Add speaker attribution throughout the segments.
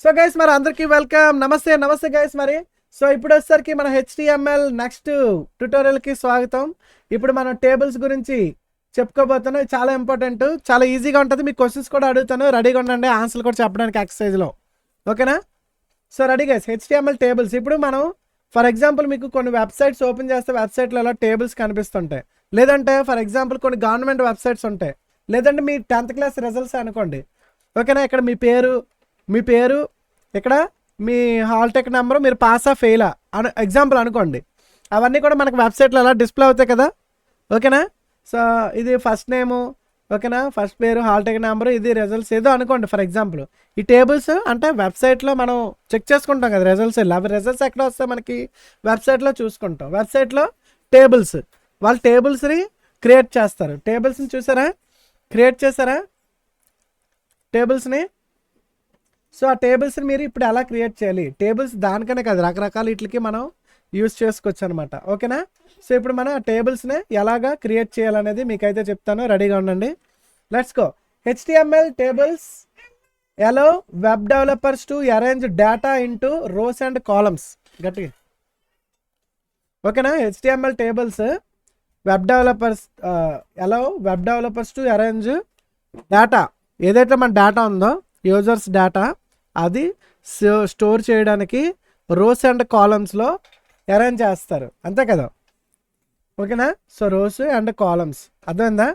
Speaker 1: So guys మరి అందరికీ welcome. నమస్తే గైస్. మరి సో ఇప్పుడు వచ్చేసరికి మన HTML నెక్స్ట్ ట్యుటోరియల్కి స్వాగతం. ఇప్పుడు మనం టేబుల్స్ గురించి చెప్పుకోబోతున్నాం. ఇది చాలా ఇంపార్టెంట్, చాలా ఈజీగా ఉంటుంది. మీకు క్వశ్చన్స్ కూడా అడుగుతాను, రెడీగా ఉండండి ఆన్సర్లు కూడా చెప్పడానికి ఎక్సర్సైజ్లో. ఓకేనా? So ready guys. HTML tables. ఇప్పుడు మనం ఫర్ ఎగ్జాంపుల్ మీకు కొన్ని వెబ్సైట్స్ ఓపెన్ చేస్తే వెబ్సైట్లలో టేబుల్స్ కనిపిస్తుంటాయి. లేదంటే ఫర్ ఎగ్జాంపుల్ కొన్ని గవర్నమెంట్ వెబ్సైట్స్ ఉంటాయి. లేదంటే మీ 10th క్లాస్ రిజల్ట్స్ అనుకోండి. ఓకేనా? ఇక్కడ మీ పేరు ఇక్కడ మీ హాల్ టికెట్ నెంబరు, మీరు పాసా ఫెయిలా అని ఎగ్జాంపుల్ అనుకోండి. అవన్నీ కూడా మనకు వెబ్సైట్లో అలా డిస్ప్లే అవుతాయి కదా. ఓకేనా? సో ఇది ఫస్ట్ నేము, ఓకేనా, ఫస్ట్ పేరు, హాల్ టికెట్ నెంబరు, ఇది రిజల్ట్స్ ఏదో అనుకోండి ఫర్ ఎగ్జాంపుల్. ఈ టేబుల్స్ అంటే వెబ్సైట్లో మనం చెక్ చేసుకుంటాం కదా రిజల్ట్స్. అవి రిజల్ట్స్ ఎక్కడ వస్తాయి మనకి? వెబ్సైట్లో చూసుకుంటాం. వెబ్సైట్లో టేబుల్స్, వాళ్ళు టేబుల్స్ని క్రియేట్ చేస్తారు. టేబుల్స్ని చూసారా, క్రియేట్ చేశారా టేబుల్స్ని? సో ఆ టేబుల్స్ని మీరు ఇప్పుడు ఎలా క్రియేట్ చేయాలి? టేబుల్స్ దానికనే కాదు, రకరకాల వీటికి మనం యూజ్ చేసుకోవచ్చు అనమాట. ఓకేనా? సో ఇప్పుడు మనం ఆ టేబుల్స్ని ఎలాగా క్రియేట్ చేయాలనేది మీకైతే చెప్తాను, రెడీగా ఉండండి. Let's go. HTML tables allow web developers to arrange data into rows and columns. గట్టిగా. ఓకేనా? HTML tables web developers allow web developers to arrange data, ఏదైతే మన డేటా ఉందో యూజర్స్ డేటా, అది స్టోర్ చేయడానికి రోస్ అండ్ కాలమ్స్లో అరేంజ్ చేస్తారు. అంతే కదా? ఓకేనా? సో రోస్ అండ్ కాలమ్స్ అర్థమైందా?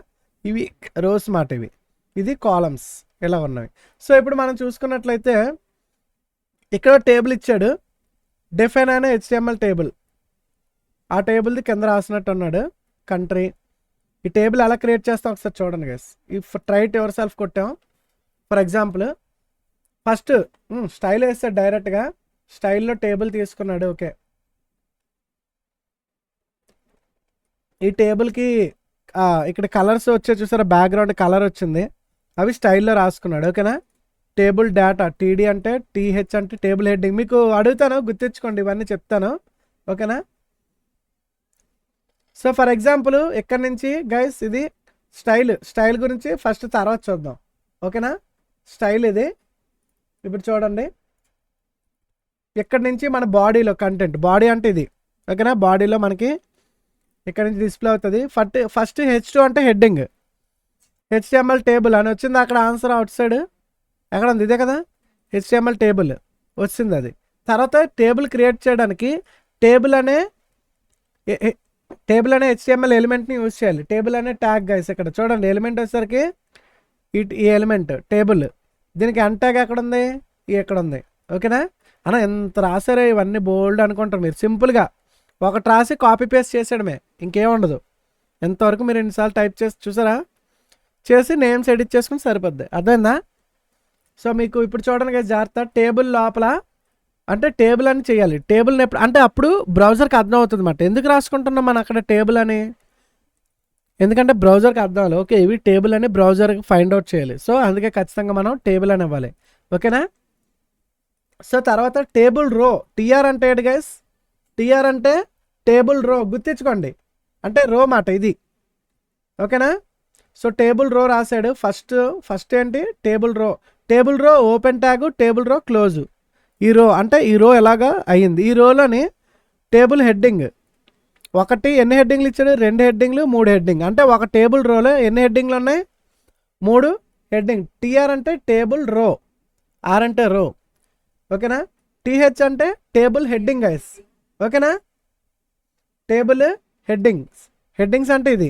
Speaker 1: ఇవి రోస్ మాట, ఇది కాలమ్స్ ఇలా ఉన్నవి. సో ఇప్పుడు మనం చూసుకున్నట్లయితే ఇక్కడ టేబుల్ ఇచ్చాడు, డిఫైన్ అయిన HTML టేబుల్. ఆ టేబుల్ది కింద రాసినట్టు ఉన్నాడు కంట్రీ. ఈ టేబుల్ ఎలా క్రియేట్ చేస్తాం ఒకసారి చూడండి guys. If tried yourself కొట్టాం ఫర్ ఎగ్జాంపుల్, ఫస్ట్ స్టైల్ వేస్తాడు డైరెక్ట్గా. స్టైల్లో టేబుల్ తీసుకున్నాడు. ఓకే, ఈ టేబుల్కి ఇక్కడ కలర్స్ వచ్చే చూసారా, బ్యాక్గ్రౌండ్ కలర్ వచ్చింది, అవి స్టైల్లో రాసుకున్నాడు. ఓకేనా? టేబుల్ డేటా, TD అంటే TH అంటే టేబుల్ హెడ్డింగ్. మీకు అడుగుతాను, గుర్తించుకోండి, ఇవన్నీ చెప్తాను. ఓకేనా? సో ఫర్ ఎగ్జాంపుల్ ఇక్కడ నుంచి గైస్ ఇది స్టైల్ గురించి ఫస్ట్ తర్వాత చూద్దాం. ఓకేనా? స్టైల్ ఇది. ఇప్పుడు చూడండి, ఇక్కడ నుంచి మన బాడీలో కంటెంట్, బాడీ అంటే ఇది. ఓకేనా? బాడీలో మనకి ఇక్కడ నుంచి డిస్ప్లే అవుతుంది. ఫస్ట్ H2 అంటే హెడ్డింగ్, HTML టేబుల్ అని వచ్చింది. అక్కడ ఆన్సర్ అవుట్ సైడ్ ఎక్కడ ఉంది? ఇదే కదా HTML టేబుల్ వచ్చింది. అది తర్వాత టేబుల్ క్రియేట్ చేయడానికి టేబుల్ అనే HTML ఎలిమెంట్ని యూజ్ చేయాలి. టేబుల్ అనే ట్యాగ్ గైస్. ఇక్కడ చూడండి, ఎలిమెంట్ వచ్చేసరికి ఈ ఎలిమెంట్ టేబుల్, దీనికి ట్యాగ్ ఎక్కడ ఉంది? ఎక్కడ ఉంది? ఓకేనా? అన్న ఎంత రాసారో, ఇవన్నీ బోల్డ్ అనుకుంటారు మీరు. సింపుల్గా ఒకటి రాసి కాపీ పేస్ట్ చేసేయడమే, ఇంకేముండదు. ఎంతవరకు మీరు ఎన్నిసార్లు టైప్ చేసి చూసారా, చేసి నేమ్స్ ఎడిట్ చేసుకుని సరిపోద్ది. అర్థమైందా? సో మీకు ఇప్పుడు చూడండి కదా జాగ్రత్త. టేబుల్ లోపల అంటే టేబుల్ అని చేయాలి. టేబుల్ని ఎప్పుడు అంటే అప్పుడు బ్రౌజర్కి అర్థం అవుతుంది అన్నమాట, ఎందుకు రాసుకుంటున్నాం మనం అక్కడ టేబుల్ అని. ఎందుకంటే బ్రౌజర్కి అర్థం అవ్వాలి. ఓకే, ఇవి టేబుల్ అని బ్రౌజర్కి ఫైండ్ అవుట్ చేయాలి. సో అందుకే ఖచ్చితంగా మనం టేబుల్ అని ఇవ్వాలి. ఓకేనా? సో తర్వాత టేబుల్ రో, TR అంటే ఏంటి గైస్? TR అంటే టేబుల్ రో, గుర్తించుకోండి, అంటే రో మాట ఇది. ఓకేనా? సో టేబుల్ రో రాశాడు. ఫస్ట్ ఏంటి? టేబుల్ రో ఓపెన్ ట్యాగ్, టేబుల్ రో క్లోజ్. ఈ రో అంటే ఈ రో ఎలాగా అయ్యింది. ఈ రోలోని టేబుల్ హెడ్డింగ్ ఒకటి, ఎన్ని హెడ్డింగ్లు ఇచ్చాడు? 2 హెడ్డింగ్లు, 3 హెడ్డింగ్. అంటే ఒక టేబుల్ రోలో ఎన్ని హెడ్డింగ్లు ఉన్నాయి? 3 హెడ్డింగ్. TR అంటే టేబుల్ రో, R అంటే రో. ఓకేనా? TH అంటే టేబుల్ హెడ్డింగ్ గైస్. ఓకేనా? టేబుల్ హెడ్డింగ్స్ అంటే ఇది.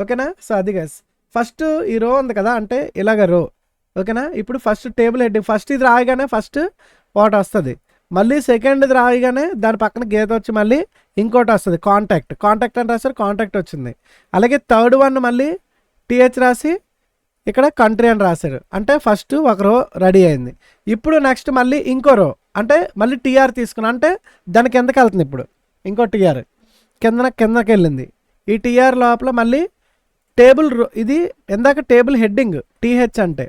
Speaker 1: ఓకేనా? సో అది గైస్. ఫస్ట్ ఈ రో ఉంది కదా, అంటే ఇలాగ రో. ఓకేనా? ఇప్పుడు ఫస్ట్ టేబుల్ హెడ్డింగ్, ఫస్ట్ ఇది రాయగానే ఫస్ట్ ఒకటి వస్తుంది. మళ్ళీ సెకండ్ది రాయగానే దాని పక్కన గీత వచ్చి మళ్ళీ ఇంకోటి వస్తుంది, కాంటాక్ట్ అని రాశారు, కాంటాక్ట్ వచ్చింది. అలాగే థర్డ్ వన్ మళ్ళీ TH రాసి ఇక్కడ కంట్రీ అని రాశారు, అంటే ఫస్ట్ ఒక రో రెడీ అయింది. ఇప్పుడు నెక్స్ట్ మళ్ళీ ఇంకో రో, అంటే మళ్ళీ TR తీసుకున్నా, అంటే దాని కిందకి వెళ్తుంది. ఇప్పుడు ఇంకో TR కిందకి వెళ్ళింది. ఈ TR లోపల మళ్ళీ టేబుల్ రో, ఇది ఎందాక టేబుల్ హెడ్డింగ్, TH అంటే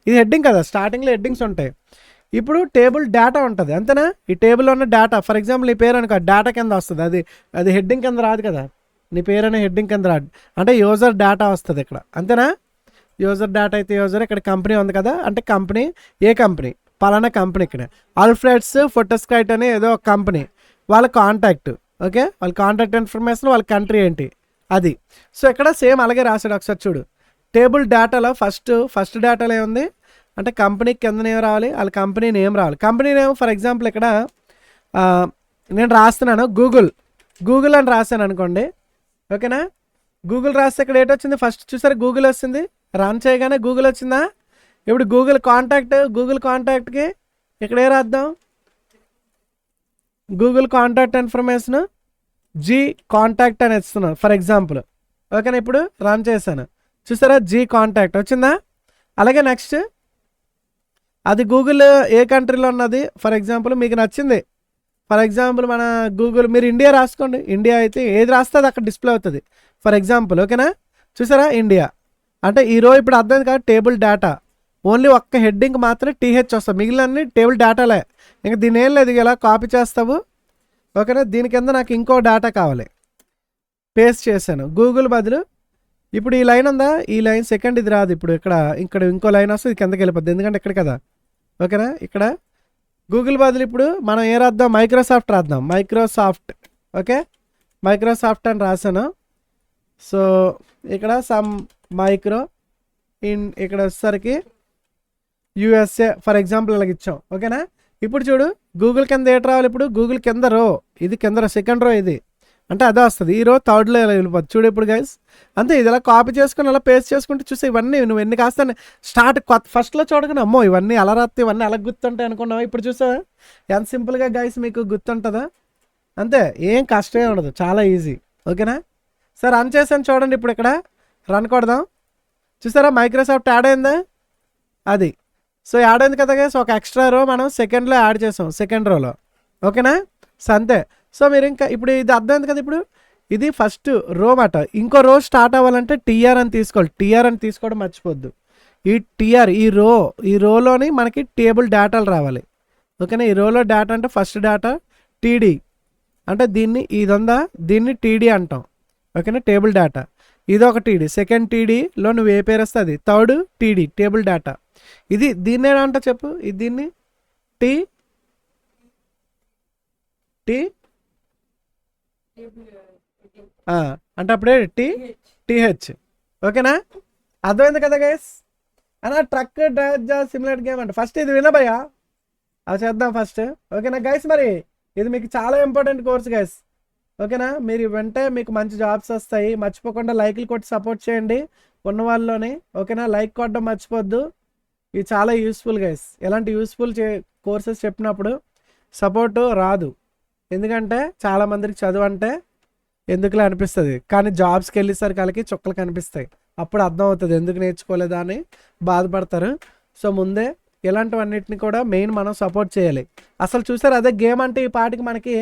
Speaker 1: ఇది హెడ్డింగ్ కదా, స్టార్టింగ్లో హెడ్డింగ్స్ ఉంటాయి. ఇప్పుడు టేబుల్ డేటా ఉంటుంది, అంతేనా? ఈ టేబుల్లో ఉన్న డేటా, ఫర్ ఎగ్జాంపుల్ నీ పేరు అనుకో, డేటా కింద వస్తుంది. అది హెడ్డింగ్ కింద రాదు కదా, నీ పేరు అనే హెడ్డింగ్ కింద రాదు, అంటే యూజర్ డేటా వస్తుంది ఇక్కడ. అంతేనా? యూజర్ డేటా అయితే యూజర్, ఇక్కడ కంపెనీ ఉంది కదా, అంటే కంపెనీ, ఏ కంపెనీ పలానా కంపెనీ ఇక్కడ ఆల్ఫ్రెడ్స్ ఫోటోస్క్రైట్ అనే ఏదో ఒక కంపెనీ, వాళ్ళ కాంటాక్ట్, ఓకే, వాళ్ళ కాంటాక్ట్ ఇన్ఫర్మేషన్, వాళ్ళ కంట్రీ ఏంటి అది. సో ఇక్కడ సేమ్ అలాగే రాశాడు. ఒకసారి చూడు, టేబుల్ డేటాలో ఫస్ట్ డేటాలో ఏముంది అంటే కంపెనీ కింద నేమ్ రావాలి, వాళ్ళ కంపెనీ నేమ్ రావాలి. కంపెనీ నేమ్ ఫర్ ఎగ్జాంపుల్ ఇక్కడ నేను రాస్తున్నాను గూగుల్ అని రాశాను అనుకోండి, ఓకేనా. గూగుల్ రాస్తే ఇక్కడ ఏంటొచ్చింది, ఫస్ట్ చూసారు గూగుల్ వచ్చింది, రన్ చేయగానే గూగుల్ వచ్చిందా. ఇప్పుడు గూగుల్ కాంటాక్ట్కి ఇక్కడ ఏ రాద్దాం, Google contact information G contact అని ఇస్తున్నాను ఫర్ ఎగ్జాంపుల్, ఓకేనా. ఇప్పుడు రన్ చేశాను, చూసారా జీ కాంటాక్ట్ వచ్చిందా. అలాగే నెక్స్ట్ అది గూగుల్ ఏ కంట్రీలో ఉన్నది ఫర్ ఎగ్జాంపుల్ మీకు నచ్చింది, ఫర్ ఎగ్జాంపుల్ మన గూగుల్ మీరు ఇండియా రాసుకోండి, ఇండియా అయితే ఏది రాస్తే అది అక్కడ డిస్ప్లే అవుతుంది ఫర్ ఎగ్జాంపుల్, ఓకేనా. చూసారా ఇండియా అంటే ఈరోజు ఇప్పుడు అర్థం కాదు, టేబుల్ డేటా ఓన్లీ ఒక్క హెడ్డింగ్ మాత్రమే టీహెచ్ వస్తుంది, మిగిలిన టేబుల్ డేటాలే. ఇంకా దీని ఏం లేదు, ఇలా కాపీ చేస్తావు, ఓకేనా. దీని కింద నాకు ఇంకో డేటా కావాలి, పేస్ట్ చేశాను గూగుల్ బదులు. ఇప్పుడు ఈ లైన్ ఉందా, ఈ లైన్ సెకండ్ ఇది రాదు, ఇప్పుడు ఇక్కడ ఇంకో లైన్ వస్తుంది, ఇది కిందకి వెళ్ళిపోద్ది ఎందుకంటే ఇక్కడ కదా, ఓకేనా. ఇక్కడ గూగుల్ బదులు ఇప్పుడు మనం ఏ రాద్దాం, మైక్రోసాఫ్ట్ రాద్దాం, మైక్రోసాఫ్ట్, ఓకే, మైక్రోసాఫ్ట్ అని రాశాను. సో ఇక్కడ సమ్ మైక్రో ఇక్కడ వచ్చేసరికి యూఎస్ఏ ఫర్ ఎగ్జాంపుల్ ఇలాగ ఇచ్చాం, ఓకేనా. ఇప్పుడు చూడు గూగుల్ కింద ఏటి రావాలి, ఇప్పుడు గూగుల్ కింద రో, ఇది కింద రో, సెకండ్ రో ఇది అంటే అదే వస్తుంది, ఈ రో థర్డ్లో ఇలా వెళ్ళిపోతుంది చూడు. ఇప్పుడు గైస్ అంతే, ఇది ఇలా కాపీ చేసుకుని అలా పేస్ట్ చేసుకుంటే చూసి ఇవన్నీ నువ్వు ఎన్ని కాస్తాను ఫస్ట్లో చూడగానే అమ్మో ఇవన్నీ అలా రాస్తే ఇవన్నీ అలా గుర్తుంటాయి అనుకున్నావు. ఇప్పుడు చూసా ఎంత సింపుల్గా గైస్ మీకు గుర్తుంటుందా, అంతే, ఏం కష్టమే ఉండదు, చాలా ఈజీ, ఓకేనా. సార్ రన్ చేసాను చూడండి, ఇప్పుడు ఇక్కడ రన్ కొడదాం, చూసారా మైక్రోసాఫ్ట్ యాడ్ అయిందా అది. సో యాడ్ అయింది కదా గైస్, ఒక ఎక్స్ట్రా రో మనం సెకండ్లో యాడ్ చేసాం, సెకండ్ రోలో, ఓకేనా. సో అంతే. సో మీరు ఇంకా ఇప్పుడు ఇది అర్థమైంది కదా, ఇప్పుడు ఇది ఫస్ట్ రో మాట, ఇంకో రో స్టార్ట్ అవ్వాలంటే టీఆర్ అని తీసుకోవాలి, టీఆర్ అని తీసుకోవడం మర్చిపోద్దు. ఈ టీఆర్ ఈ రోలోని మనకి టేబుల్ డేటాలు రావాలి, ఓకేనా. ఈ రోలో డేటా అంటే ఫస్ట్ డేటా టీడీ అంటే ఇది ఉందా, దీన్ని టీడీ అంటాం, ఓకేనా, టేబుల్ డేటా. ఇది ఒక టీడీ, సెకండ్ టీడీలో నువ్వు ఏ పేరు వస్తే అది, థర్డ్ టీడీ టేబుల్ డేటా. ఇది దీన్ని ఏమంటా చెప్పు, ఇది దీన్ని టీ అంటే అప్పుడే టీహెచ్, ఓకేనా. అర్థమైంది కదా గైస్. అన్నా ట్రక్ డ్రైవ్ సిమ్యులేటర్ గేమ్ అంటే ఫస్ట్ ఇది వినబయ్యా, అవి చేద్దాం ఫస్ట్, ఓకేనా గైస్. మరి ఇది మీకు చాలా ఇంపార్టెంట్ కోర్స్ గైస్, ఓకేనా. మీరు వింటే మీకు మంచి జాబ్స్ వస్తాయి. మర్చిపోకుండా లైక్లు కొట్టి సపోర్ట్ చేయండి ఉన్న వాళ్ళలోని, ఓకేనా. లైక్ కొట్టడం మర్చిపోద్దు, ఇది చాలా యూస్ఫుల్ గైస్. ఎలాంటి యూస్ఫుల్ కోర్సెస్ చెప్పినప్పుడు సపోర్టు రాదు, ఎందుకంటే చాలామందికి చదువు అంటే ఎందుకులే అనిపిస్తుంది, కానీ జాబ్స్కి వెళ్ళేసరికి వాళ్ళకి చుక్కలు కనిపిస్తాయి, అప్పుడు అర్థం అవుతుంది ఎందుకు నేర్చుకోలేదా అని బాధపడతారు. సో ముందే ఇలాంటివన్నిటిని కూడా మెయిన్ మనం సపోర్ట్ చేయాలి. అసలు చూసారు అదే గేమ్ అంటే ఈ పాటికి మనకి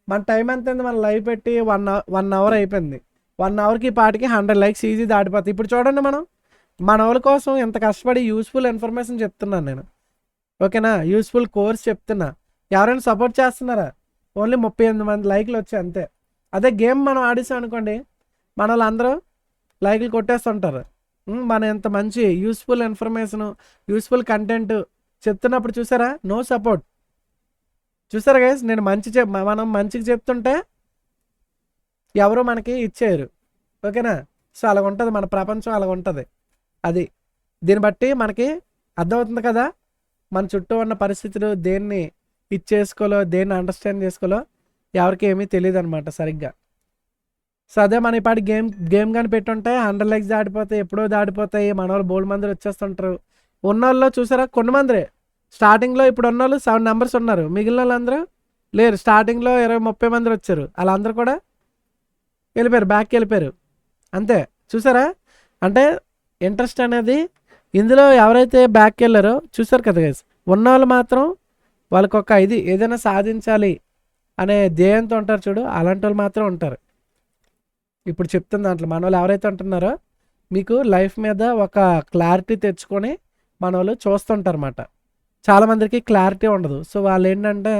Speaker 1: మన టైం ఎంత అయింది, మన లైవ్ పెట్టి 1 అవర్ అయిపోయింది. 1 అవర్కి ఈ పాటికి 100 లైక్స్ ఈజీ దాటిపోతాయి. ఇప్పుడు చూడండి మన వాళ్ళ కోసం ఎంత కష్టపడి యూస్ఫుల్ ఇన్ఫర్మేషన్ చెప్తున్నాను నేను, ఓకేనా. యూస్ఫుల్ కోర్స్ చెప్తున్నా, ఎవరైనా సపోర్ట్ చేస్తున్నారా, ఓన్లీ 38 మంది లైక్లు వచ్చాయి అంతే. అదే గేమ్ మనం ఆడిసాం అనుకోండి, మన వాళ్ళందరూ లైక్లు కొట్టేస్తుంటారు. మన ఎంత మంచి యూస్ఫుల్ ఇన్ఫర్మేషను యూస్ఫుల్ కంటెంట్ చెప్తున్నప్పుడు చూసారా నో సపోర్ట్. చూసారా గైస్, నేను మనం మంచిగా చెప్తుంటే ఎవరు మనకి ఇచ్చేయరు, ఓకేనా. సో అలాగ ఉంటుంది మన ప్రపంచం, అలాగ ఉంటుంది అది. దీన్ని బట్టి మనకి అర్థమవుతుంది కదా మన చుట్టూ ఉన్న పరిస్థితులు, దేన్ని ఇచ్చేసుకోలో దేన్ని అండర్స్టాండ్ చేసుకోలో ఎవరికి ఏమీ తెలియదు అనమాట సరిగ్గా. సో అదే మన ఇప్పటి గేమ్ కానీ పెట్టుంటే 100 లైక్స్ దాటిపోతాయి, ఎప్పుడో దాటిపోతాయి. మన వాళ్ళు బోల్డ్ మంది వచ్చేస్తుంటారు. ఉన్నోళ్ళు చూసారా కొన్ని మంది స్టార్టింగ్లో, ఇప్పుడు ఉన్నోళ్ళు 7 నెంబర్స్ ఉన్నారు, మిగిలిన వాళ్ళందరూ లేరు. స్టార్టింగ్లో 20-30 మంది వచ్చారు, వాళ్ళందరూ కూడా వెళ్ళిపోయారు, బ్యాక్కి వెళ్ళిపోయారు అంతే. చూసారా అంటే ఇంట్రెస్ట్ అనేది ఇందులో ఎవరైతే బ్యాక్కి వెళ్ళారో చూసారు కదా గైస్, ఉన్నవాళ్ళు మాత్రం వాళ్ళకి ఒక ఇది ఏదైనా సాధించాలి అనే ధ్యేయంతో ఉంటారు చూడు, అలాంటి వాళ్ళు మాత్రం ఉంటారు. ఇప్పుడు చెప్తున్న దాంట్లో మన వాళ్ళు ఎవరైతే ఉంటున్నారో మీకు లైఫ్ మీద ఒక క్లారిటీ తెచ్చుకొని మన వాళ్ళు చూస్తుంటారు అన్నమాట. చాలామందికి క్లారిటీ ఉండదు. సో వాళ్ళు ఏంటంటే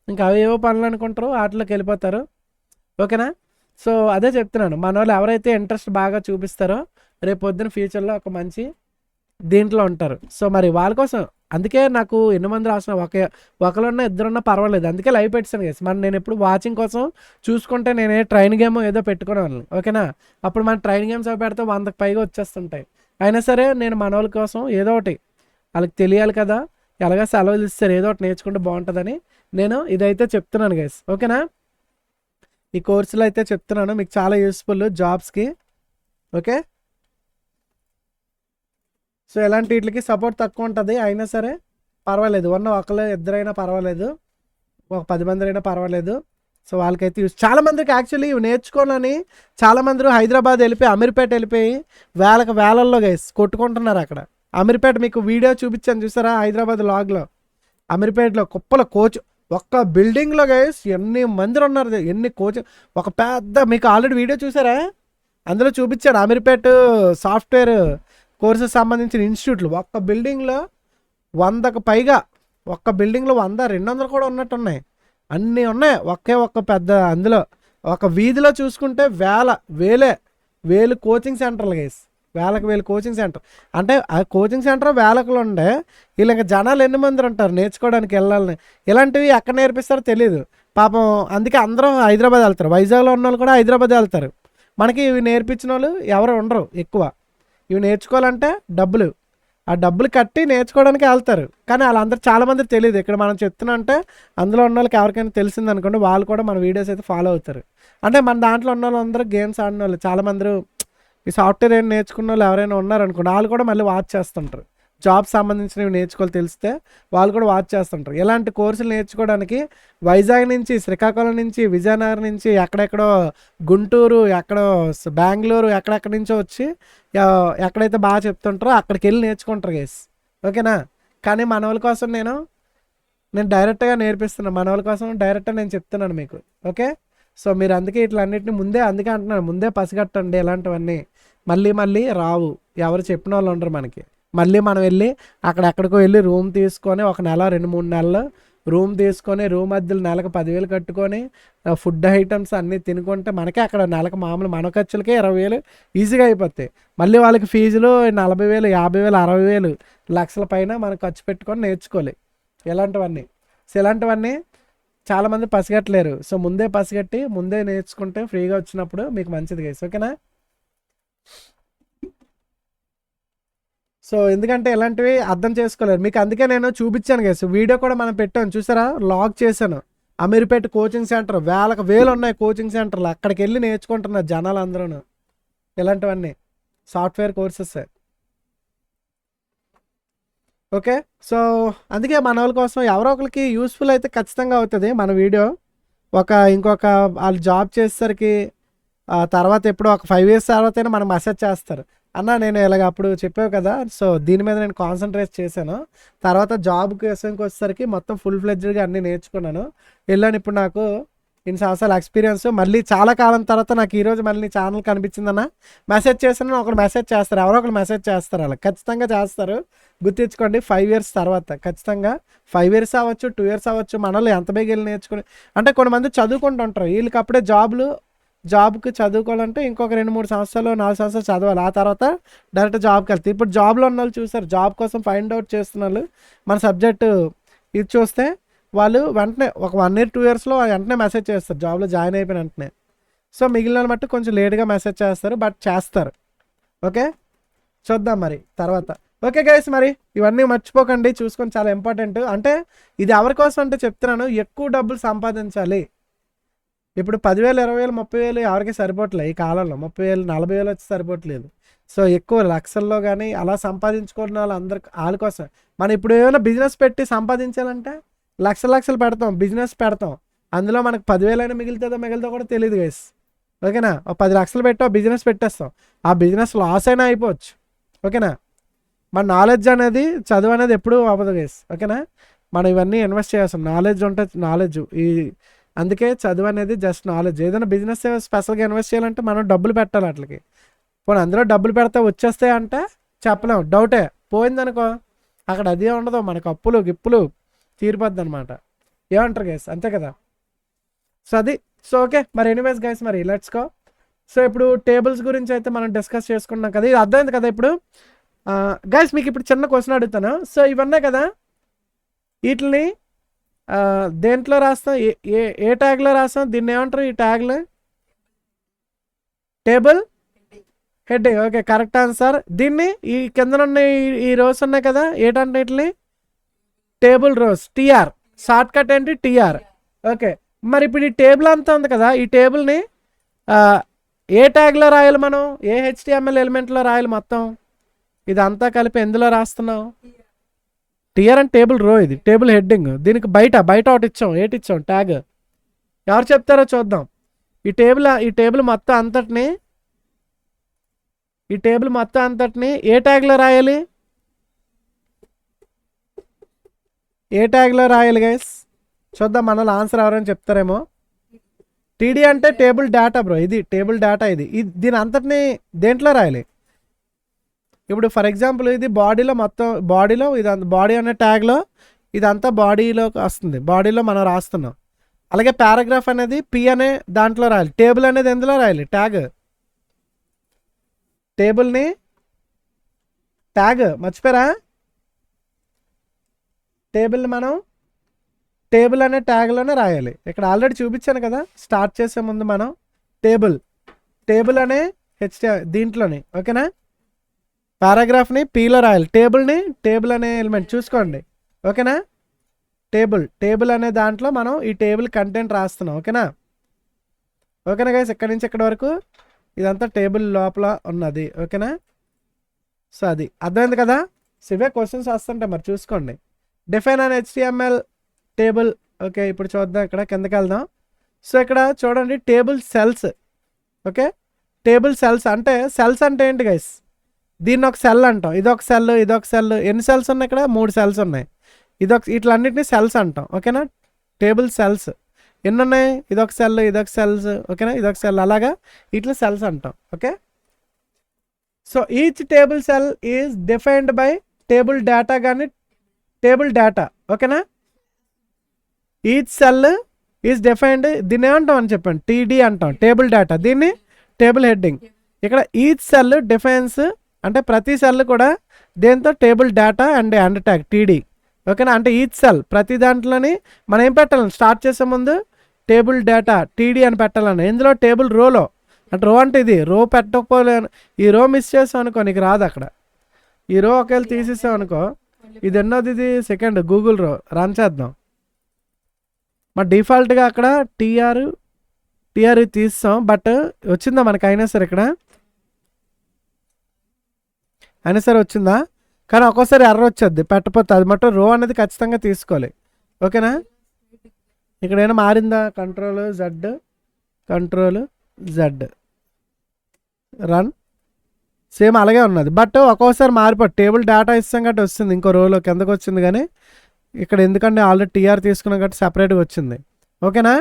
Speaker 1: ఇంకా అవేవో పనులు అనుకుంటారు, వాటిలోకి వెళ్ళిపోతారు, ఓకేనా. సో అదే చెప్తున్నాను, మన వాళ్ళు ఎవరైతే ఇంట్రెస్ట్ బాగా చూపిస్తారో రేపు పొద్దున ఫ్యూచర్లో ఒక మంచి దీంట్లో ఉంటారు. సో మరి వాళ్ళ కోసం అందుకే నాకు ఎన్ని మంది రాసిన ఒకరున్నా ఇద్దరున్నా పర్వాలేదు, అందుకే లైవ్ పెట్టాను గైస్. మరి నేను ఎప్పుడు వాచింగ్ కోసం చూసుకుంటే నేనే ట్రైన్ గేమ్ ఏదో పెట్టుకునేవాళ్ళని, ఓకేనా. అప్పుడు మన ట్రైన్ గేమ్స్ అవి పెడితే 100కి పైగా వచ్చేస్తుంటాయి. అయినా సరే నేను మన వాళ్ళ కోసం ఏదో ఒకటి వాళ్ళకి తెలియాలి కదా, ఎలాగా సెలవులు ఇస్తారు, ఏదో ఒకటి నేర్చుకుంటే బాగుంటుందని నేను ఇదైతే చెప్తున్నాను గైస్, ఓకేనా. ఈ కోర్సులో అయితే చెప్తున్నాను, మీకు చాలా యూస్ఫుల్ జాబ్స్కి, ఓకే. సో ఎలాంటి వీటికి సపోర్ట్ తక్కువ ఉంటుంది, అయినా సరే పర్వాలేదు, ఒకళ్ళు ఇద్దరైనా పర్వాలేదు, ఒక 10 మంది అయినా పర్వాలేదు. సో వాళ్ళకైతే చాలా మందికి యాక్చువల్లీ ఇవి నేర్చుకోవాలని చాలా మంది హైదరాబాద్ వెళ్ళిపోయి అమీర్పేట వెళ్ళిపోయి వేలల్లో గైస్ కొట్టుకుంటున్నారు అక్కడ. అమీర్పేట మీకు వీడియో చూపించాను చూసారా, హైదరాబాద్ లాగ్లో. అమీర్పేటలో కుప్పల కోచ్ ఒక్క బిల్డింగ్లో గైస్ ఎన్ని మంది ఉన్నారు, ఎన్ని కోచ్, ఒక పెద్ద మీకు ఆల్రెడీ వీడియో చూసారా, అందులో చూపించాను అమీర్పేట సాఫ్ట్వేర్ కోర్సెస్ సంబంధించిన ఇన్స్టిట్యూట్లు. ఒక్క బిల్డింగ్లో 100కు పైగా, ఒక్క బిల్డింగ్లో 100, 200 కూడా ఉన్నట్టున్నాయి, అన్నీ ఉన్నాయి ఒక్క పెద్ద. అందులో ఒక వీధిలో చూసుకుంటే వేలు కోచింగ్ సెంటర్లు గైస్, వేలు కోచింగ్ సెంటర్. అంటే ఆ కోచింగ్ సెంటర్ వేలకులు ఉండే, వీళ్ళకి జనాలు ఎన్ని మంది ఉంటారు నేర్చుకోవడానికి వెళ్ళాలని. ఇలాంటివి ఎక్కడ నేర్పిస్తారో తెలియదు పాపం, అందుకే అందరూ హైదరాబాద్ వెళ్తారు. వైజాగ్లో ఉన్న వాళ్ళు కూడా హైదరాబాద్ వెళ్తారు. మనకి ఇవి నేర్పించిన వాళ్ళు ఎవరు ఉండరు ఎక్కువ. ఇవి నేర్చుకోవాలంటే ఆ డబ్బులు కట్టి నేర్చుకోవడానికి వెళ్తారు, కానీ వాళ్ళందరూ చాలామంది తెలియదు. ఇక్కడ మనం చెప్తున్నా అంటే అందులో ఉన్న వాళ్ళకి ఎవరికైనా తెలిసింది అనుకోండి, వాళ్ళు కూడా మన వీడియోస్ అయితే ఫాలో అవుతారు. అంటే మన దాంట్లో ఉన్న వాళ్ళందరూ గేమ్స్ ఆడిన వాళ్ళు, చాలామంది ఈ సాఫ్ట్వేర్ ఏం నేర్చుకున్న వాళ్ళు ఎవరైనా ఉన్నారనుకోండి, వాళ్ళు కూడా మళ్ళీ వాచ్ చేస్తుంటారు. జాబ్ సంబంధించినవి నేర్చుకోవాలి తెలిస్తే వాళ్ళు కూడా వాచ్ చేస్తుంటారు. ఇలాంటి కోర్సులు నేర్చుకోవడానికి వైజాగ్ నుంచి, శ్రీకాకుళం నుంచి, విజయనగరం నుంచి, ఎక్కడెక్కడో గుంటూరు, ఎక్కడో బెంగళూరు, ఎక్కడెక్కడి నుంచో వచ్చి ఎక్కడైతే బాగా చెప్తుంటారో అక్కడికి వెళ్ళి నేర్చుకుంటారు గైస్, ఓకేనా. కానీ మన వాళ్ళ కోసం నేను డైరెక్ట్గా నేర్పిస్తున్నాను, మన వాళ్ళ కోసం డైరెక్ట్గా నేను చెప్తున్నాను మీకు, ఓకే. సో మీరు అందుకే ఇట్లన్నిటిని అందుకే అంటున్నాను, ముందే పసిగట్టండి. ఇలాంటివన్నీ మళ్ళీ రావు, ఎవరు చెప్పిన వాళ్ళు ఉండరు మనకి. మళ్ళీ మనం వెళ్ళి అక్కడెక్కడికో వెళ్ళి రూమ్ తీసుకొని ఒక నెల 2-3 నెలలు రూమ్ తీసుకొని, రూమ్ అద్దెలు నెలకు 10,000 కట్టుకొని, ఫుడ్ ఐటమ్స్ అన్నీ తినుకుంటే మనకే అక్కడ నెలకు మామూలు మన ఖర్చులకే 20,000 ఈజీగా అయిపోతాయి. మళ్ళీ వాళ్ళకి ఫీజులు 40,000, 50,000, 60,000, లక్షల పైన మనం ఖర్చు పెట్టుకొని నేర్చుకోవాలి ఇలాంటివన్నీ. సో ఇలాంటివన్నీ చాలామంది పసిగట్టలేరు. సో ముందే పసిగట్టి ముందే నేర్చుకుంటే ఫ్రీగా వచ్చినప్పుడు మీకు మంచిది గైస్, ఓకేనా. సో ఎందుకంటే ఇలాంటివి అర్థం చేసుకోలేరు మీకు, అందుకే నేను చూపించాను గైస్. వీడియో కూడా మనం పెట్టాను చూసారా, లాగ్ చేశాను. అమీర్పేట కోచింగ్ సెంటర్ వేలు ఉన్నాయి కోచింగ్ సెంటర్లు, అక్కడికి వెళ్ళి నేర్చుకుంటున్నారు జనాలు అందరూ ఇలాంటివన్నీ సాఫ్ట్వేర్ కోర్సెస్, ఓకే. సో అందుకే మన వాళ్ళ కోసం ఎవరో ఒకరికి యూస్ఫుల్ అయితే ఖచ్చితంగా అవుతుంది మన వీడియో. ఇంకొక వాళ్ళు జాబ్ చేసేసరికి తర్వాత ఎప్పుడు ఒక 5 years తర్వాత మనకు మెసేజ్ చేస్తారు, అన్న నేను ఇలాగ అప్పుడు చెప్పావు కదా. సో దీని మీద నేను కాన్సన్ట్రేట్ చేశాను, తర్వాత జాబ్ విషయంకి వచ్చేసరికి మొత్తం ఫుల్ ఫ్లెడ్జ్డ్గా అన్నీ నేర్చుకున్నాను, వెళ్ళాను. ఇప్పుడు నాకు ఇన్ని సంవత్సరాల ఎక్స్పీరియన్స్, మళ్ళీ చాలా కాలం తర్వాత నాకు ఈరోజు మళ్ళీ ఛానల్ కనిపించిందన్న మెసేజ్ చేస్తాను. ఒకరు మెసేజ్ చేస్తారు, ఎవరో ఒకరు మెసేజ్ చేస్తారు, అలా ఖచ్చితంగా చేస్తారు. గుర్తించుకోండి 5 years తర్వాత ఖచ్చితంగా 5 years అవ్వచ్చు, 2 years అవ్వచ్చు, మనలో ఎంత బేగా వెళ్ళి నేర్చుకుని. అంటే కొంతమంది చదువుకుంటుంటారు, వీళ్ళకి అప్పుడే జాబ్కి చదువుకోవాలంటే ఇంకొక 2-3 సంవత్సరాలు 4 సంవత్సరాలు చదవాలి, ఆ తర్వాత డైరెక్ట్ జాబ్కి వెళ్తాయి. ఇప్పుడు జాబ్లో ఉన్న వాళ్ళు చూసారు, జాబ్ కోసం ఫైండ్ అవుట్ చేస్తున్న వాళ్ళు మన సబ్జెక్టు ఇది చూస్తే వాళ్ళు వెంటనే ఒక 1 year 2 yearsలో వెంటనే మెసేజ్ చేస్తారు జాబ్లో జాయిన్ అయిపోయిన వెంటనే. సో మిగిలిన బట్టి కొంచెం లేట్గా మెసేజ్ చేస్తారు, బట్ చేస్తారు, ఓకే. చూద్దాం మరి తర్వాత, ఓకే గైస్. మరి ఇవన్నీ మర్చిపోకండి, చూసుకొని చాలా ఇంపార్టెంట్. అంటే ఇది ఎవరి కోసం అంటే చెప్తున్నాను, ఎక్కువ డబ్బులు సంపాదించాలి. ఇప్పుడు 10,000, 20,000, 30,000 ఎవరికి సరిపోవట్లేదు ఈ కాలంలో, 30,000, 40,000 వచ్చి సరిపోవట్లేదు. సో ఎక్కువ లక్షల్లో కానీ అలా సంపాదించుకున్న వాళ్ళ కోసం మనం ఇప్పుడు ఏమైనా బిజినెస్ పెట్టి సంపాదించాలంటే లక్షలు పెడతాం, బిజినెస్ పెడతాం, అందులో మనకు 10,000 అయినా మిగులుతుందో కూడా తెలియదు గైస్, ఓకేనా. ఒక 10 లక్షలు పెట్టి బిజినెస్ పెట్టేస్తాం, ఆ బిజినెస్ లాస్ అయినా అయిపోవచ్చు, ఓకేనా. మన నాలెడ్జ్ అనేది, చదువు అనేది ఎప్పుడూ అవ్వదు గైస్, ఓకేనా. మనం ఇవన్నీ ఇన్వెస్ట్ చేస్తాం, నాలెడ్జ్ ఉంటే నాలెడ్జ్ అందుకే చదువు అనేది జస్ట్ నాలెడ్జ్. ఏదైనా బిజినెస్ స్పెషల్గా ఇన్వెస్ట్ చేయాలంటే మనం డబ్బులు పెట్టాలి వాటికి. పోనీ అందులో డబ్బులు పెడితే వచ్చేస్తాయి అంటే చెప్పలేము, డౌటే. పోయిందనుకో అక్కడ అదే ఉండదు, మనకు అప్పులు గిప్పులు తీరిపోద్ది అనమాట. ఏమంటారు గైస్, అంతే కదా. సో అది, సో ఓకే. మరి ఎనీవేస్ గైస్, మరి లెట్స్ గో. సో ఇప్పుడు టేబుల్స్ గురించి అయితే మనం డిస్కస్ చేసుకున్నాం కదా, ఇది అర్థమైంది కదా. ఇప్పుడు గైస్ మీకు ఇప్పుడు చిన్న క్వశ్చన్ అడుగుతాను. సో ఇవన్నీ కదా, వీటిని దేంట్లో రాస్తాం, ఏ ఏ ఏ ట్యాగ్లో రాస్తాం? దీన్ని ఏమంటారు? ఈ ట్యాగ్లో table heading. Okay, correct answer. దీన్ని ఈ కింద ఉన్న ఈ రోస్ ఉన్నాయి కదా, ఏంటంటే వీటిని table rows, TR. Shortcut ఏంటి? టీఆర్. ఓకే, మరి ఇప్పుడు ఈ టేబుల్ అంతా ఉంది కదా, ఈ టేబుల్ని ఏ ట్యాగ్లో రాయాలి మనం? ఏ హెచ్టిఎంఎల్ ఎలిమెంట్లో రాయాలి మొత్తం? ఇదంతా కలిపి ఎందులో రాస్తున్నాం? టిఆర్ అండ్ టేబుల్ రో, ఇది టేబుల్ హెడ్డింగ్. దీనికి బయట ఒకటి ఇచ్చాం. ఏటి ఇచ్చాం? ట్యాగ్. ఎవరు చెప్తారో చూద్దాం. ఈ టేబుల్ మొత్తం అంతటిని ఏ ట్యాగ్లో రాయాలి? ఏ ట్యాగ్లో రాయాలి గైస్? చూద్దాం, మనలో ఆన్సర్ ఎవరైనా చెప్తారేమో. టీడీ అంటే టేబుల్ డేటా బ్రో, ఇది టేబుల్ డేటా. ఇది దీని అంతటిని దేంట్లో రాయాలి? ఇప్పుడు ఫర్ ఎగ్జాంపుల్ ఇది బాడీలో ఇది బాడీ అనే ట్యాగ్లో ఇదంతా బాడీలో వస్తుంది, బాడీలో మనం రాస్తున్నాం. అలాగే పారాగ్రాఫ్ అనేది పి అనే దాంట్లో రాయాలి. టేబుల్ అనేది ఎందులో రాయాలి? ట్యాగ్. టేబుల్ని ట్యాగ్ మర్చిపోయారా? టేబుల్ని మనం టేబుల్ అనే ట్యాగ్లోనే రాయాలి. ఇక్కడ ఆల్రెడీ చూపించాను కదా స్టార్ట్ చేసే ముందు, మనం టేబుల్ అనే దీంట్లోని, ఓకేనా? పారాగ్రాఫ్ని పీలో రాయాలి, టేబుల్ అనే ఎలిమెంట్ చూసుకోండి, ఓకేనా? టేబుల్ అనే దాంట్లో మనం ఈ టేబుల్ కంటెంట్ రాస్తున్నాం, ఓకేనా గైస్? ఇక్కడ నుంచి ఇక్కడ వరకు ఇదంతా టేబుల్ లోపల ఉన్నది, ఓకేనా? సో అది అర్థమైంది కదా? సివే క్వశ్చన్స్ వస్తుంటాయి, మరి చూసుకోండి. డిఫైన్ అన్ హెచ్టిఎంఎల్ టేబుల్. ఓకే, ఇప్పుడు చూద్దాం, ఇక్కడ కిందకి వెళ్దాం. సో ఇక్కడ చూడండి, table cells. Okay, table cells అంటే ఏంటి గైస్? దీన్ని ఒక సెల్ అంటాం, ఇదొక సెల్. ఎన్ని సెల్స్ ఉన్నాయి ఇక్కడ? 3 సెల్స్ ఉన్నాయి. ఇట్లన్నిటిని సెల్స్ అంటాం, ఓకేనా? టేబుల్ సెల్స్ ఎన్ని ఉన్నాయి? ఇదొక సెల్స్, ఓకేనా? ఇదొక సెల్, అలాగా ఇట్లా సెల్స్ అంటాం, okay? So each table cell is defined by table data, కానీ టేబుల్ డేటా, ఓకేనా? ఈచ్ సెల్ ఈజ్ డిఫైన్డ్, దీన్ని ఏమంటాం అని చెప్పండి? టీడీ అంటాం, టేబుల్ డేటా. దీన్ని టేబుల్ హెడ్డింగ్. ఇక్కడ ఈచ్ సెల్ డిఫైన్స్ అంటే ప్రతి సెల్ కూడా దేంతో? Table data and tag TD, ఓకేనా? అంటే ఈచ్ సెల్ ప్రతి దాంట్లోని మనం ఏం పెట్టాలని స్టార్ట్ చేసే ముందు? టేబుల్ డేటా టీడీ అని పెట్టాలని. ఇందులో టేబుల్ రోలో, అంటే రో అంటే ఇది రో పెట్టకపోలేను, ఈ రో మిస్ చేసాం అనుకో నీకు రాదు అక్కడ. ఈ రో ఒకవేళ తీసేసాం అనుకో, ఇది ఎన్నోది? ఇది సెకండ్ గూగుల్ రో. రన్ చేద్దాం. మరి డిఫాల్ట్గా అక్కడ టీఆర్ తీస్తాం, బట్ వచ్చిందా మనకి? అయినా సరే ఇక్కడ వచ్చిందా? కానీ ఒక్కోసారి ఎర్ర వచ్చేది పెట్టపోతే, అది మటు రో అనేది ఖచ్చితంగా తీసుకోవాలి, ఓకేనా? ఇక్కడ ఏమైనా మారిందా? కంట్రోల్ జెడ్ రన్, సేమ్ అలాగే ఉన్నది, బట్ ఒక్కోసారి మారిపోతుంది. టేబుల్ డేటా ఇస్తాం కాబట్టి వస్తుంది, ఇంకో రోలో కిందకు వచ్చింది. కానీ ఇక్కడ ఎందుకంటే ఆల్రెడీ టీఆర్ తీసుకున్నాం కాబట్టి సపరేట్గా వచ్చింది, ఓకేనా?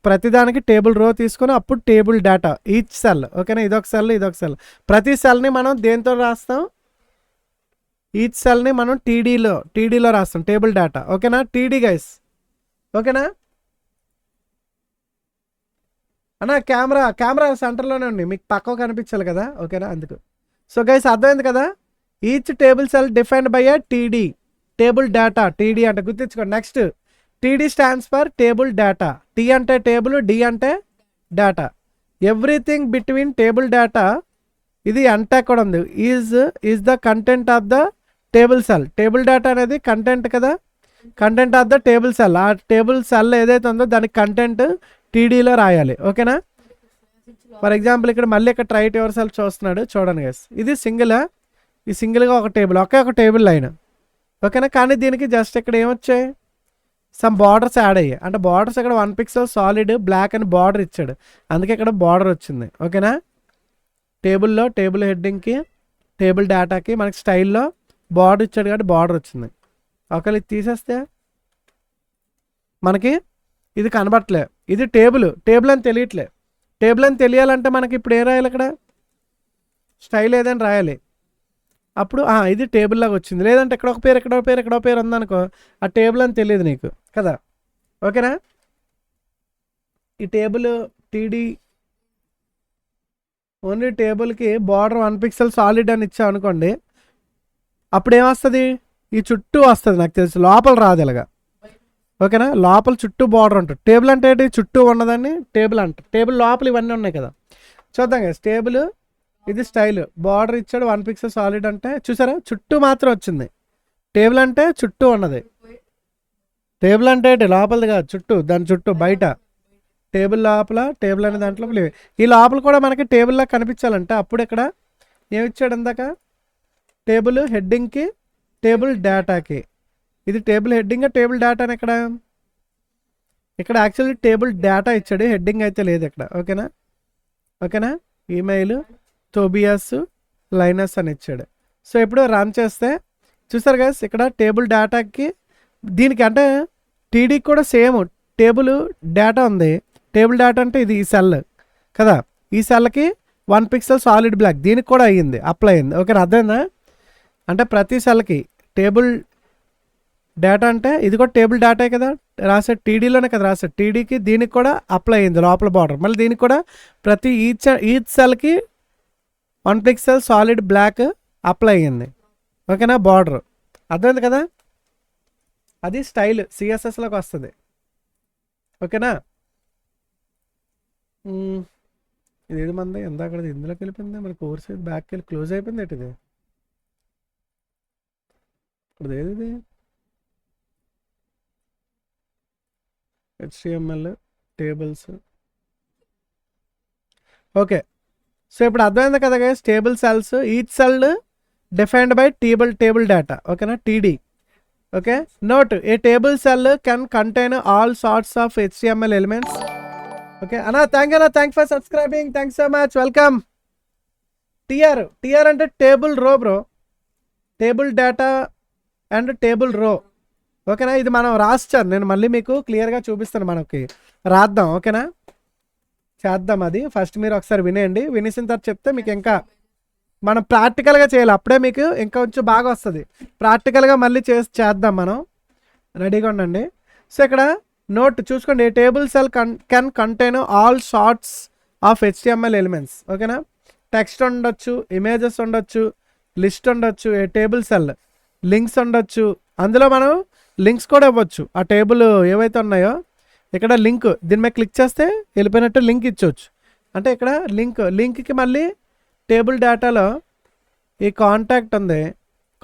Speaker 1: ప్రతిదానికి టేబుల్ రో తీసుకుని అప్పుడు టేబుల్ డేటా ఈచ్ సెల్, ఓకేనా? ఇదొక సెల్. ప్రతి సెల్ని మనం దేంతో రాస్తాం? ఈచ్ సెల్ని మనం టీడీలో రాస్తాం, టేబుల్ డేటా, ఓకేనా? టీడీ గైస్, ఓకేనా? అన్న కెమెరా సెంటర్లోనే ఉంది, మీకు పక్కకు కనిపించాలి కదా, ఓకేనా? అందుకు. సో గైస్ అర్థమైంది కదా? Each table cell defined by a TD, table data. TD అంటే గుర్తించుకోండి. Next TD stands for table data. T అంటే టేబుల్, డి అంటే data. Everything between table data, ఇది అంటే కూడా ఉంది, is the content of the table cell. Table data అనేది content కదా, content of the table cell. ఆ టేబుల్ సెల్ ఏదైతే ఉందో దానికి కంటెంట్ టీడీలో రాయాలి, ఓకేనా? ఫర్ ఎగ్జాంపుల్ ఇక్కడ మళ్ళీ ఇక్కడ ట్రై టు యువర్ సెల్ఫ్ చూస్తున్నాడు, చూడండి గైస్. ఇది సింగిల్గా ఒక టేబుల్, ఒక టేబుల్ లైన్, ఓకేనా? కానీ దీనికి జస్ట్ ఇక్కడ ఏమొచ్చాయి? సమ్ బార్డర్స్ యాడ్ అయ్యాయి. అంటే బార్డర్స్ ఇక్కడ 1 పిక్సెల్ సాలిడ్ బ్లాక్ అని బార్డర్ ఇచ్చాడు, అందుకే ఇక్కడ బార్డర్ వచ్చింది, ఓకేనా? టేబుల్ హెడ్డింగ్కి టేబుల్ డేటాకి మనకి స్టైల్లో బార్డర్ ఇచ్చాడు కాబట్టి బార్డర్ వచ్చింది. ఒకవేళ ఇది తీసేస్తే మనకి ఇది కనబట్టలే. ఇది టేబుల్ అని తెలియట్లే. టేబుల్ అని తెలియాలంటే మనకి ఇప్పుడు ఏం రాయాలి? అక్కడ స్టైల్ ఏదైనా రాయాలి. అప్పుడు ఇది టేబుల్ లాగా వచ్చింది. లేదంటే ఇక్కడ ఒక పేరు ఉందనుకో, ఆ టేబుల్ అని తెలియదు నీకు కదా, ఓకేనా? ఈ టేబుల్ టీడీ ఓన్లీ టేబుల్కి బార్డర్ 1 పిక్సెల్ సాలిడ్ అని ఇచ్చా అనుకోండి, అప్పుడు ఏమొస్తుంది, ఈ చుట్టూ వస్తుంది నాకు తెలిసి, లోపల రాదు ఇలాగా. ఓకేనా, లోపల చుట్టూ బార్డర్ ఉంటుంది. టేబుల్ అంటే ఏంటి, చుట్టూ ఉన్నదాన్ని టేబుల్ అంటారు. టేబుల్ లోపల ఇవన్నీ ఉన్నాయి కదా. చూద్దాం కదా, టేబుల్ ఇది స్టైల్, బార్డర్ ఇచ్చాడు 1 పిక్సెల్ సాలిడ్ అంటే చూసారా, చుట్టూ మాత్రం వచ్చింది. టేబుల్ అంటే చుట్టూ ఉన్నది. టేబుల్ అంటే ఏంటి, లోపలిది కాదు, చుట్టూ, దాని చుట్టూ బయట. టేబుల్ లోపల, టేబుల్ అనే దాంట్లో ఈ లోపల కూడా మనకి టేబుల్లా కనిపించాలంటే అప్పుడు ఇక్కడ ఏమిచ్చాడు ఇందాక, టేబుల్ హెడ్డింగ్కి, టేబుల్ డేటాకి. ఇది టేబుల్ హెడ్డింగ్, టేబుల్ డేటా అని ఇక్కడ యాక్చువల్లీ టేబుల్ డేటా ఇచ్చాడు, హెడ్డింగ్ అయితే లేదు ఇక్కడ. ఓకేనా, ఓకేనా, ఈమెయిల్ టోబియాస్ లైనస్ అని ఇచ్చాడు. సో ఇప్పుడు రన్ చేస్తే చూసారు కదా, ఇక్కడ టేబుల్ డేటాకి దీనికి అంటే టీడీకి కూడా సేమ్ టేబుల్ డేటా ఉంది. టేబుల్ డేటా అంటే ఇది ఈ సెల్ కదా, ఈ సెల్కి 1 పిక్సెల్ సాలిడ్ బ్లాక్, దీనికి కూడా అయ్యింది, అప్లై అయింది. ఓకే, అర్థమైందా, అంటే ప్రతి సెల్కి టేబుల్ డేటా అంటే ఇది కూడా టేబుల్ డేటా కదా రాసే, టీడీలోనే కదా రాసే, టీడీకి దీనికి కూడా అప్లై అయింది లోపల బార్డర్. మళ్ళీ దీనికి కూడా ప్రతి ఈచ్ సెల్కి 1 పిక్సెల్ సాలిడ్ బ్లాక్ అప్లై అయ్యింది. ఓకేనా, బార్డర్ అర్థమైంది కదా, అది స్టైల్ సిఎస్ఎస్లోకి వస్తుంది. ఓకేనా, ఇది ఏది మంది ఎందాక ఇందులోకి వెళ్ళిపోయింది, మరి కోర్స్ బ్యాక్కి వెళ్ళి క్లోజ్ అయిపోయింది ఏంటి ఇది, ఇప్పుడు ఏది HTML టేబుల్స్. ఓకే, సో ఇప్పుడు అర్థమైంది కదా guys, table cells, each cell defined by table data. ఓకేనా, TD. Okay, note a table cell can contain all sorts of HTML elements. Okay అన్నా, thank for subscribing, thanks so much, welcome. TR అంటే table row bro, table data and table row. ఓకేనా, ఇది మనం రాస్తాను, నేను మళ్ళీ మీకు క్లియర్గా చూపిస్తాను, మనకి రాద్దాం. ఓకేనా, చేద్దాం అది. ఫస్ట్ మీరు ఒకసారి వినేయండి, వినేసిన తర్వాత చెప్తే మీకు ఇంకా మనం ప్రాక్టికల్గా చేయాలి, అప్పుడే మీకు ఇంకా కొంచెం బాగా వస్తుంది. ప్రాక్టికల్గా మళ్ళీ చేద్దాం మనం, రెడీగా ఉండండి. సో ఇక్కడ నోట్ చూసుకోండి, table cell can contain all sorts of HTML elements. ఓకేనా, టెక్స్ట్ ఉండొచ్చు, ఇమేజెస్ ఉండొచ్చు, లిస్ట్ ఉండొచ్చు, ఏ టేబుల్ సెల్ లింక్స్ ఉండొచ్చు, అందులో మనం లింక్స్ కూడా ఇవ్వచ్చు. ఆ టేబుల్ ఏవైతే ఉన్నాయో ఇక్కడ లింక్, దీని మీద క్లిక్ చేస్తే వెళ్ళిపోయినట్టు లింక్ ఇచ్చవచ్చు. అంటే ఇక్కడ లింక్కి మళ్ళీ టేబుల్ డేటాలో ఈ కాంటాక్ట్ ఉంది,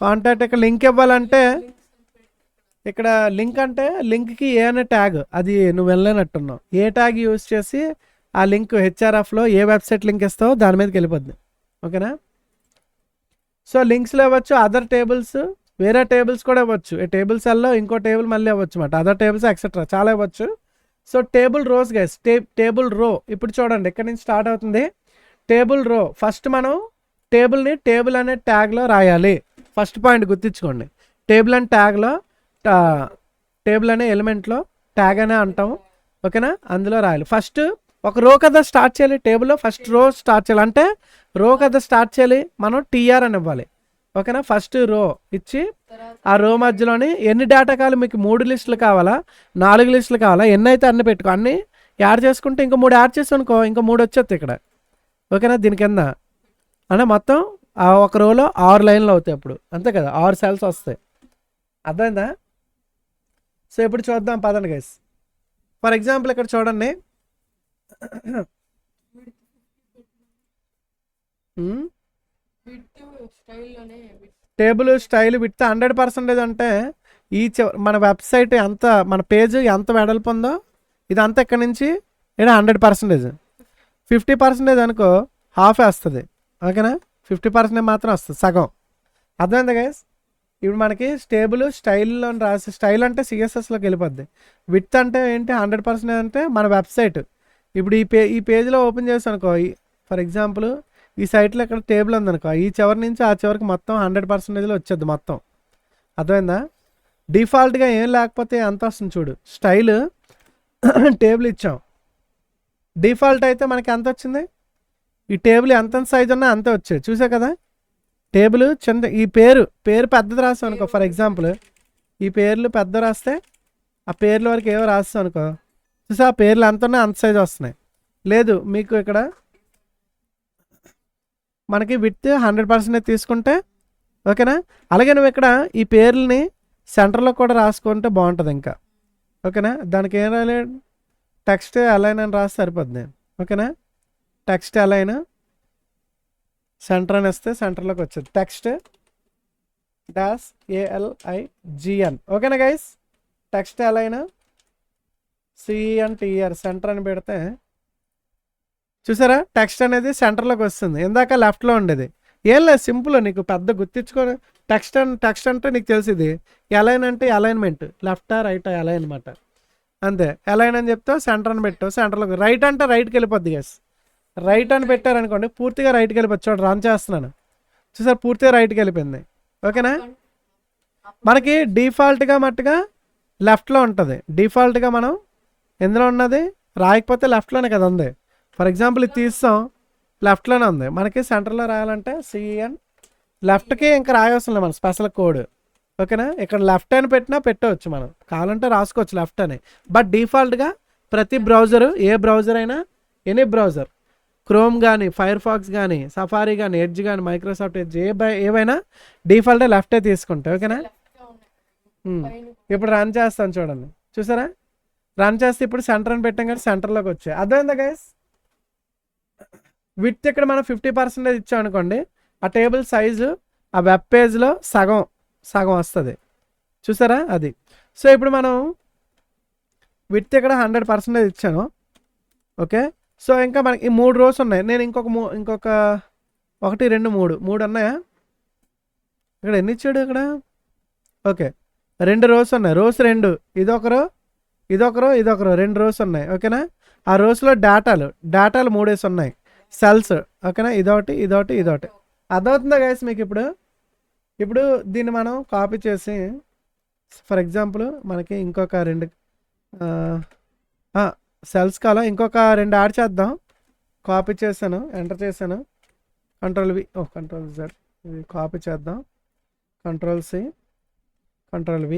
Speaker 1: కాంటాక్ట్ ఇక్కడ లింక్ ఇవ్వాలంటే ఇక్కడ లింక్ అంటే లింక్కి ఏ అనే ట్యాగ్, అది నువ్వు వెళ్ళలేనట్టున్నావు, ఏ ట్యాగ్ యూజ్ చేసి ఆ లింక్ హెచ్ఆర్ఎఫ్లో ఏ వెబ్సైట్ లింక్ ఇస్తావో దాని మీదకి వెళ్ళిపోద్ది. ఓకేనా, సో లింక్స్లో ఇవ్వచ్చు, అదర్ టేబుల్స్, వేరే టేబుల్స్ కూడా ఇవ్వచ్చు. ఈ టేబుల్ సెల్లో ఇంకో టేబుల్ మళ్ళీ ఇవ్వచ్చు అన్నమాట, అదర్ టేబుల్స్ ఎక్సెట్రా చాలా ఇవ్వచ్చు. So table rows guys, table row. ఇప్పుడు చూడండి ఇక్కడ నుంచి స్టార్ట్ అవుతుంది టేబుల్ రో. ఫస్ట్ మనం టేబుల్ని టేబుల్ అనే ట్యాగ్లో రాయాలి. ఫస్ట్ పాయింట్ గుర్తించుకోండి, టేబుల్ అనే ట్యాగ్లో, టేబుల్ అనే ఎలిమెంట్లో ట్యాగ్ అనే అంటాము. ఓకేనా, అందులో రాయాలి. ఫస్ట్ ఒక రో కదా స్టార్ట్ చేయాలి, టేబుల్లో ఫస్ట్ రో స్టార్ట్ చేయాలి, అంటే రో కదా స్టార్ట్ చేయాలి, మనం టీఆర్ అని ఇవ్వాలి. ఓకేనా, ఫస్ట్ రో ఇచ్చి ఆ రో మధ్యలోని ఎన్ని డేటా కావాలి మీకు, 3 లిస్టులు కావాలా 4 లిస్టులు కావాలా, ఎన్ని అయితే అన్ని పెట్టుకో, అన్ని యాడ్ చేసుకుంటే ఇంకో 3 యాడ్ చేసి అనుకో, ఇంకో 3 వచ్చేది ఇక్కడ. ఓకేనా, దీని కింద అంటే మొత్తం ఆ ఒక రోలో 6 లైన్లు అవుతాయి అప్పుడు, అంతే కదా, 6 సెల్స్ వస్తాయి. అర్థమైందా? సో ఇప్పుడు చూద్దాం పదండి గైస్. ఫర్ ఎగ్జాంపుల్ ఇక్కడ చూడండి, టేబుల్ స్టైల్ విత్ 100% అంటే ఈ మన వెబ్సైట్ ఎంత, మన పేజ్ ఎంత వెడల్పు ఉందో ఇదంతా ఇక్కడ నుంచి ఇక్కడ 100%. 50% అనుకో హాఫ్ వస్తుంది. ఓకేనా, 50% మాత్రం వస్తుంది, సగం. అర్థమైందా గైస్? ఇప్పుడు మనకి టేబుల్ స్టైల్లో రాసి, స్టైల్ అంటే సిఎస్ఎస్లోకి వెళ్ళిపోద్ది. విత్ అంటే ఏంటి, 100% అంటే మన వెబ్సైట్. ఇప్పుడు ఈ పేజ్లో ఓపెన్ చేసి అనుకో, ఫర్ ఎగ్జాంపుల్ ఈ సైట్లో ఇక్కడ టేబుల్ ఉందనుకో, ఈ చివరి నుంచి ఆ చివరికి మొత్తం 100%లో వచ్చేది మొత్తం. అర్థమైందా? డిఫాల్ట్గా ఏం లేకపోతే ఎంత వస్తుంది చూడు, స్టైల్ టేబుల్ ఇచ్చాం, డిఫాల్ట్ అయితే మనకి ఎంత వచ్చింది, ఈ టేబుల్ ఎంత సైజ్ ఉన్నా అంతే వచ్చేది. చూసా కదా, టేబుల్ చిన్న, ఈ పేరు పెద్దది రాస్తాం అనుకో, ఫర్ ఎగ్జాంపుల్ ఈ పేర్లు పెద్ద రాస్తే ఆ పేర్ల వరకు ఏవో రాస్తాం అనుకో, చూసా ఆ పేర్లు ఎంత ఉన్నాయి అంత సైజ్ వస్తున్నాయి. లేదు మీకు ఇక్కడ మనకి విత్ 100% తీసుకుంటే ఓకేనా. అలాగే నువ్వు ఇక్కడ ఈ పేర్లని సెంటర్లో కూడా రాసుకుంటే బాగుంటుంది ఇంకా. ఓకేనా. దానికి ఏం రాయాలి, టెక్స్ట్ అలైన్ అని రాస్తే సరిపోద్ది. ఓకేనా. టెక్స్ట్ అలైన్ సెంటర్ అని వస్తే సెంటర్లోకి వచ్చేది టెక్స్ట్ డాష్ ALIGN. ఓకేనా guys. Text align CENTER centre అని పెడితే చూసారా టెక్స్ట్ అనేది సెంటర్లోకి వస్తుంది. ఇందాక లెఫ్ట్లో ఉండేది. ఏం లేదు, సింపుల్, నీకు పెద్ద గుర్తించుకొని టెక్స్ట్ అంటే నీకు తెలిసింది. అలైన్ అంటే అలైన్మెంట్, లెఫ్టా రైటా అలైన్ అనమాట. అంతే. అలైన్ అని చెప్తావు, సెంటర్ అని పెట్టావు, సెంటర్లోకి. రైట్ అంటే రైట్కి వెళ్ళిపోద్ది గైస్. రైట్ అని పెట్టారనుకోండి పూర్తిగా రైట్కి వెళ్ళిపోద్ది. చూడండి రన్ చేస్తున్నాను, చూసారు పూర్తిగా రైట్కి వెళ్ళిపోయింది. ఓకేనా. మనకి డిఫాల్ట్గా మట్టుగా లెఫ్ట్లో ఉంటుంది. డిఫాల్ట్గా మనం ఎందులో ఉన్నది రాయకపోతే లెఫ్ట్లోనే కదా ఉంది. ఫర్ ఎగ్జాంపుల్ ఇది తీస్తాం, లెఫ్ట్లోనే ఉంది. మనకి సెంటర్లో రాయాలంటే CN లెఫ్ట్కి ఇంకా రాయవలసిన లేదు మన స్పెషల్ కోడ్. ఓకేనా. ఇక్కడ లెఫ్ట్ అని పెట్టినా పెట్టవచ్చు, మనం కావాలంటే రాసుకోవచ్చు లెఫ్ట్ అని. బట్ డిఫాల్ట్గా ప్రతి బ్రౌజరు, ఏ బ్రౌజర్ అయినా, ఎనీ బ్రౌజర్, క్రోమ్ కానీ, ఫైర్ ఫాక్స్ కానీ, సఫారీ కానీ, ఎడ్జ్ కానీ, మైక్రోసాఫ్ట్ ఎడ్జ్ ఏవైనా డిఫాల్ట్గా లెఫ్టే తీసుకుంటాయి. ఓకేనా. ఇప్పుడు రన్ చేస్తాను చూడండి, చూసారా రన్ చేస్తే ఇప్పుడు సెంటర్ అని పెట్టాం కానీ సెంటర్లోకి వచ్చాయి. అర్థమైందా గైస్. విత్ ఇక్కడ మనం 50% ఇచ్చాం అనుకోండి, ఆ టేబుల్ సైజు ఆ వెబ్ పేజ్లో సగం వస్తుంది. చూసారా అది. సో ఇప్పుడు మనం విత్ ఇక్కడ 100% ఇచ్చాను. ఓకే. సో ఇంకా మనకి ఈ 3 రోస్ ఉన్నాయి. నేను ఇంకొక 1 2 3 ఉన్నాయా ఇక్కడ, ఎన్ని ఇచ్చాడు ఇక్కడ. ఓకే 2 రోస్ ఉన్నాయి. రోస్ 2, ఇదొకరు 2 రోస్ ఉన్నాయి. ఓకేనా. ఆ రోస్లో డేటాలు 3 ఉన్నాయి. సెల్స్. ఓకేనా. ఇదొకటి. అర్థమవుతుందా గైస్ మీకు. ఇప్పుడు దీన్ని మనం కాపీ చేసి ఫర్ ఎగ్జాంపుల్ మనకి ఇంకొక 2 సెల్స్ కాలం ఇంకొక 2 యాడ్ చేద్దాం. కాపీ చేశాను, ఎంటర్ చేశాను, Ctrl V, Ctrl Z, ఇది కాపీ చేద్దాం, Ctrl C, Ctrl V.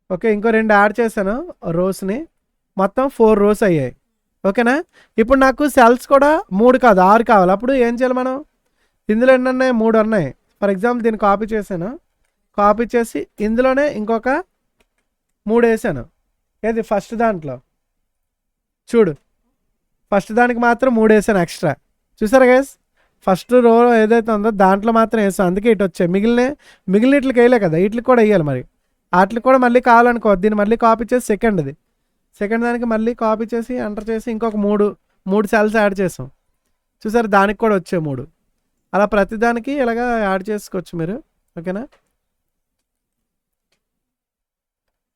Speaker 1: Okay ఇంకో 2 యాడ్ చేశాను రోస్ని, మొత్తం 4 రోస్ అయ్యాయి. ఓకేనా. ఇప్పుడు నాకు సెల్స్ కూడా 3 కాదు 6 కావాలి. అప్పుడు ఏం చేయాలి మనం, ఇందులో ఎన్ని ఉన్నాయి, 3 ఉన్నాయి. ఫర్ ఎగ్జాంపుల్ దీన్ని కాపీ చేశాను, కాపీ చేసి ఇందులోనే ఇంకొక 3 వేసాను. ఏది ఫస్ట్ దాంట్లో చూడు, ఫస్ట్ దానికి మాత్రం 3 వేసాను ఎక్స్ట్రా. చూసారా గైస్. ఫస్ట్ రో ఏదైతే ఉందో దాంట్లో మాత్రం వేసాను, అందుకే ఇటు వచ్చాయి. మిగిలిన ఇట్లకి వేయలే కదా, వీటికి కూడా వేయాలి. మరి వాటికి కూడా మళ్ళీ కావాలనుకో, దీన్ని మళ్ళీ కాపీ చేసి సెకండ్ దానికి మళ్ళీ కాపీ చేసి ఎంటర్ చేసి ఇంకొక 3 సెల్స్ యాడ్ చేసాం. చూసారు దానికి కూడా వచ్చాయి 3. అలా ప్రతిదానికి ఇలాగా యాడ్ చేసుకోవచ్చు మీరు. ఓకేనా.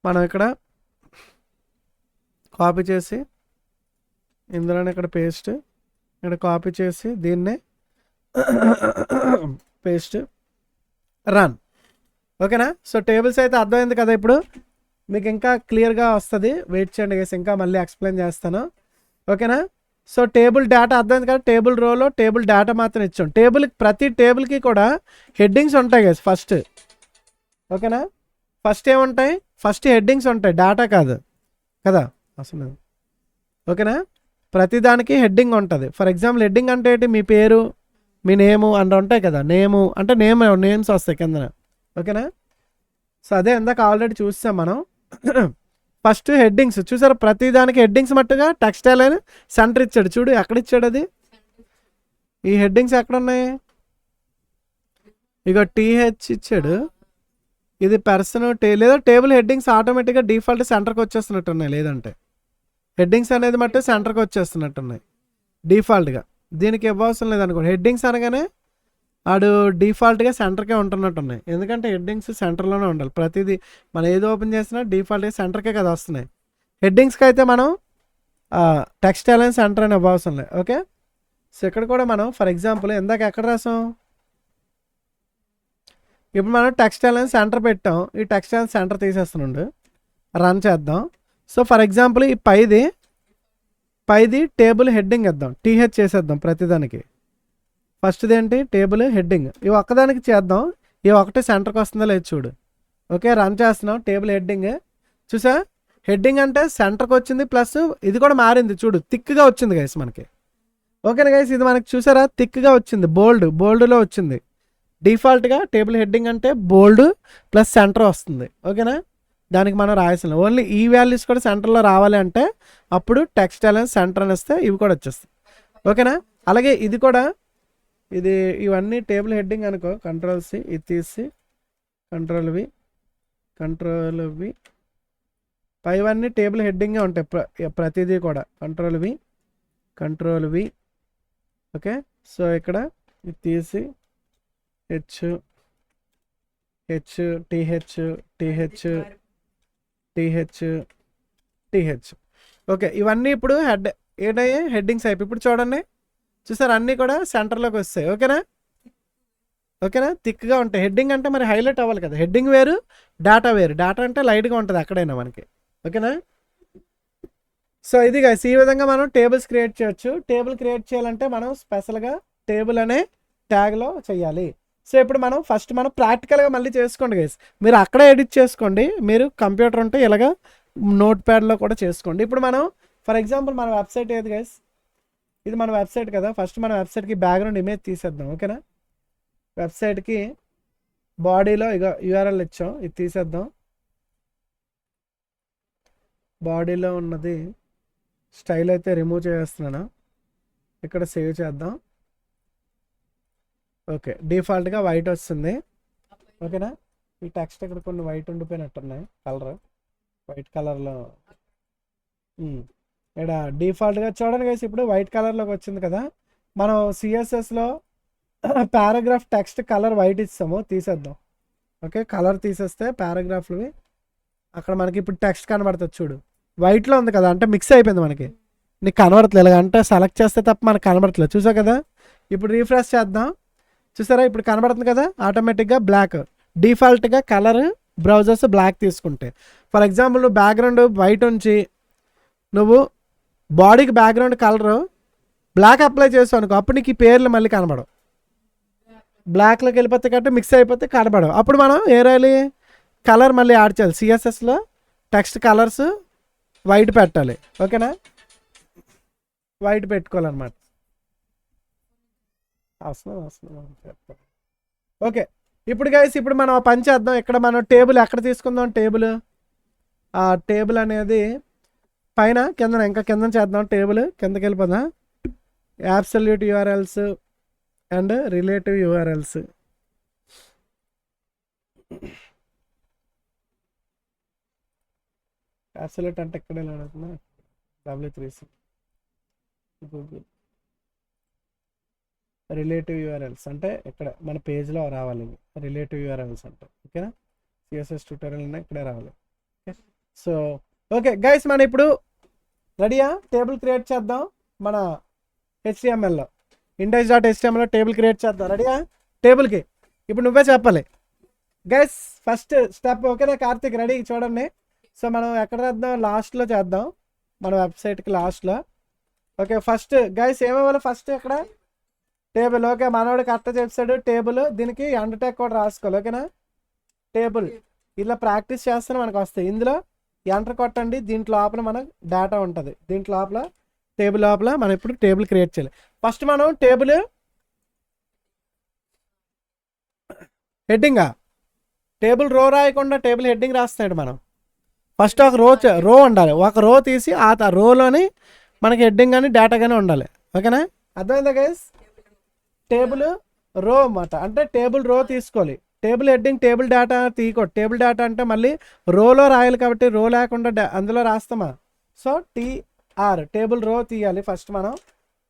Speaker 1: మనం ఇక్కడ కాపీ చేసి ఇందులోనే ఇక్కడ పేస్ట్, ఇక్కడ కాపీ చేసి దీన్నే పేస్ట్, రన్. ఓకేనా. సో టేబుల్స్ అయితే అర్థమైంది కదా. ఇప్పుడు మీకు ఇంకా క్లియర్గా వస్తుంది. వెయిట్ చేయండి గైస్, ఇంకా మళ్ళీ ఎక్స్ప్లెయిన్ చేస్తాను. ఓకేనా. సో టేబుల్ డేటా అర్థమైంది కదా. టేబుల్ రోలో టేబుల్ డేటా మాత్రం ఇచ్చాం. ప్రతి టేబుల్కి కూడా హెడ్డింగ్స్ ఉంటాయి గైస్ ఫస్ట్. ఓకేనా. ఫస్ట్ ఏముంటాయి, ఫస్ట్ హెడ్డింగ్స్ ఉంటాయి, డేటా కాదు కదా అసలు. ఓకేనా. ప్రతిదానికి హెడ్డింగ్ ఉంటుంది. ఫర్ ఎగ్జాంపుల్ హెడ్డింగ్ అంటే ఏంటి, మీ పేరు, మీ నేము అని ఉంటాయి కదా. అంటే నేమ్స్ వస్తాయి కింద. ఓకేనా. సో అదే ఇందాక ఆల్రెడీ చూసాం మనం. ఫస్ట్ హెడ్డింగ్స్ చూసారు, ప్రతిదానికి హెడ్డింగ్స్ మట్టుగా టెక్స్టైల్ అని సెంటర్ ఇచ్చాడు. చూడు ఎక్కడ ఇచ్చాడు అది, ఈ హెడ్డింగ్స్ ఎక్కడ ఉన్నాయి, ఇక TH ఇచ్చాడు. ఇది పర్సన్ లేదా టేబుల్ హెడ్డింగ్స్ ఆటోమేటిక్గా డిఫాల్ట్ సెంటర్కి వచ్చేస్తున్నట్టున్నాయి. లేదంటే హెడ్డింగ్స్ అనేది మట్టు సెంటర్కి వచ్చేస్తున్నట్టున్నాయి డిఫాల్ట్గా. దీనికి ఇవ్వాల్సిన లేదనుకోండి. హెడ్డింగ్స్ అనగానే ఆడు డిఫాల్ట్గా సెంటర్కే ఉంటున్నట్టున్నాయి. ఎందుకంటే హెడ్డింగ్స్ సెంటర్లోనే ఉండాలి. ప్రతిదీ మనం ఏది ఓపెన్ చేసినా డిఫాల్ట్గా సెంటర్కే కదా వస్తున్నాయి. హెడ్డింగ్స్కి అయితే మనం టెక్స్టైల్ అని సెంటర్ అని ఇవ్వాల్సిన లేదు. ఓకే. సో ఇక్కడ కూడా మనం ఫర్ ఎగ్జాంపుల్ ఇందాక ఎక్కడ రాసాం, ఇప్పుడు మనం టెక్స్టైల్ అని సెంటర్ పెట్టాం. ఈ టెక్స్టైల్ సెంటర్ తీసేస్తున్నాడు, రన్ చేద్దాం. సో ఫర్ ఎగ్జాంపుల్ ఈ పైది టేబుల్ హెడ్డింగ్ ఇద్దాం, TH చేసేద్దాం ప్రతిదానికి. ఫస్ట్ది ఏంటి, టేబుల్ హెడ్డింగ్. ఇవి ఒక్కదానికి చేద్దాం, ఇవి ఒకటి సెంటర్కి వస్తుందో లేదు చూడు. ఓకే రన్ చేస్తున్నాం. టేబుల్ హెడ్డింగ్ చూసా, హెడ్డింగ్ అంటే సెంటర్కి వచ్చింది, ప్లస్ ఇది కూడా మారింది చూడు, థిక్గా వచ్చింది గైస్ మనకి. ఓకేనా గైస్, ఇది మనకి చూసారా థిక్గా వచ్చింది, బోల్డ్లో వచ్చింది. డిఫాల్ట్గా టేబుల్ హెడ్డింగ్ అంటే బోల్డ్ ప్లస్ సెంటర్ వస్తుంది. ఓకేనా, దానికి మనం రాయాల్సిన ఓన్లీ ఈ వాల్యూస్ కూడా సెంటర్లో రావాలి అంటే అప్పుడు టెక్స్ట్ అలైన్ సెంటర్ అని వస్తే ఇవి కూడా వచ్చేస్తాయి. ఓకేనా, అలాగే ఇది కూడా ఇవన్నీ టేబుల్ హెడ్డింగ్ అనుకో, కంట్రోల్ సి, ఇది తీసి కంట్రోల్ వి, పైవన్నీ టేబుల్ హెడ్డింగే ఉంటాయి ప్రతిదీ కూడా. Control V. ఓకే, సో ఇక్కడ ఇది తీసి టిహెచ్. ఓకే, ఇవన్నీ ఇప్పుడు ఏంటయ్యే హెడ్డింగ్స్ అయిపోయి. ఇప్పుడు చూడండి, చూసారు అన్నీ కూడా సెంటర్లోకి వస్తాయి. ఓకేనా, థిక్గా ఉంటాయి. హెడ్డింగ్ అంటే మరి హైలైట్ అవ్వాలి కదా, హెడ్డింగ్ వేరు, డేటా వేరు. డేటా అంటే లైట్గా ఉంటుంది ఎక్కడైనా మనకి. ఓకేనా, సో ఇది గైస్, ఈ విధంగా మనం టేబుల్స్ క్రియేట్ చేయొచ్చు. టేబుల్ క్రియేట్ చేయాలంటే మనం స్పెషల్గా టేబుల్ అనే ట్యాగ్లో చేయాలి. సో ఇప్పుడు మనం ప్రాక్టికల్గా మళ్ళీ చేసుకోండి గైస్. మీరు అక్కడే ఎడిట్ చేసుకోండి, మీరు కంప్యూటర్ ఉంటే ఇలాగా నోట్ ప్యాడ్లో కూడా చేసుకోండి. ఇప్పుడు మనం ఫర్ ఎగ్జాంపుల్ మన వెబ్సైట్ ఏది గైస్, ఇది మన వెబ్సైట్ కదా. ఫస్ట్ మన వెబ్సైట్కి బ్యాక్గ్రౌండ్ ఇమేజ్ తీసేద్దాం. ఓకేనా, వెబ్సైట్కి బాడీలో ఇక యూఆర్ఎల్ ఇచ్చాం, ఇది తీసేద్దాం. బాడీలో ఉన్నది స్టైల్ అయితే రిమూవ్ చేస్తున్నాను, ఇక్కడ సేవ్ చేద్దాం. ఓకే, డిఫాల్ట్గా వైట్ వస్తుంది. ఓకేనా, ఈ టెక్స్ట్ ఇక్కడ కొన్ని వైట్ ఉండిపోయినట్టున్నాయి, వైట్ కలర్లో. ఇక్కడ డిఫాల్ట్గా చూడండి గైస్, ఇప్పుడు వైట్ కలర్లోకి వచ్చింది కదా. మనం సిఎస్ఎస్లో పారాగ్రాఫ్ టెక్స్ట్ కలర్ వైట్ ఇస్తాము, తీసేద్దాం. ఓకే, కలర్ తీసేస్తే పారాగ్రాఫ్లు అక్కడ మనకి ఇప్పుడు టెక్స్ట్ కనబడుతుంది చూడు, వైట్లో ఉంది కదా, అంటే మిక్స్ అయిపోయింది మనకి, నీకు కనబడట్లేదు. అంటే సెలెక్ట్ చేస్తే తప్ప మనకు కనబడట్లేదు, చూసావు కదా. ఇప్పుడు రీఫ్రెష్ చేద్దాం, చూసారా ఇప్పుడు కనబడుతుంది కదా ఆటోమేటిక్గా బ్లాక్. డిఫాల్ట్గా కలర్ బ్రౌజర్స్ బ్లాక్ తీసుకుంటే, ఫర్ ఎగ్జాంపుల్ నువ్వు బ్యాక్గ్రౌండ్ వైట్ ఉంచి నువ్వు బాడీకి బ్యాక్గ్రౌండ్ కలరు బ్లాక్ అప్లై చేసావు అనుకో, అప్పుడు నీకు ఈ పేర్లు మళ్ళీ కనబడవు, బ్లాక్లోకి వెళ్ళిపోతే కాబట్టి మిక్స్ అయిపోతే కనబడవు. అప్పుడు మనం ఏ రాయాలి, కలర్ మళ్ళీ యాడ్ చేయాలి. సిఎస్ఎస్లో టెక్స్ట్ కలర్స్ వైట్ పెట్టాలి. ఓకేనా, వైట్ పెట్టుకోవాలన్నమాట. ఓకే, ఇప్పుడు గైస్ ఇప్పుడు మనం పని చేద్దాం. ఇక్కడ మనం టేబుల్ ఎక్కడ తీసుకుందాం, టేబుల్ అనేది పైన ఇంకా కింద చేద్దాం. టేబుల్ కిందకి వెళ్ళిపోదాం, absolute URLs and relative URLs. Absolute అంటే ఇక్కడ అడుగుతున్నా, W3C గూగుల్. రిలేటివ్ యూఆర్ఎల్స్ అంటే ఇక్కడ మన పేజ్లో రావాలి, రిలేటివ్ యూఆర్ఎల్స్ అంటే. ఓకేనా, సిఎస్ఎస్ ట్యూటోరియల్ ఇక్కడే రావాలి. ఓకే, సో ఓకే గైస్, మనం ఇప్పుడు రెడీయా, టేబుల్ క్రియేట్ చేద్దాం. మన HTMLలో index.htmlలో టేబుల్ క్రియేట్ చేద్దాం. రెడీయా, టేబుల్కి ఇప్పుడు నువ్వే చెప్పాలి గైస్ ఫస్ట్ స్టెప్. ఓకేనా కార్తిక్, రెడీ చూడండి. సో మనం ఎక్కడ చేద్దాం, లాస్ట్లో చేద్దాం, మన వెబ్సైట్కి లాస్ట్లో. ఓకే, ఫస్ట్ గైస్ ఏమవ్వాలి, ఫస్ట్ ఇక్కడ టేబుల్. ఓకే, మనోడు కరెక్ట్ చెప్పాడు టేబుల్, దీనికి అండర్టేక్ కూడా రాసుకోవాలి. ఓకేనా, టేబుల్ ఇలా ప్రాక్టీస్ చేస్తేనే మనకు వస్తాయి. ఇందులో ఎంటర్ కొట్టండి, దీంట్లో లోపల మనకు డేటా ఉంటుంది, దీంట్లో లోపల టేబుల్ లోపల మనం ఇప్పుడు టేబుల్ క్రియేట్ చేయాలి. ఫస్ట్ మనం టేబుల్ హెడ్డింగా, టేబుల్ రో రాయకుండా టేబుల్ హెడ్డింగ్ రాస్తున్నాడు. మనం ఫస్ట్ ఒక రో ఉండాలి, ఒక రో తీసి ఆ రోలోని మనకి హెడ్డింగ్ కానీ డేటా కానీ ఉండాలి. ఓకేనా, అర్థమైందా గైస్, టేబుల్ రో అన్నమాట. అంటే టేబుల్ రో తీసుకోవాలి, టేబుల్ హెడ్డింగ్ టేబుల్ డేటా తీయకూడదు. టేబుల్ డేటా అంటే మళ్ళీ రోలో రాయాలి కాబట్టి రో లేకుండా అందులో రాస్తామా. సో TR టేబుల్ రో తీయాలి. ఫస్ట్ మనం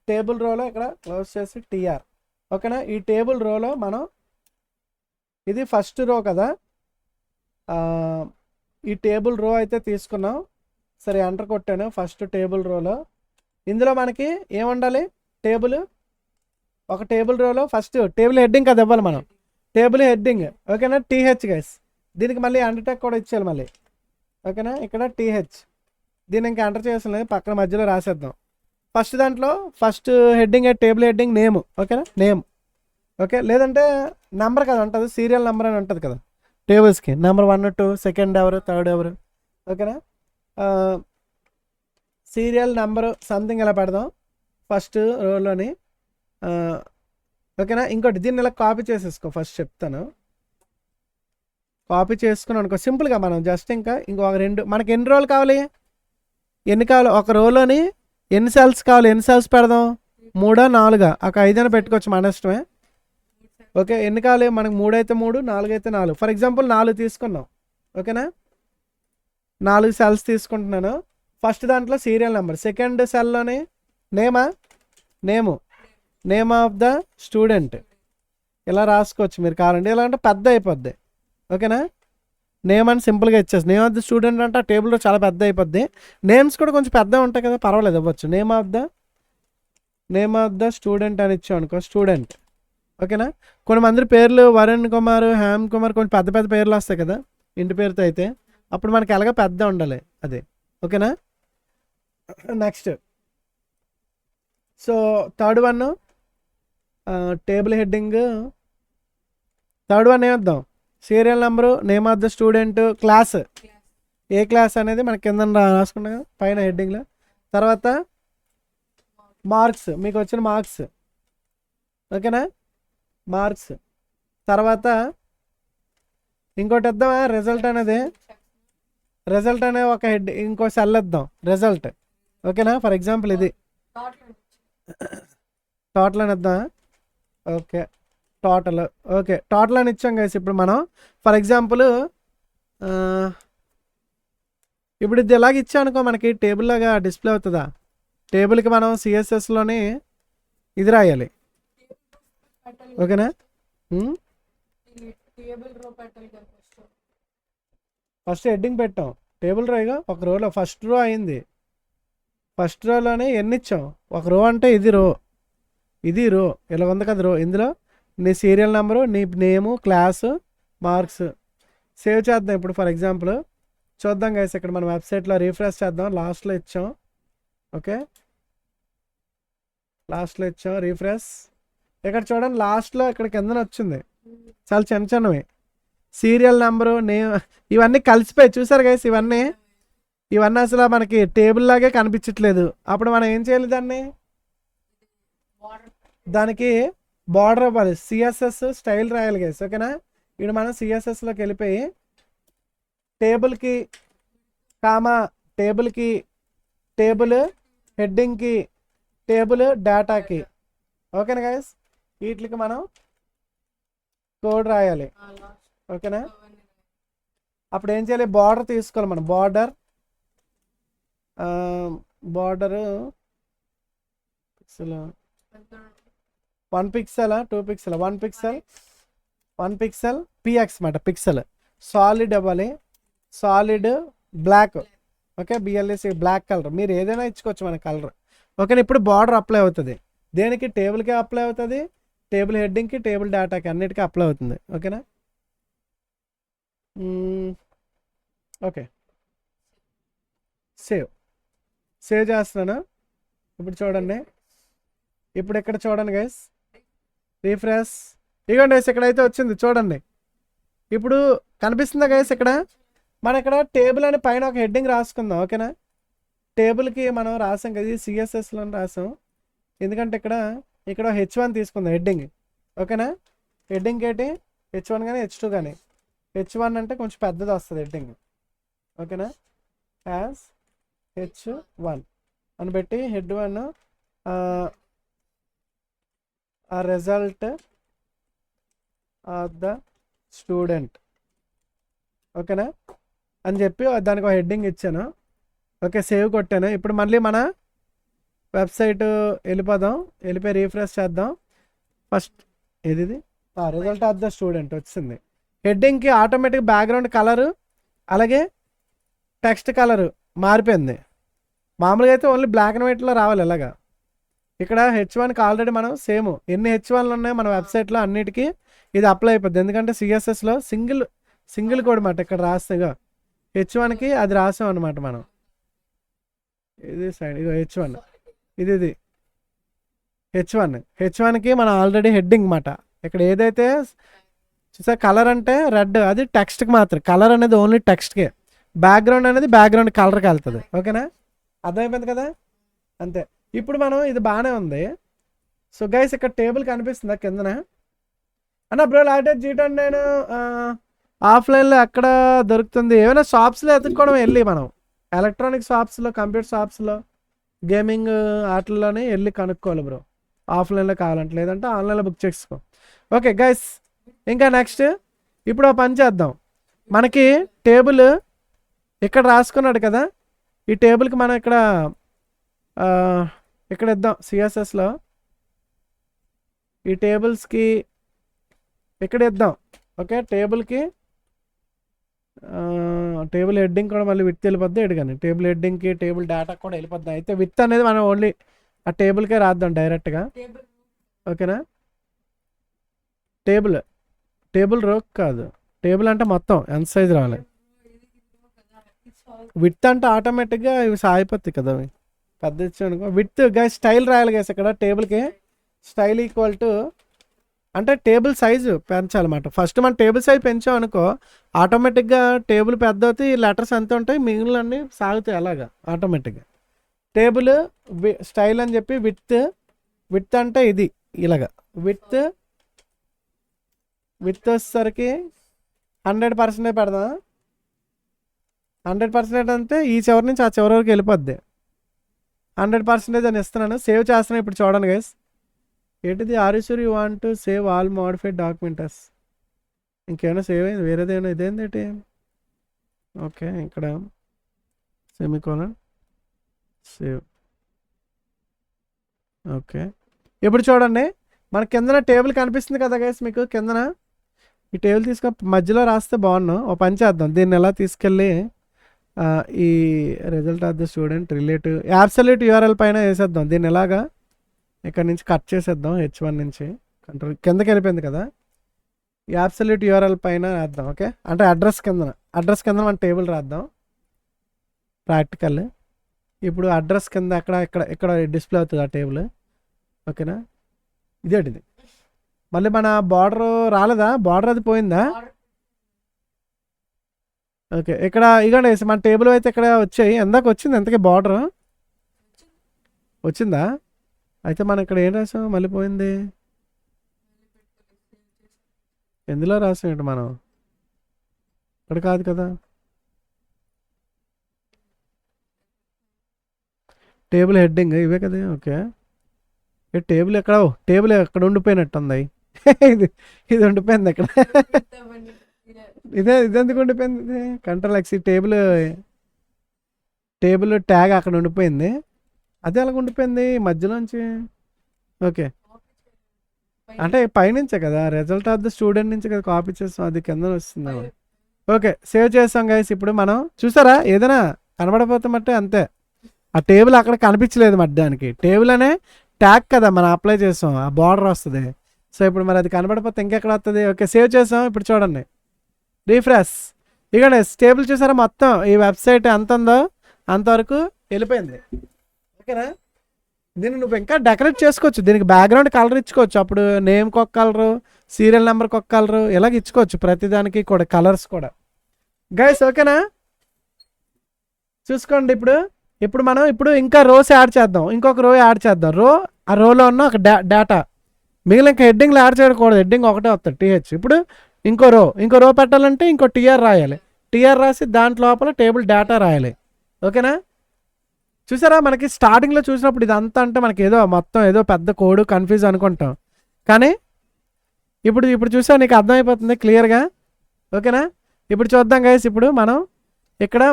Speaker 1: టేబుల్ రోలో ఇక్కడ క్లోజ్ చేసి TR. ఓకేనా, ఈ టేబుల్ రోలో మనం ఇది ఫస్ట్ రో కదా, ఈ టేబుల్ రో అయితే తీసుకున్నాం. సరే ఎంటర్ కొట్టాను ఫస్ట్ టేబుల్ రోలో. ఇందులో మనకి ఏముండాలి, ఒక టేబుల్ రోలో ఫస్ట్ టేబుల్ హెడ్డింగ్ కదా ఇవ్వాలి మనం, టేబుల్ హెడ్డింగ్. ఓకేనా, TH గైస్, దీనికి మళ్ళీ అండర్టేక్ కూడా ఇచ్చేయాలి మళ్ళీ. ఓకేనా, ఇక్కడ TH, దీన్ని ఇంకా ఎంటర్ చేసిన పక్కన మధ్యలో రాసేద్దాం. ఫస్ట్ దాంట్లో first heading table heading name. ఓకేనా, నేమ్. ఓకే, లేదంటే నెంబర్ కదా ఉంటుంది, సీరియల్ నెంబర్ అని ఉంటుంది కదా టేబుల్స్కి, నెంబర్ 1 2 సెకండ్ ఎవరు థర్డ్ ఎవరు. ఓకేనా, సీరియల్ నెంబరు సంథింగ్ ఇలా పెడదాం ఫస్ట్ రోలోని. ఓకేనా. ఇంకోటి దీన్ని ఇలా కాపీ చేసేసుకో, ఫస్ట్ చెప్తాను. కాపీ చేసుకుని అనుకో సింపుల్గా మనం జస్ట్ ఇంకా ఇంకొక 2 మనకి ఎన్ని రోలు కావాలి, ఎన్ని కావాలి, ఒక రోలోని ఎన్ని సెల్స్ కావాలి, ఎన్ని సెల్స్ పెడదాం, 3 4 ఒక 5 అయినా పెట్టుకోవచ్చు, మన ఇష్టమే. ఓకే, ఎన్ని కావాలి మనకు, 3 అయితే 3, 4 అయితే 4. ఫర్ ఎగ్జాంపుల్ 4 తీసుకున్నాం. ఓకేనా, 4 సెల్స్ తీసుకుంటున్నాను. ఫస్ట్ దాంట్లో సీరియల్ నెంబర్, సెకండ్ సెల్లోని నేమ్ ఆఫ్ ద స్టూడెంట్ ఇలా రాసుకోవచ్చు మీరు కావాలండి. ఇలా అంటే పెద్ద అయిపోద్ది. ఓకేనా, నేమ్ అని సింపుల్గా ఇచ్చేసి నేమ్ ఆఫ్ ద స్టూడెంట్ అంటే ఆ టేబుల్లో చాలా పెద్ద అయిపోద్ది. నేమ్స్ కూడా కొంచెం పెద్ద ఉంటాయి కదా, పర్వాలేదు ఇవ్వచ్చు. నేమ్ ఆఫ్ ద స్టూడెంట్ అని ఇచ్చాం అనుకో, స్టూడెంట్. ఓకేనా, కొంతమంది పేర్లు వరుణ్ కుమార్, హేమ్ కుమార్, కొంచెం పెద్ద పెద్ద పేర్లు వస్తాయి కదా ఇంటి పేరుతో అయితే, అప్పుడు మనకి ఎలాగ పెద్ద ఉండాలి అది. ఓకేనా, next so third one table heading. Third one ఏమిద్దాం, serial number, name of the student, class, ఏ క్లాస్ అనేది మనకి కింద రాసుకున్నాం కదా పైన హెడ్డింగ్లో. తర్వాత మార్క్స్, మీకు వచ్చిన మార్క్స్. ఓకేనా, మార్క్స్. తర్వాత ఇంకోటి ఇద్దామా, రిజల్ట్ అనేది ఒక హెడ్, ఇంకో సెల్ ఇద్దాం, రిజల్ట్. ఓకేనా, ఫర్ ఎగ్జాంపుల్ ఇది టోటల్ అని ఇద్దాం. Okay, total. ఓకే, టోటల్ అని ఇచ్చాం గైస్. ఇప్పుడు మనం ఫర్ ఎగ్జాంపుల్ ఇప్పుడు ఇది ఎలాగ ఇచ్చాం అనుకో, మనకి టేబుల్ లాగా డిస్ప్లే అవుతుందా. టేబుల్కి మనం సిఎస్ఎస్లోని ఇది రాయాలి. ఓకేనా, ఫస్ట్ హెడ్డింగ్ పెట్టాం, టేబుల్ రోగా ఒక రోలో ఫస్ట్ రో అయింది. ఫస్ట్ రోలోనే ఎన్ని ఇచ్చాం, ఒక రో అంటే ఇది రో ఇలా ఉంది కదా రో. ఇందులో నీ సీరియల్ నెంబరు, నీ నేము, క్లాసు, మార్క్స్. సేవ్ చేద్దాం ఇప్పుడు. ఫర్ ఎగ్జాంపుల్ చూద్దాం గైస్, ఇక్కడ మన వెబ్సైట్లో రీఫ్రెష్ చేద్దాం. లాస్ట్లో ఇచ్చాం. ఓకే, లాస్ట్లో ఇచ్చాం రీఫ్రెష్. ఇక్కడ చూడండి లాస్ట్లో ఇక్కడ కిందన వచ్చింది, చాలా చిన్నవి సీరియల్ నెంబరు, నేమ్, ఇవన్నీ కలిసిపోయి చూసారు గైస్. ఇవన్నీ అసలు మనకి టేబుల్ లాగే కనిపించట్లేదు. అప్పుడు మనం ఏం చేయాలి, దానికి బార్డర్ ఇవ్వాలి, సిఎస్ఎస్ స్టైల్ రాయాలి గైస్. ఓకేనా, ఇప్పుడు మనం సిఎస్ఎస్లోకి వెళ్ళిపోయి టేబుల్కి టేబుల్ హెడ్డింగ్కి, టేబుల్ డేటాకి. ఓకేనా గైస్, వీటికి మనం కోడ్ రాయాలి. ఓకేనా, అప్పుడు ఏం చేయాలి, బార్డర్ తీసుకోవాలి మనం. Border pixel 1 pixel 2 pixel 1 pixel PX మాట, పిక్సెల్. సాలిడ్ ఇవ్వాలి, solid black. Okay, BLS black colour, మీరు ఏదైనా ఇచ్చుకోవచ్చు మన కలర్. ఓకేనా, ఇప్పుడు బార్డర్ అప్లై అవుతుంది దేనికి, టేబుల్కి అప్లై అవుతుంది, టేబుల్ హెడ్డింగ్కి, టేబుల్ డేటాకి, అన్నిటికీ అప్లై అవుతుంది. ఓకేనా, ఓకే, సేవ్ చేస్తున్నాను. ఇప్పుడు చూడండి, ఇప్పుడు ఇక్కడ చూడండి గైస్, రీఫ్రెష్. ఇదిగోండి గైస్, ఇక్కడైతే వచ్చింది చూడండి. ఇప్పుడు కనిపిస్తుందా గైస్, ఇక్కడ టేబుల్ అని పైన ఒక హెడ్డింగ్ రాసుకుందాం. ఓకేనా, టేబుల్కి మనం రాసాం కదా, ఇది సిఎస్ఎస్లో రాసాం. ఎందుకంటే ఇక్కడ H1 తీసుకుందాం హెడ్డింగ్. ఓకేనా, హెడ్డింగ్ ఏంటి, H1 కానీ H2 కానీ. H1 అంటే కొంచెం పెద్దది వస్తుంది హెడ్డింగ్. ఓకేనా, యాజ్ H1 అని పెట్టి హెడ్ 1 ఆ రిజల్ట్ ఆఫ్ ద స్టూడెంట్. ఓకేనా అని చెప్పి దానికి ఒక హెడ్డింగ్ ఇచ్చాను. ఓకే, సేవ్ కొట్టాను. ఇప్పుడు మళ్ళీ మన వెబ్సైట్ వెళ్ళిపోయి రీఫ్రెష్ చేద్దాం. ఫస్ట్ ఇది రిజల్ట్ ఆఫ్ ద స్టూడెంట్ వచ్చింది. హెడ్డింగ్కి ఆటోమేటిక్ బ్యాక్గ్రౌండ్ కలరు అలాగే టెక్స్ట్ కలరు మారిపోయింది. మామూలుగా అయితే ఓన్లీ బ్లాక్ అండ్ వైట్లో రావాలి. ఇలాగా ఇక్కడ H1కి ఆల్రెడీ మనం సేమ్ ఎన్ని H1లు ఉన్నాయో మన వెబ్సైట్లో అన్నిటికీ ఇది అప్లై అయిపోద్ది. ఎందుకంటే సిఎస్ఎస్లో సింగిల్ కోడ్ మాట ఇక్కడ రాస్తేగా H1కి అది రాసాం అనమాట మనం. ఇది సైడ్ ఇగో H1 ఇది H1కి మనం ఆల్రెడీ హెడ్డింగ్ మాట. ఇక్కడ ఏదైతే చూసా కలర్ అంటే రెడ్, అది టెక్స్ట్కి మాత్రం. కలర్ అనేది ఓన్లీ టెక్స్ట్కే, బ్యాక్గ్రౌండ్ అనేది బ్యాక్గ్రౌండ్ కలర్కి వెళ్తుంది. ఓకేనా, అర్థమైపోయింది కదా, అంతే. ఇప్పుడు మనం ఇది బాగానే ఉంది. సో గైస్ ఇక్కడ టేబుల్ కనిపిస్తుందా కిందన అన్న బ్రో లాటెస్ట్ G29 ఆఫ్లైన్లో ఎక్కడ దొరుకుతుంది ఏమైనా షాప్స్లో ఎత్తుక్కోవడం వెళ్ళి మనం ఎలక్ట్రానిక్ షాప్స్లో కంప్యూటర్ షాప్స్లో గేమింగ్ ఆటల్లోనే వెళ్ళి కనుక్కోవాలి బ్రో ఆఫ్లైన్లో కావాలంటే లేదంటే ఆన్లైన్లో బుక్ చేసుకో ఓకే గైస్ ఇంకా నెక్స్ట్ ఇప్పుడు ఒక పని చేద్దాం మనకి టేబుల్ ఇక్కడ రాసుకున్నాడు కదా ఈ టేబుల్కి మనం ఇక్కడ ఇద్దాం సిఎస్ఎస్లో ఈ టేబుల్స్కి ఇక్కడ ఇద్దాం ఓకే టేబుల్కి టేబుల్ హెడ్డింగ్ కూడా మళ్ళీ విత్ వెళ్ళిపోద్ది ఎడగాని టేబుల్ హెడ్డింగ్కి టేబుల్ డేటా కూడా వెళ్ళిపోద్ది అయితే విత్ అనేది మనం ఓన్లీ ఆ టేబుల్కే రాద్దాం డైరెక్ట్గా ఓకేనా టేబుల్ రో కాదు టేబుల్ అంటే మొత్తం ఎంత సైజ్ రావాలి విత్ అంటే ఆటోమేటిక్గా ఇవి సాగిపోతాయి కదా అవి పెద్ద ఇచ్చానుకో విత్ గైస్ స్టైల్ రాయాలి గైస్ ఇక్కడ టేబుల్కి స్టైల్ ఈక్వల్ టు అంటే టేబుల్ సైజు పెంచాలన్నమాట ఫస్ట్ మనం టేబుల్ సైజ్ పెంచాం అనుకో ఆటోమేటిక్గా టేబుల్ పెద్ద అవుతాయి లెటర్స్ ఎంత ఉంటాయి మిగిలినన్నీ సాగుతాయి అలాగా ఆటోమేటిక్గా టేబుల్ స్టైల్ అని చెప్పి విత్ అంటే ఇది ఇలాగా విత్ వచ్చేసరికి 100% పెడదాం 100% అంటే ఈ చివరి నుంచి ఆ చివరి వరకు వెళ్ళిపోద్ది 100% అని ఇస్తున్నాను సేవ్ చేస్తున్నాను ఇప్పుడు చూడండి గైస్ ఏంటిది are you sure you want to save all modified documents ఇంకేమైనా సేవ్ అయింది వేరేదేమైనా ఇదేంటి ఓకే ఇక్కడ సెమికోలన్ సేవ్ ఓకే ఇప్పుడు చూడండి మన కిందన టేబుల్ కనిపిస్తుంది కదా గైస్ మీకు కిందన ఈ టేబుల్ మధ్యలో రాస్తే బాగున్నాం ఓ పని చేద్దాం దీన్ని ఎలా తీసుకెళ్ళి ఈ result of the student relative absolute URL పైన వేసేద్దాం దీన్ని ఎలాగా ఇక్కడ నుంచి కట్ చేసేద్దాం H1 నుంచి కంట్రోల్ కిందకి వెళ్ళిపోయింది కదా ఈ అబ్సల్యూట్ యూఆర్ఎల్ పైన రాద్దాం ఓకే అంటే అడ్రస్ కింద మన టేబుల్ రాద్దాం ప్రాక్టికల్ ఇప్పుడు అడ్రస్ కింద ఇక్కడ డిస్ప్లే అవుతుంది ఆ టేబుల్ ఓకేనా ఇదేంటిది మళ్ళీ మన బార్డర్ రాలేదా బార్డర్ అది పోయిందా ఓకే ఇక్కడ ఇగండి మన టేబుల్ అయితే ఇక్కడ వచ్చాయి ఎందాక వచ్చింది ఎంతకీ బార్డర్ వచ్చిందా అయితే మనం ఇక్కడ ఏం రాసాం మళ్ళీ పోయింది ఎందులో రాసాం ఏంటి మనం ఇక్కడ కాదు కదా టేబుల్ హెడ్డింగ్ ఇవే కదా ఓకే టేబుల్ ఎక్కడ ఉండిపోయినట్టుంది ఇది ఉండిపోయింది అక్కడ ఇదెందుకు ఉండిపోయింది కంట్రోల్ X టేబుల్ ట్యాగ్ అక్కడ ఉండిపోయింది అదే అలాగ ఉండిపోయింది మధ్యలోంచి ఓకే అంటే పైనుంచే కదా రిజల్ట్ ఆఫ్ ద స్టూడెంట్ నుంచి కదా కాపీ చేస్తాం అది కింద వస్తుంది ఓకే సేవ్ చేస్తాం గైస్ ఇప్పుడు మనం చూసారా ఏదైనా కనబడపోతామంటే అంతే ఆ టేబుల్ అక్కడ కనిపించలేదు మధ్యానికి టేబుల్ అనే ట్యాగ్ కదా మనం అప్లై చేస్తాం ఆ బార్డర్ వస్తుంది సో ఇప్పుడు మరి అది కనబడిపోతే ఇంకెక్కడ వస్తుంది ఓకే సేవ్ చేసాం ఇప్పుడు చూడండి రీఫ్రెష్ ఇక టేబుల్ చూసారా మొత్తం ఈ వెబ్సైట్ ఎంత ఉందో అంతవరకు వెళ్ళిపోయింది ఓకేనా దీన్ని నువ్వు ఇంకా డెకరేట్ చేసుకోవచ్చు దీనికి బ్యాక్గ్రౌండ్ కలర్ ఇచ్చుకోవచ్చు అప్పుడు నేమ్కి ఒక కలరు సీరియల్ నెంబర్కి ఒక కలరు ఇలాగ ఇచ్చుకోవచ్చు ప్రతిదానికి కూడా కలర్స్ కూడా గైస్ ఓకేనా చూసుకోండి ఇప్పుడు మనం ఇంకా రోస్ యాడ్ చేద్దాం ఇంకొక రో యాడ్ చేద్దాం ఆ రోలో ఉన్న ఒక డేటా మిగిలిన ఇంకా హెడ్డింగ్లో యాడ్ చేయకూడదు హెడ్డింగ్ ఒకటే వస్తుంది TH ఇప్పుడు ఇంకో రో పెట్టాలంటే ఇంకో TR రాయాలి TR రాసి దాంట్లో లోపల టేబుల్ డేటా రాయాలి ఓకేనా చూసారా మనకి స్టార్టింగ్లో చూసినప్పుడు ఇదంతా అంటే మనకి మొత్తం ఏదో పెద్ద కోడ్ కన్ఫ్యూజ్ అనుకుంటాం కానీ ఇప్పుడు చూసా నీకు అర్థమైపోతుంది క్లియర్గా ఓకేనా ఇప్పుడు చూద్దాం గైస్ ఇప్పుడు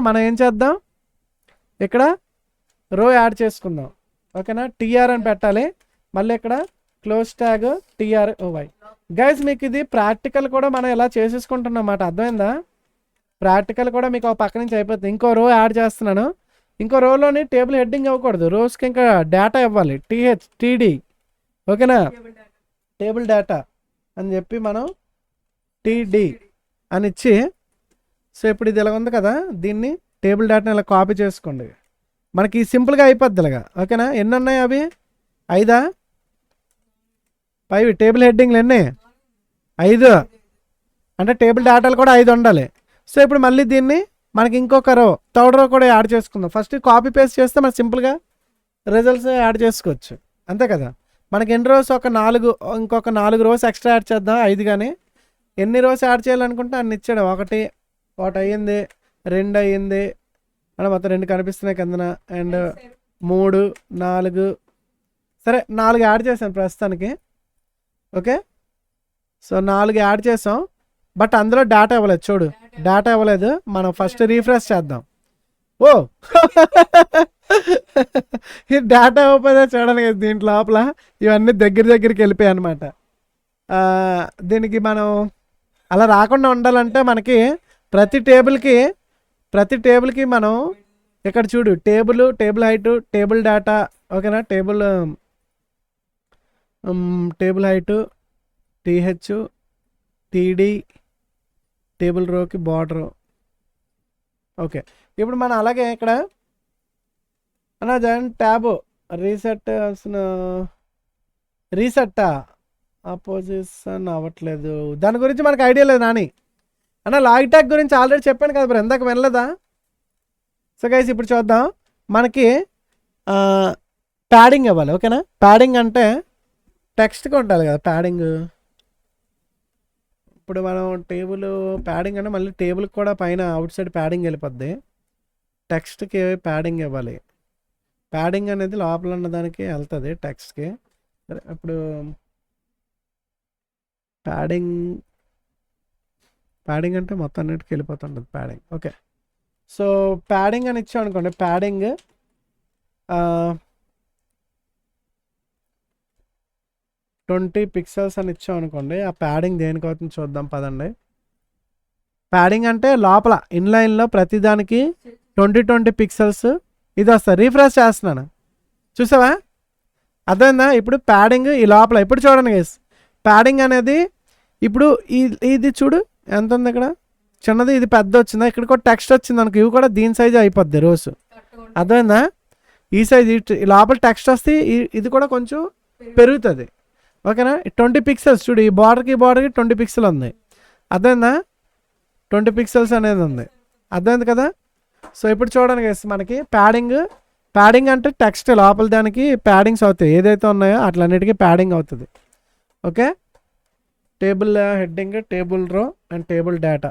Speaker 1: మనం ఏం చేద్దాం ఇక్కడ రో యాడ్ చేసుకుందాం ఓకేనా TR అని పెట్టాలి మళ్ళీ ఇక్కడ క్లోజ్ ట్యాగ్ TR గైస్ మీకు ఇది ప్రాక్టికల్ కూడా మనం ఎలా చేసేసుకుంటున్నాం అన్నమాట అర్థమైందా ప్రాక్టికల్ కూడా మీకు ఒక పక్క నుంచి అయిపోతుంది ఇంకో రో యాడ్ చేస్తున్నాను ఇంకో రోలోని టేబుల్ హెడ్డింగ్ ఇవ్వకూడదు రోస్కి ఇంకా డేటా ఇవ్వాలి TD ఓకేనా టేబుల్ డేటా అని చెప్పి మనం TD అని ఇచ్చి సో ఇప్పుడు ఇది ఇలా ఉంది కదా దీన్ని టేబుల్ డేటాని ఇలా కాపీ చేసుకోండి మనకి సింపుల్గా అయిపోద్ది ఇలాగా ఓకేనా ఎన్ని ఉన్నాయి అవి 5 5 టేబుల్ హెడ్డింగ్లు ఎన్ని 5 అంటే టేబుల్ డేటాలు కూడా 5 ఉండాలి సో ఇప్పుడు మళ్ళీ దీన్ని మనకి ఇంకొక థర్డ్ రో కూడా యాడ్ చేసుకుందాం ఫస్ట్ కాపీ పేస్ట్ చేస్తే మనం సింపుల్గా రిజల్ట్స్ యాడ్ చేసుకోవచ్చు అంతే కదా మనకి ఎన్ని రోస్ ఒక 4 ఇంకొక 4 రోస్ ఎక్స్ట్రా యాడ్ చేద్దాం 5 కానీ ఎన్ని రోస్ యాడ్ చేయాలనుకుంటే అన్ని ఇచ్చాడు. ఒకటి అయ్యింది, 2 అయ్యింది అంటే మొత్తం 2 కనిపిస్తున్నాయి కిందన, అండ్ 3 4 సరే 4 యాడ్ చేశాను ప్రస్తుతానికి. ఓకే, సో 4 యాడ్ చేసాం. బట్ అందులో డేటా ఇవ్వలేదు, చూడు డేటా ఇవ్వలేదు. మనం ఫస్ట్ రీఫ్రెష్ చేద్దాం. ఓ ఈ డేటా ఇవ్వకపోతే చూడండి దీంట్లో లోపల ఇవన్నీ దగ్గరికి వెళ్ళిపోయాయి అనమాట. దీనికి మనం అలా రాకుండా ఉండాలంటే మనకి ప్రతి టేబుల్కి మనం ఇక్కడ చూడు టేబుల్ హైటు, టేబుల్ డేటా, ఓకేనా, table height, TH, TD, table రోకి బార్డరు. ఓకే, ఇప్పుడు మనం అలాగే ఇక్కడ అన్నా ట్యాబ్ రీసెట్టా అపోజిషన్ అవ్వట్లేదు. దాని గురించి మనకు ఐడియా లేదు నాని అన్న. లాగిటాక్ గురించి ఆల్రెడీ చెప్పాను కదా బ్రో, ఎందాక వినలేదా? సో గైస్ ఇప్పుడు చూద్దాం. మనకి ప్యాడింగ్ ఇవ్వాలి, ఓకేనా. ప్యాడింగ్ అంటే టెక్స్ట్కి ఉండాలి కదా ప్యాడింగ్. ఇప్పుడు మనం టేబుల్ ప్యాడింగ్ అంటే మళ్ళీ టేబుల్కి కూడా పైన అవుట్ సైడ్ ప్యాడింగ్ వెళ్ళిపోద్ది. టెక్స్ట్కి ప్యాడింగ్ ఇవ్వాలి. ప్యాడింగ్ అనేది లోపల ఉన్నదానికి వెళ్తుంది టెక్స్ట్కి. సరే ఇప్పుడు ప్యాడింగ్ అంటే మొత్తం అన్నిటికి వెళ్ళిపోతుంటుంది ప్యాడింగ్. ఓకే, సో ప్యాడింగ్ అని ఇచ్చాం అనుకోండి, ప్యాడింగ్ 20 పిక్సెల్స్ అని ఇచ్చాం అనుకోండి. ఆ ప్యాడింగ్ దేనికి అవుతుంది చూద్దాం పదండి. ప్యాడింగ్ అంటే లోపల ఇన్లైన్లో ప్రతిదానికి 20 పిక్సెల్స్ ఇది వస్తుంది. రీఫ్రెష్ చేస్తున్నాను, చూసావా, అర్థమైందా? ఇప్పుడు ప్యాడింగ్ ఈ లోపల ఇప్పుడు చూడండి గైస్, ప్యాడింగ్ అనేది ఇప్పుడు ఇది చూడు ఎంత ఉంది ఇక్కడ, చిన్నది ఇది పెద్ద వచ్చిందా, ఇక్కడ కూడా టెక్స్ట్ వచ్చింది అనుకో, ఇవి కూడా దీని సైజు అయిపోద్ది రోజు. అర్థమైందా? ఈ సైజ్ లోపల టెక్స్ట్ వస్తే ఇది కూడా కొంచెం పెరుగుతుంది, ఓకేనా. 20 పిక్సెల్స్ చూడు, ఈ బార్డర్కి 20 పిక్సెల్ ఉంది. అర్థమైందా? 20 పిక్సెల్స్ అనేది ఉంది, అర్థమైంది కదా. సో ఇప్పుడు చూడండి గైస్, మనకి ప్యాడింగ్ అంటే టెక్స్ట్ లోపల దానికి ప్యాడింగ్స్ అవుతాయి, ఏదైతే ఉన్నాయో అట్లన్నిటికీ ప్యాడింగ్ అవుతుంది. ఓకే, టేబుల్ హెడ్డింగ్, టేబుల్ రో అండ్ టేబుల్ డేటా.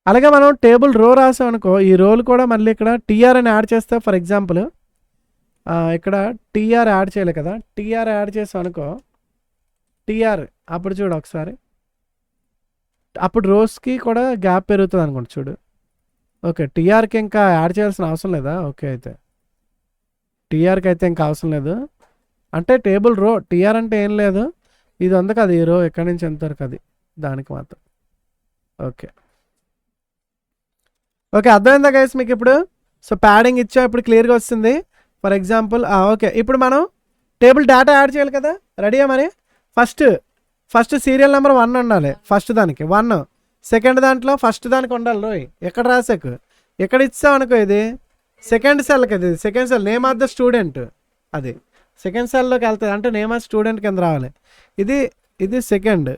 Speaker 1: అలాగే మనం టేబుల్ రో రాసాం అనుకో, ఈ రోలు కూడా మళ్ళీ ఇక్కడ టీఆర్ అని యాడ్ చేస్తే, ఫర్ ఎగ్జాంపుల్ ఇక్కడ టీఆర్ యాడ్ చేయాలి కదా, టీఆర్ యాడ్ చేసాం అనుకో, టీఆర్ అప్పుడు చూడు ఒకసారి, అప్పుడు రోస్కి కూడా గ్యాప్ పెరుగుతుంది అనుకోండి, చూడు. ఓకే, టీఆర్కి ఇంకా యాడ్ చేయాల్సిన అవసరం లేదా? ఓకే, అయితే టీఆర్కి అయితే ఇంకా అవసరం లేదు. అంటే టేబుల్ రో టీఆర్ అంటే ఏం లేదు, ఇది ఉంది కదా ఈ రో ఎక్కడి నుంచి ఎంతవరకు అది దానికి మాత్రం. ఓకే ఓకే, అర్థమైందా గైస్ మీకు ఇప్పుడు? సో ప్యాడింగ్ ఇచ్చా, ఇప్పుడు క్లియర్గా వస్తుంది. ఫర్ ఎగ్జాంపుల్ ఓకే, ఇప్పుడు మనం టేబుల్ డేటా యాడ్ చేయాలి కదా, రెడీయా మరి? ఫస్ట్ సీరియల్ నెంబర్ 1 ఉండాలి, ఫస్ట్ దానికి 1. సెకండ్ దాంట్లో ఫస్ట్ దానికి ఉండాలి రోయ్, ఎక్కడ రాసాకు ఎక్కడ ఇచ్చావు అనుకో, ఇది సెకండ్ సెల్కి, ఇది second cell name of the student, అది సెకండ్ సెల్లోకి వెళ్తుంది, అంటే నేమ్ ఆఫ్ స్టూడెంట్ కింద రావాలి. ఇది సెకండ్,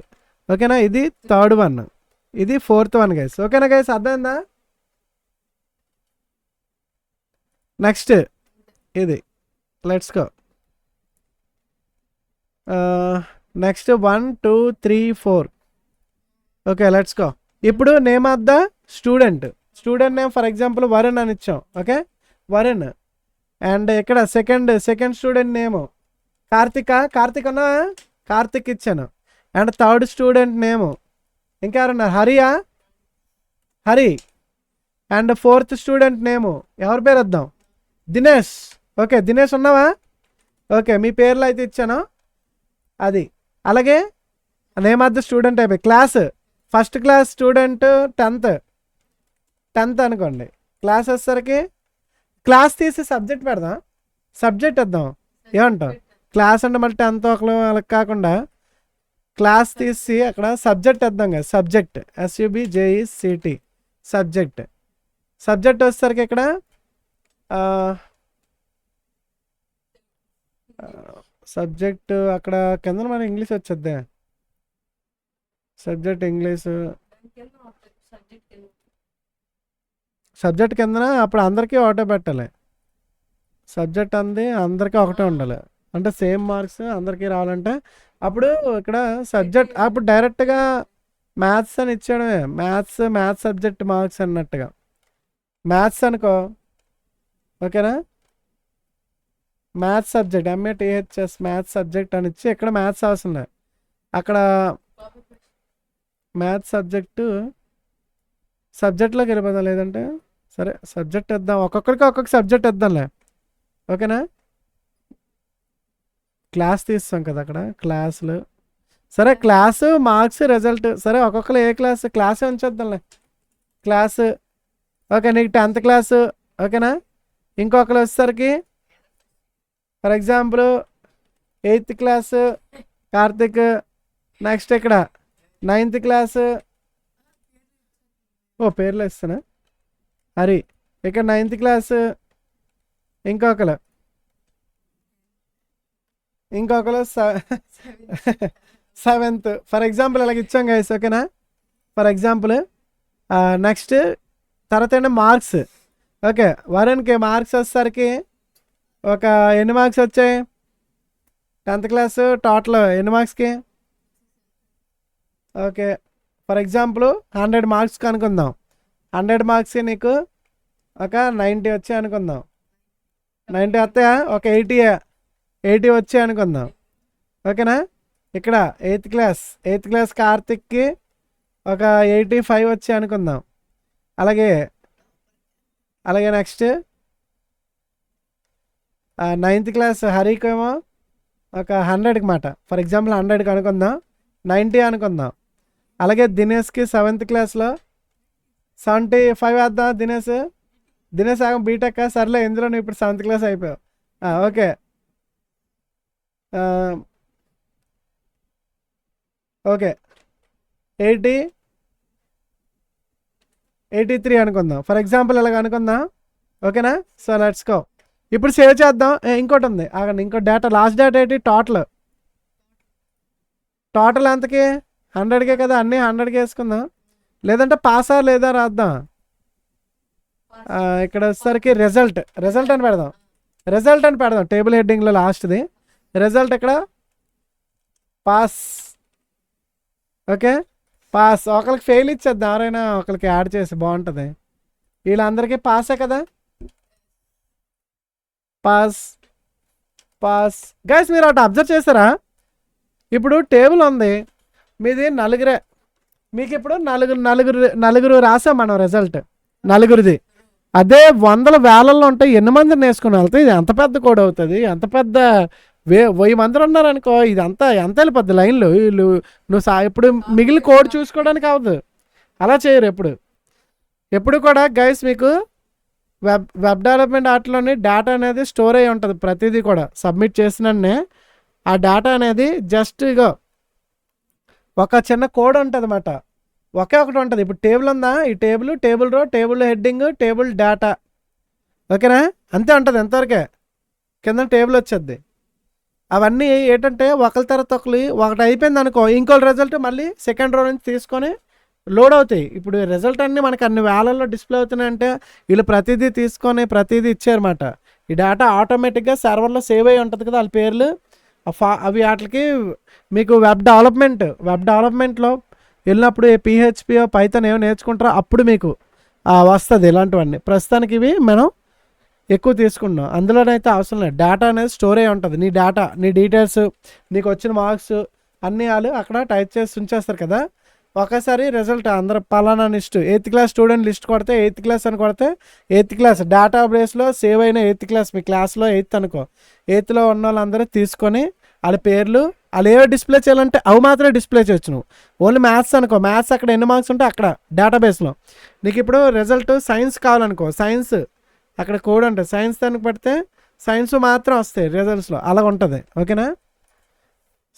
Speaker 1: ఓకేనా, ఇది థర్డ్ 1, ఇది ఫోర్త్ 1 గైస్. ఓకేనా గైస్, అర్థమైందా? నెక్స్ట్ ఇది let's go. Next 1 2 3 4. Okay let's go. ఇప్పుడు name of the student name for example Varun అని ఇచ్చాం. ఓకే, వరుణ్. అండ్ ఇక్కడ సెకండ్ స్టూడెంట్ నేమ్ కార్తిక్ అన్న, కార్తిక్ ఇచ్చాను. అండ్ థర్డ్ స్టూడెంట్ నేమ్ ఇంకెవరన్నారు, Hari. And fourth student name ఎవరి పేరు వద్దాం, దినేష్. ఓకే, దినేష్ ఉన్నావా? ఓకే, మీ పేర్లు అయితే ఇచ్చాను అది. అలాగే నేమ్ ఆఫ్ ద స్టూడెంట్ అయిపోయి class, first class student 10th అనుకోండి. క్లాస్ వచ్చేసరికి క్లాస్ తీసి సబ్జెక్ట్ పెడదాం, సబ్జెక్ట్ వద్దాం, ఏమంటాం? క్లాస్ అంటే మళ్ళీ 10th ఒకళ్ళు వాళ్ళకి కాకుండా క్లాస్ తీసి అక్కడ సబ్జెక్ట్ వద్దాం కదా, సబ్జెక్ట్ SUBJECT సబ్జెక్ట్ వచ్చేసరికి ఇక్కడ సబ్జెక్ట్ అక్కడ కింద మన ఇంగ్లీష్ వచ్చేద్దే, సబ్జెక్ట్ ఇంగ్లీష్, సబ్జెక్ట్ కిందన అప్పుడు అందరికీ ఒకటే పెట్టాలి, సబ్జెక్ట్ అంది అందరికీ ఒకటే ఉండాలి. అంటే సేమ్ మార్క్స్ అందరికీ రావాలంటే అప్పుడు ఇక్కడ సబ్జెక్ట్ అప్పుడు డైరెక్ట్గా మ్యాథ్స్ అని ఇచ్చాడమే, మ్యాథ్స్ సబ్జెక్ట్ మార్క్స్ అన్నట్టుగా. మ్యాథ్స్ అనుకో, ఓకేనా, maths subject MATHS maths subject అని ఇచ్చి ఇక్కడ మ్యాథ్స్ అవసరం లేదు, అక్కడ మ్యాథ్స్ సబ్జెక్ట్లోకి వెళ్ళిపోదాం. లేదంటే సరే సబ్జెక్ట్ ఇద్దాం, ఒక్కొక్కరికి ఒక్కొక్క సబ్జెక్ట్ ఇద్దాంలే, ఓకేనా. క్లాస్ తీస్తాం కదా అక్కడ క్లాసులు, సరే క్లాసు మార్క్స్ రిజల్ట్, సరే ఒక్కొక్కరు ఏ క్లాసే ఉంచేద్దాంలే క్లాసు. ఓకే, నీకు 10th క్లాసు, ఓకేనా. ఇంకొకరు వచ్చేసరికి for example 8th class Karthik, next ఇక్కడ 9th క్లాసు, పేర్లు ఇస్తానా, హరి, ఇక్కడ 9th క్లాసు, ఇంకొకరు 7th ఫర్ ఎగ్జాంపుల్ అలాగ ఇచ్చాం గైస్, ఓకేనా. ఫర్ ఎగ్జాంపుల్ నెక్స్ట్ తర్వాత ఏంటంటే మార్క్స్. ఓకే, వరుణ్కి మార్క్స్ వచ్చేసరికి ఒక ఎన్ని మార్క్స్ వచ్చాయి 10th క్లాసు టోటల్ ఎన్ని మార్క్స్కి? ఓకే, ఫర్ ఎగ్జాంపుల్ 100 మార్క్స్ అనుకుందాం, 100 మార్క్స్ నీకు ఒక 90 వచ్చాయి అనుకుందాం, 90 వస్తాయా, ఒక 80 వచ్చాయి అనుకుందాం, ఓకేనా. ఇక్కడ 8th క్లాస్ కార్తిక్కి ఒక 85 వచ్చాయి అనుకుందాం. అలాగే నెక్స్ట్ 9th క్లాస్ హరికి ఏమో ఒక 100కి మాట, ఫర్ ఎగ్జాంపుల్ 100కి అనుకుందాం, 90 అనుకుందాం. అలాగే దినేష్కి 7th క్లాస్లో 75 వేద్దాం. దినేష్ ఆగం బీటెక్, సర్లే ఇందులో నువ్వు ఇప్పుడు 7th క్లాస్ అయిపోయావు, ఓకే. ఓకే 83 అనుకుందాం, ఫర్ ఎగ్జాంపుల్ ఇలాగ అనుకుందాం, ఓకేనా. సో లెట్స్ గో, ఇప్పుడు సేవ్ చేద్దాం. ఇంకోటి ఉంది ఆగండి, ఇంకో డేటా, లాస్ట్ డేటా ఏంటి, టోటల్ ఎంతకి 100కే కదా, అన్నీ 100కి వేసుకుందాం. లేదంటే పాస్ లేదా రాద్దాం. ఇక్కడ వచ్చేసరికి రిజల్ట్ అని పెడదాం, టేబుల్ హెడ్డింగ్లో లాస్ట్ది రిజల్ట్, ఇక్కడ పాస్, ఓకే పాస్. ఒకరికి ఫెయిల్ ఇచ్చేద్దాం, ఎవరైనా ఒకరికి యాడ్ చేసి బాగుంటుంది. వీళ్ళందరికీ పాసే కదా, పాస్. గైస్ మీరు ఒకటి అబ్జర్వ్ చేస్తారా, ఇప్పుడు టేబుల్ ఉంది మీది నలుగురే, మీకు ఇప్పుడు నలుగురు రాసాం మనం రిజల్ట్, నలుగురిది. అదే వందల వేలల్లో ఉంటే ఎన్ని మందిని వేసుకుని వెళ్తే ఇది ఎంత పెద్ద కోడ్ అవుతుంది, ఎంత పెద్ద 1000 మంది ఉన్నారనుకో, ఇదంతా ఎంత వెళ్ళిపోద్ది లైన్లో. వీళ్ళు ఇప్పుడు మిగిలిన కోడ్ చూసుకోవడానికి అవ్వదు, అలా చేయరు ఎప్పుడు కూడా గైస్. మీకు వెబ్ డెవలప్మెంట్ ఆటలోని డేటా అనేది స్టోర్ అయ్యి ఉంటుంది, ప్రతిదీ కూడా సబ్మిట్ చేసినన్నే ఆ డేటా అనేది జస్ట్ ఇగో ఒక చిన్న కోడ్ ఉంటుంది అన్నమాట, ఒకే ఒకటి ఉంటుంది. ఇప్పుడు టేబుల్ ఉందా, ఈ table row, table heading, table data, ఓకేనా, అంతే ఉంటుంది. ఎంతవరకే కింద టేబుల్ వచ్చేది. అవన్నీ ఏంటంటే ఒకరి తర్వాత ఒకటి అయిపోయింది అనుకో, ఇంకో రిజల్ట్ మళ్ళీ సెకండ్ రో నుంచి తీసుకొని లోడ్ అవుతాయి. ఇప్పుడు రిజల్ట్ అన్నీ మనకు అన్ని వేలల్లో డిస్ప్లే అవుతున్నాయంటే వీళ్ళు ప్రతిదీ తీసుకొని ప్రతిదీ ఇచ్చారన్నమాట. ఈ డేటా ఆటోమేటిక్గా సర్వర్లో సేవ్ అయ్యి ఉంటుంది కదా వాళ్ళ పేర్లు, అవి వాటికి మీకు వెబ్ డెవలప్మెంట్లో వెళ్ళినప్పుడు PHP పైథాన్ ఏమో నేర్చుకుంటారో అప్పుడు మీకు వస్తుంది ఇలాంటివన్నీ. ప్రస్తుతానికి ఇవి మనం ఎక్కువ తీసుకుంటున్నాం, అందులోనైతే అవసరం లేదు. డేటా అనేది స్టోర్ అయ్యి ఉంటుంది, నీ డేటా, నీ డీటెయిల్స్, నీకు వచ్చిన మార్క్స్ అన్నీ వాళ్ళు అక్కడ టైప్ చేసి ఉంచేస్తారు కదా. ఒకసారి రిజల్ట్ అందరూ పలానా list 8th class student list కొడితే 8th క్లాస్ అని కొడితే 8th క్లాస్ డేటా బేస్లో సేవ్ అయిన 8th క్లాస్, మీ క్లాస్లో 8th అనుకో, 8thలో ఉన్న వాళ్ళందరూ తీసుకొని వాళ్ళ పేర్లు వాళ్ళు ఏవో డిస్ప్లే చేయాలంటే అవి మాత్రమే డిస్ప్లే చేయొచ్చు. నువ్వు ఓన్లీ మ్యాథ్స్ అనుకో, మ్యాథ్స్ అక్కడ ఎన్ని మార్క్స్ ఉంటే అక్కడ డేటాబేస్లో. నీకు ఇప్పుడు రిజల్ట్ సైన్స్ కావాలనుకో, సైన్స్ అక్కడ కోడ్ ఉంటుంది, సైన్స్ దానికి పెడితే సైన్స్ మాత్రం వస్తాయి రిజల్ట్స్లో, అలా ఉంటుంది, ఓకేనా.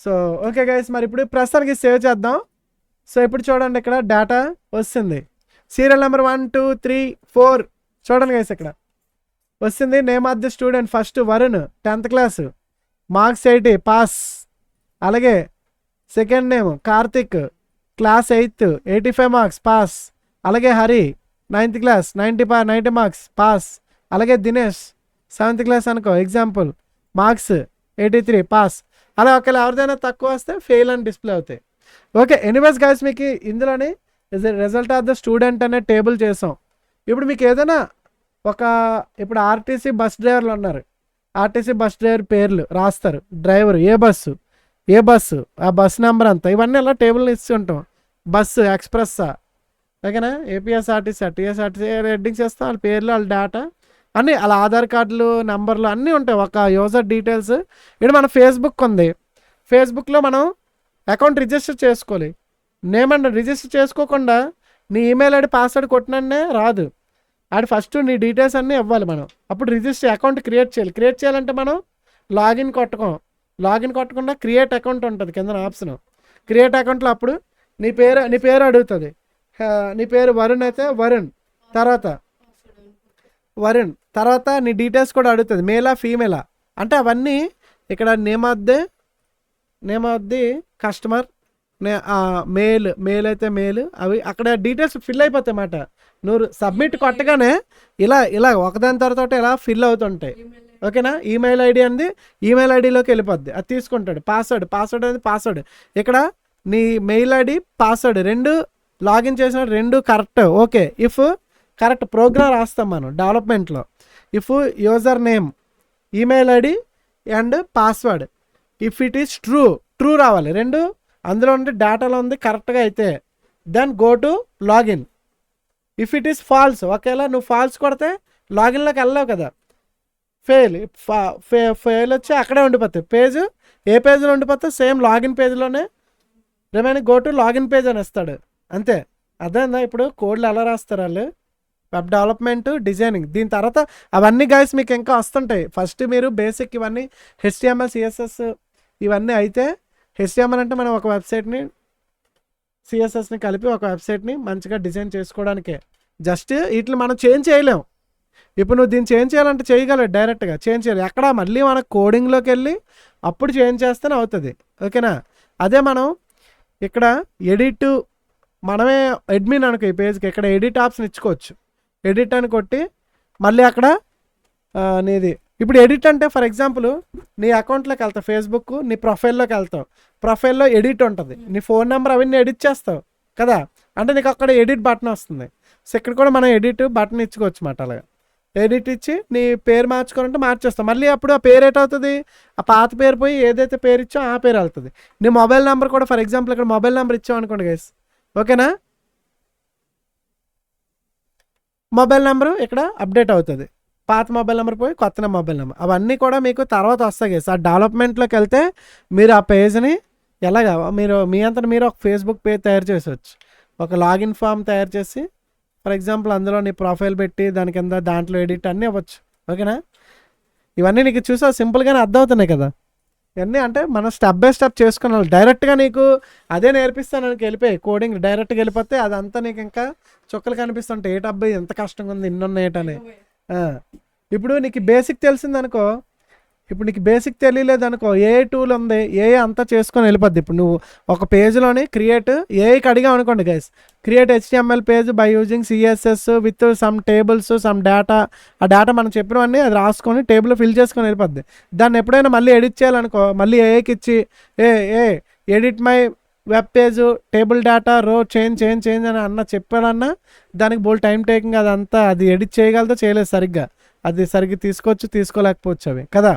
Speaker 1: సో ఓకే గైస్, మరి ఇప్పుడు ప్రస్తుతానికి సేవ్ చేద్దాం. సో ఇప్పుడు చూడండి ఇక్కడ డేటా వస్తుంది, సీరియల్ నెంబర్ 1 2 3 4 చూడండి గైస్ ఇక్కడ వస్తుంది. Name of the student first Varun 10th class, marks 80 pass. అలాగే second name Karthik, class 8th 85 marks pass. అలాగే Hari 9th class 90 marks pass. అలాగే దినేష్ 7th క్లాస్ అనుకో ఎగ్జాంపుల్, మార్క్స్ 83 పాస్. అలా ఒకవేళ ఎవరిదైనా తక్కువ వస్తే ఫెయిల్ అని డిస్ప్లే అవుతాయి. ఓకే, ఎనీవేస్ గైస్ మీకు ఇందులోని రిజల్ట్ ఆఫ్ ద స్టూడెంట్ అనే టేబుల్ చేసాం. ఇప్పుడు మీకు ఏదైనా ఇప్పుడు ఆర్టీసీ బస్ డ్రైవర్లు ఉన్నారు, ఆర్టీసీ బస్ డ్రైవర్ పేర్లు రాస్తారు, డ్రైవర్ ఏ బస్సు ఆ బస్ నెంబర్ అంతా ఇవన్నీ ఇలా టేబుల్ ఇస్తూ ఉంటాం. బస్సు ఎక్స్ప్రెస్సా, ఓకేనా, ఏపీఎస్ఆర్టీసీ టీఎస్ఆర్టీసీ హెడ్డింగ్స్ చేస్తాం, వాళ్ళ పేర్లు వాళ్ళ డేటా అన్నీ, అలా ఆధార్ కార్డులు నెంబర్లు అన్నీ ఉంటాయి, ఒక యూజర్ డీటెయిల్స్. ఇక్కడ మన ఫేస్బుక్ ఉంది, ఫేస్బుక్లో మనం అకౌంట్ రిజిస్టర్ చేసుకోవాలి. నేమన్నా రిజిస్టర్ చేసుకోకుండా నీ ఈమెయిల్ ఐడి పాస్వర్డ్ కొట్టిననే రాదు. అది ఫస్ట్ నీ డీటెయిల్స్ అన్నీ ఇవ్వాలి మనం, అప్పుడు రిజిస్టర్ అకౌంట్ క్రియేట్ చేయాలి. క్రియేట్ చేయాలంటే మనం లాగిన్ కొట్టకుండా క్రియేట్ అకౌంట్ ఉంటుంది కింద ఆప్షన్. క్రియేట్ అకౌంట్లో అప్పుడు నీ పేరు అడుగుతుంది. నీ పేరు వరుణ్ అయితే వరుణ్ తర్వాత నీ డీటెయిల్స్ కూడా అడుగుతుంది, మేలా ఫీమేలా అంటే అవన్నీ ఇక్కడ name of the customer, mail అయితే మెయిల్, అవి అక్కడ డీటెయిల్స్ ఫిల్ అయిపోతాయి అన్నమాట. నువ్వు సబ్మిట్ కొట్టగానే ఇలా ఒకదాని తర్వాత ఇలా ఫిల్ అవుతుంటాయి, ఓకేనా. ఈమెయిల్ ఐడి అనేది ఈమెయిల్ ఐడిలోకి వెళ్ళిపోద్ది, అది తీసుకుంటాడు. పాస్వర్డ్ అనేది పాస్వర్డ్, ఇక్కడ నీ మెయిల్ ఐడి పాస్వర్డ్ రెండు లాగిన్ చేసిన రెండు correct. Okay, if correct program రాస్తాం మనం డెవలప్మెంట్లో. If user name email ID and password if it is true రావాలి, రెండు అందులో ఉండి డేటాలో ఉంది కరెక్ట్గా అయితే then go to login. If it is false, ఒకవేళ నువ్వు ఫాల్స్ కొడితే లాగిన్లోకి వెళ్ళావు కదా, ఫెయిల్ వచ్చి అక్కడే ఉండిపోతాయి. ఏ పేజ్లో ఉండిపోతే సేమ్ లాగిన్ పేజ్లోనే remaining go to login page అని ఇస్తాడు, అంతే. అదేందా ఇప్పుడు కోడ్లు ఎలా రాస్తారు వాళ్ళు, వెబ్ డెవలప్మెంట్ డిజైనింగ్, దీని తర్వాత అవన్నీ గైస్ మీకు ఇంకా వస్తుంటాయి. ఫస్ట్ మీరు బేసిక్ ఇవన్నీ HTML CSS ఇవన్నీ అయితే, HTML అంటే మనం ఒక వెబ్సైట్ని CSSని కలిపి ఒక వెబ్సైట్ని మంచిగా డిజైన్ చేసుకోవడానికే. జస్ట్ వీటిని మనం చేంజ్ చేయలేం. ఇప్పుడు నువ్వు దీన్ని చేంజ్ చేయాలంటే చేయగలవు, డైరెక్ట్గా చేంజ్ చేయాలి. ఎక్కడ మళ్ళీ మన కోడింగ్లోకి వెళ్ళి అప్పుడు చేంజ్ చేస్తేనే అవుతుంది, ఓకేనా. అదే మనం ఇక్కడ ఎడిట్, మనమే అడ్మిన్ అనుకో ఈ పేజ్కి, ఇక్కడ ఎడిట్ ఆప్షన్ ఇచ్చుకోవచ్చు. ఎడిట్ అని కొట్టి మళ్ళీ అక్కడ నీది ఇప్పుడు ఎడిట్ అంటే ఫర్ ఎగ్జాంపుల్ నీ అకౌంట్లోకి వెళ్తావు, ఫేస్బుక్ నీ ప్రొఫైల్లోకి వెళ్తావు, ప్రొఫైల్లో ఎడిట్ ఉంటుంది, నీ ఫోన్ నెంబర్ అవన్నీ ఎడిట్ చేస్తావు కదా, అంటే నీకు అక్కడ ఎడిట్ బటన్ వస్తుంది. సో ఇక్కడ కూడా మనం ఎడిట్ బటన్ ఇచ్చుకోవచ్చు అన్నమాట. అలాగా ఎడిట్ ఇచ్చి నీ పేరు మార్చుకోవాలంటే మార్చేస్తాం. మళ్ళీ అప్పుడు ఆ పేరు ఏటవుతుంది, ఆ పాత పేరు పోయి ఏదైతే పేరు ఇచ్చో ఆ పేరు వెళ్తుంది. నీ మొబైల్ నెంబర్ కూడా ఫర్ ఎగ్జాంపుల్ ఇక్కడ మొబైల్ నెంబర్ ఇచ్చావు అనుకోండి గైస్, ఓకేనా, మొబైల్ నెంబరు ఇక్కడ అప్డేట్ అవుతుంది, పాత మొబైల్ నెంబర్ పోయి కొత్త మొబైల్ నెంబర్, అవన్నీ కూడా మీకు తర్వాత వస్తాయి గైస్. ఆ డెవలప్మెంట్లోకి వెళ్తే మీరు ఆ పేజ్ని ఎలాగా మీ అంతటా మీరు ఒక ఫేస్బుక్ పేజ్ తయారు చేసవచ్చు, ఒక లాగిన్ ఫామ్ తయారు చేసి ఫర్ ఎగ్జాంపుల్ అందులో నీ ప్రొఫైల్ పెట్టి దాని కింద దాంట్లో ఎడిట్ అన్నీ అవ్వచ్చు, ఓకేనా. ఇవన్నీ నీకు చూసా సింపుల్గానే అర్థమవుతున్నాయి కదా. ఇవన్నీ అంటే మనం స్టెప్ బై స్టెప్ చేసుకున్నాం. డైరెక్ట్గా నీకు అదే నేర్పిస్తాను నీకు వెళ్ళిపోయి కోడింగ్ డైరెక్ట్గా వెళ్ళిపోతే అదంతా నీకు ఇంకా చుక్కలు కనిపిస్తుంటాయి, ఏటబ్బాయి ఎంత కష్టంగా ఉంది ఇన్నున్న ఏటని. ఇప్పుడు నీకు బేసిక్ తెలిసిందనుకో, ఇప్పుడు నీకు బేసిక్ తెలియలేదనుకో, ఏ టూల్ ఉంది అంతా చేసుకొని వెళ్ళిపోద్ది. ఇప్పుడు నువ్వు ఒక పేజ్లోని క్రియేట్ ఏఐకి అడిగావు అనుకోండి guys, create HTML page by using CSS with some tables some data, ఆ డేటా మనం చెప్పినవన్నీ అది రాసుకొని టేబుల్లో ఫిల్ చేసుకొని వెళ్ళిపోద్ది. దాన్ని ఎప్పుడైనా మళ్ళీ ఎడిట్ చేయాలనుకో, మళ్ళీ ఏఐకి ఇచ్చి edit my web page table data రో చేంజ్ అని చెప్పాలన్నా దానికి బోల్ టైం టేకింగ్, అదంతా అది ఎడిట్ చేయగలదో చేయలేదు సరిగ్గా, అది సరిగ్గా తీసుకోలేకపోవచ్చు అవి కదా.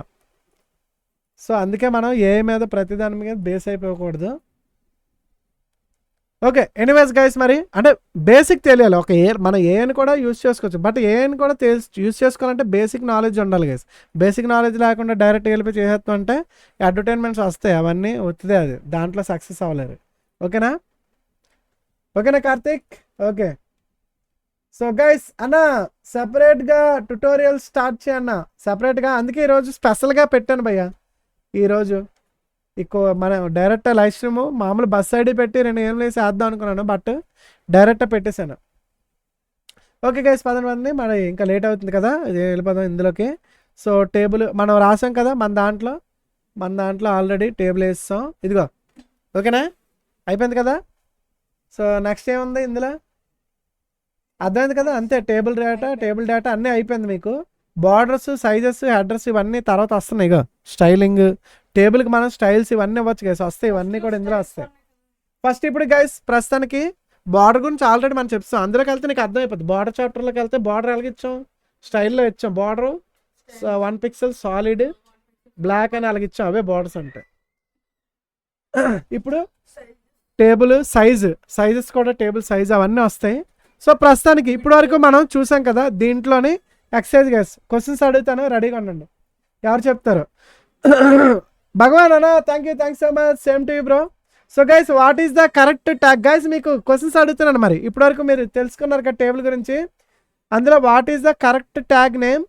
Speaker 1: సో అందుకే మనం ఏఐ మీద ప్రతిదాని మీద బేస్ అయిపోకూడదు. ఓకే, ఎనీవేస్ గైస్, మరి అంటే బేసిక్ తెలియాలి. ఒక మనం ఏఐని కూడా యూజ్ చేసుకోవచ్చు, బట్ ఏఐని కూడా యూజ్ చేసుకోవాలంటే బేసిక్ నాలెడ్జ్ ఉండాలి గైస్. బేసిక్ నాలెడ్జ్ లేకుండా డైరెక్ట్ వెళ్ళిపోయి చేసేస్తాం అంటే అడ్వర్టైజ్మెంట్స్ వస్తాయి, అవన్నీ వస్తుంది, అది దాంట్లో సక్సెస్ అవ్వలేరు, ఓకేనా కార్తిక్. ఓకే, సో గైస్ అన్న సపరేట్గా ట్యుటోరియల్ స్టార్ట్ చేయన్న సపరేట్గా, అందుకే ఈరోజు స్పెషల్గా పెట్టాను భయ్య. ఈరోజు మన డైరెక్ట్ లైవ్ స్ట్రీమ్ మామూలు బస్ ఐడి పెట్టి 2 ఏం వేసి వేద్దాం అనుకున్నాను, బట్ డైరెక్ట్ పెట్టేశాను. ఓకే గైస్, పదండి, మన ఇంకా లేట్ అవుతుంది కదా, వెళ్ళిపోదాం ఇందులోకి. సో టేబుల్ మనం రాసాం కదా మన దాంట్లో ఆల్రెడీ టేబుల్ వేస్తాం, ఇదిగో, ఓకేనా, అయిపోయింది కదా. సో నెక్స్ట్ ఏముంది ఇందులో అర్థమైంది కదా, అంతే. టేబుల్ డేటా అన్నీ అయిపోయింది మీకు. బార్డర్స్, సైజెస్, హెడర్స్ ఇవన్నీ తర్వాత వస్తున్నాయి. ఇగో స్టైలింగ్, టేబుల్కి మనం స్టైల్స్ ఇవన్నీ ఇవ్వచ్చు గైస్, వస్తాయి ఇవన్నీ కూడా ఇందులో వస్తాయి. ఫస్ట్ ఇప్పుడు గైస్ ప్రస్తుతానికి బార్డర్ గురించి ఆల్రెడీ మనం చెప్తాం. అందులోకి వెళ్తే నీకు అర్థమైపోతుంది. బార్డర్ చాప్టర్లోకి వెళ్తే బార్డర్ ఎలాగ ఇచ్చాం, స్టైల్లో ఇచ్చాం. బార్డర్ 1 పిక్సెల్ సాలిడ్ బ్లాక్ అని అలాగ ఇచ్చాం, అవే బార్డర్స్ అంటే. ఇప్పుడు టేబుల్ సైజెస్ కూడా టేబుల్ సైజ్ అవన్నీ వస్తాయి. సో ప్రస్తుతానికి ఇప్పటి వరకు మనం చూసాం కదా. దీంట్లోని ఎక్సర్సైజ్ గైస్ క్వశ్చన్స్ అడుగుతాను, రెడీగా ఉండండి. ఎవరు చెప్తారు? భగవాన్ అన్న, thanks so much, same to you bro. So guys what is the correct tag guys? మీకు క్వశ్చన్స్ అడుగుతున్నాను. మరి ఇప్పటివరకు మీరు తెలుసుకున్నారు కదా టేబుల్ గురించి. అందులో what is the correct tag name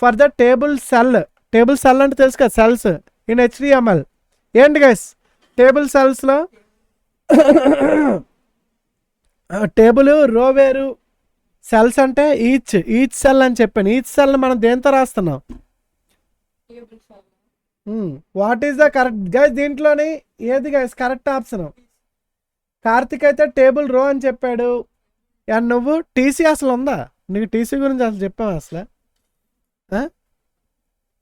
Speaker 1: for the table cell? Table cell అంటే తెలుసు కదా, సెల్స్ ఇన్ HTML. ఏంటి గైస్ టేబుల్ సెల్స్లో? టేబుల్ రో వేరు, సెల్స్ అంటే ఈచ్ సెల్ అని చెప్పాను. ఈచ్ సెల్ మనం దేంతో రాస్తున్నాం? What is the correct guys? దీంట్లోని ఏది గైస్ కరెక్ట్ ఆప్షన్? కార్తిక్ అయితే టేబుల్ రో అని చెప్పాడు. అండ్ నువ్వు టీసీ అసలు ఉందా నీకు? టీసీ గురించి అసలు చెప్పావు అసలు?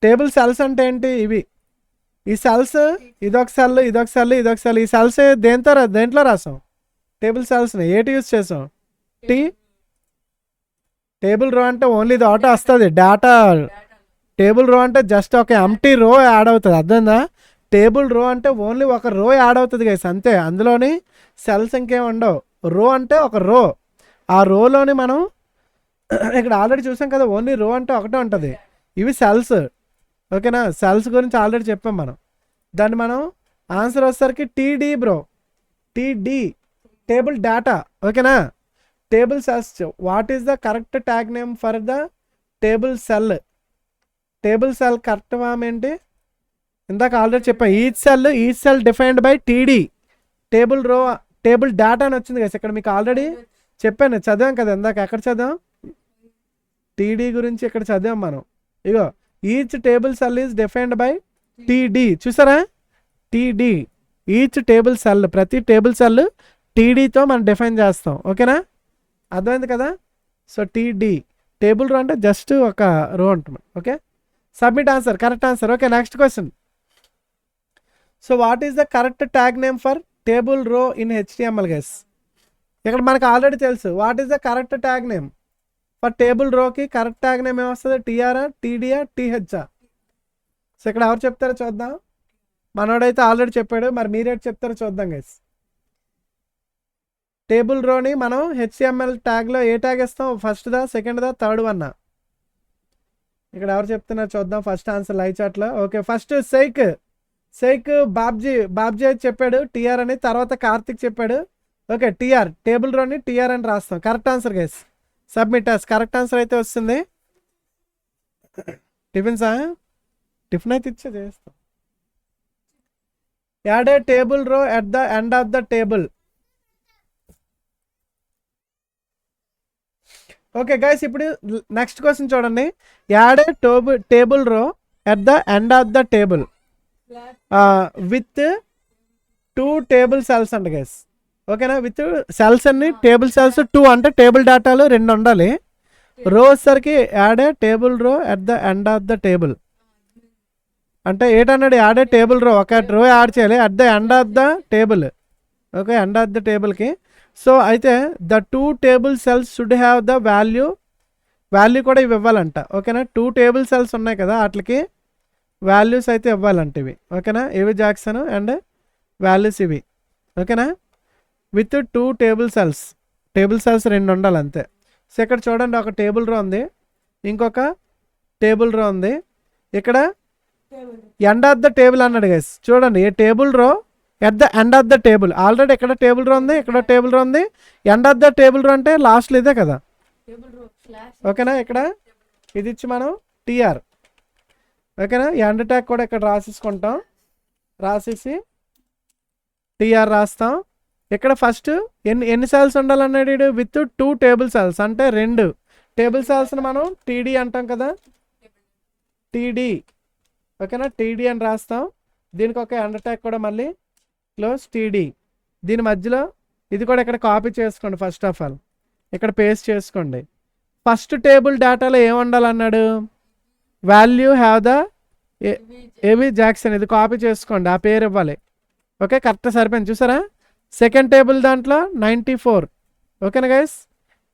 Speaker 1: టేబుల్ సెల్స్ అంటే ఏంటి? ఇవి ఈ సెల్స్, ఇదొక సెల్, ఇదొక సెల్, ఇదొక సెల్. ఈ సెల్స్ దేంట్లో రాసాం? టేబుల్ సెల్స్ని ఏటి యూజ్ చేసాం? టేబుల్ రో అంటే ఓన్లీ ఇది ఒకటే వస్తుంది డేటా. టేబుల్ రో అంటే జస్ట్ ఒక ఎంటీ రో యాడ్ అవుతుంది, అర్థందా? టేబుల్ రో అంటే ఓన్లీ ఒక రో యాడ్ అవుతుంది గైస్, అంతే. అందులోని సెల్స్ ఇంకేం ఉండవు. రో అంటే ఒక రో, ఆ రోలోని మనం ఇక్కడ ఆల్రెడీ చూసాం కదా, ఓన్లీ రో అంటే ఒకటే ఉంటుంది. ఇవి సెల్స్, ఓకేనా? సెల్స్ గురించి ఆల్రెడీ చెప్పాం మనం. దాన్ని మనం ఆన్సర్ వచ్చేసరికి TD bro, TD table data, ఓకేనా? Table cells. What is the correct tag name for the table cell? Table cell correct form ఏంటి? ఇందాక ఆల్రెడీ చెప్పాం, each cell defined by TD. Table row, table data అని వచ్చింది కదా ఇక్కడ, మీకు already చెప్పాను, చదివాం కదా ఇందాక. ఎక్కడ చదివాం? టీడీ గురించి ఇక్కడ చదివాం మనం. ఇగో each table cell is defined by TD, చూసారా? టీడీ, ఈచ్ టేబుల్ సెల్, ప్రతి టేబుల్ సెల్ టీడీతో మనం డిఫైన్ చేస్తాం, ఓకేనా? అర్థమైంది కదా? సో టీడీ టేబుల్ రో అంటే జస్ట్ ఒక రో అంటున్నాం, okay? Submit answer, correct answer. Okay, next question. So what is the correct tag name for table row in HTML guys? ఇక్కడ మనకు ఆల్రెడీ తెలుసు. What is the correct tag name for table రోకి? Correct tag name ఏమొస్తుంది? TR, TD, TH? So ఇక్కడ ఎవరు చెప్తారో చూద్దాం. మనోడైతే already చెప్పాడు, మరి మీరేటి చెప్తారో చూద్దాం గైస్. టేబుల్ రోని మనం HTML ట్యాగ్లో ఏ ట్యాగ్ ఇస్తాం? ఫస్ట్ దా, సెకండ్ దా, థర్డ్ వన్? ఇక్కడ ఎవరు చెప్తున్నారు చూద్దాం. ఫస్ట్ ఆన్సర్ లైవ్ చాట్లో. ఓకే, ఫస్ట్ సైక్ బాబ్జీ చెప్పాడు TR అని, తర్వాత కార్తిక్ చెప్పాడు. ఓకే, TR టేబుల్ రోని TR అని రాస్తాం. Correct answer guys. Submit as correct answer అయితే వస్తుంది. టిఫిన్ అయితే ఇచ్చే చేస్తాం. Add A table row at the end of the table. Okay guys, ఇప్పుడు నెక్స్ట్ క్వశ్చన్ చూడండి. Add A table row at the end of the table with 2 table cells అంట guys, ఓకేనా? With cells అన్ని table cells 2 అంటే table డేటాలు 2 ఉండాలి. రో వచ్చేసరికి add A table row at the end of the table అంటే ఏంటన్నాడు? Add ఏ table రో, ఒక రో యాడ్ చేయాలి at the end of the table, okay? End of the టేబుల్కి. సో అయితే the 2 table cells should have the value కూడా ఇవి ఇవ్వాలంట, ఓకేనా? 2 table cells ఉన్నాయి కదా, వాటికి వాల్యూస్ అయితే ఇవ్వాలంట ఇవి, ఓకేనా? ఏవి జాక్సన్ అండ్ వాల్యూస్ ఇవి, ఓకేనా? విత్ 2 టేబుల్ సెల్స్ 2 ఉండాలి అంతే. సో ఇక్కడ చూడండి, ఒక టేబుల్ రో ఉంది, ఇంకొక టేబుల్ రో ఉంది. ఇక్కడ ఎండ్ ఆఫ్ ద టేబుల్ అన్నాడు గైస్, చూడండి. A table row at the end of the table, already ఇక్కడ టేబుల్ రో ఉంది, ఇక్కడ టేబుల్ రో ఉంది. ఎండ్ ఆఫ్ ద టేబుల్ రో అంటే లాస్ట్లో ఇదే కదా, ఓకేనా? ఇక్కడ ఇది ఇచ్చి మనం TR, ఓకేనా? ఎండ్ ట్యాగ్ కూడా ఇక్కడ రాసేసుకుంటాం, రాసేసి TR రాస్తాం. ఇక్కడ ఫస్ట్ ఎన్ని సెల్స్ ఉండాలన్నాడు? విత్ 2 టేబుల్ సెల్స్ అంటే 2 టేబుల్ సెల్స్ని మనం TD అంటాం కదా, TD, ఓకేనా? TD అని రాస్తాం. దీనికి ఒక ఎండ్ ట్యాగ్ కూడా మళ్ళీ క్లోజ్ TD. దీని మధ్యలో ఇది కూడా ఇక్కడ కాపీ చేసుకోండి. ఫస్ట్ ఆఫ్ ఆల్ ఇక్కడ పేస్ట్ చేసుకోండి. ఫస్ట్ టేబుల్ డేటాలో ఏం ఉండాలన్నాడు? వాల్యూ హ్యావ్ ద ఏవి జాక్సన్, ఇది కాపీ చేసుకోండి, ఆ పేరు ఇవ్వాలి. ఓకే, కరెక్ట్ సరిపోయింది. చూసారా, సెకండ్ టేబుల్ దాంట్లో 94. ఓకేనా గైస్,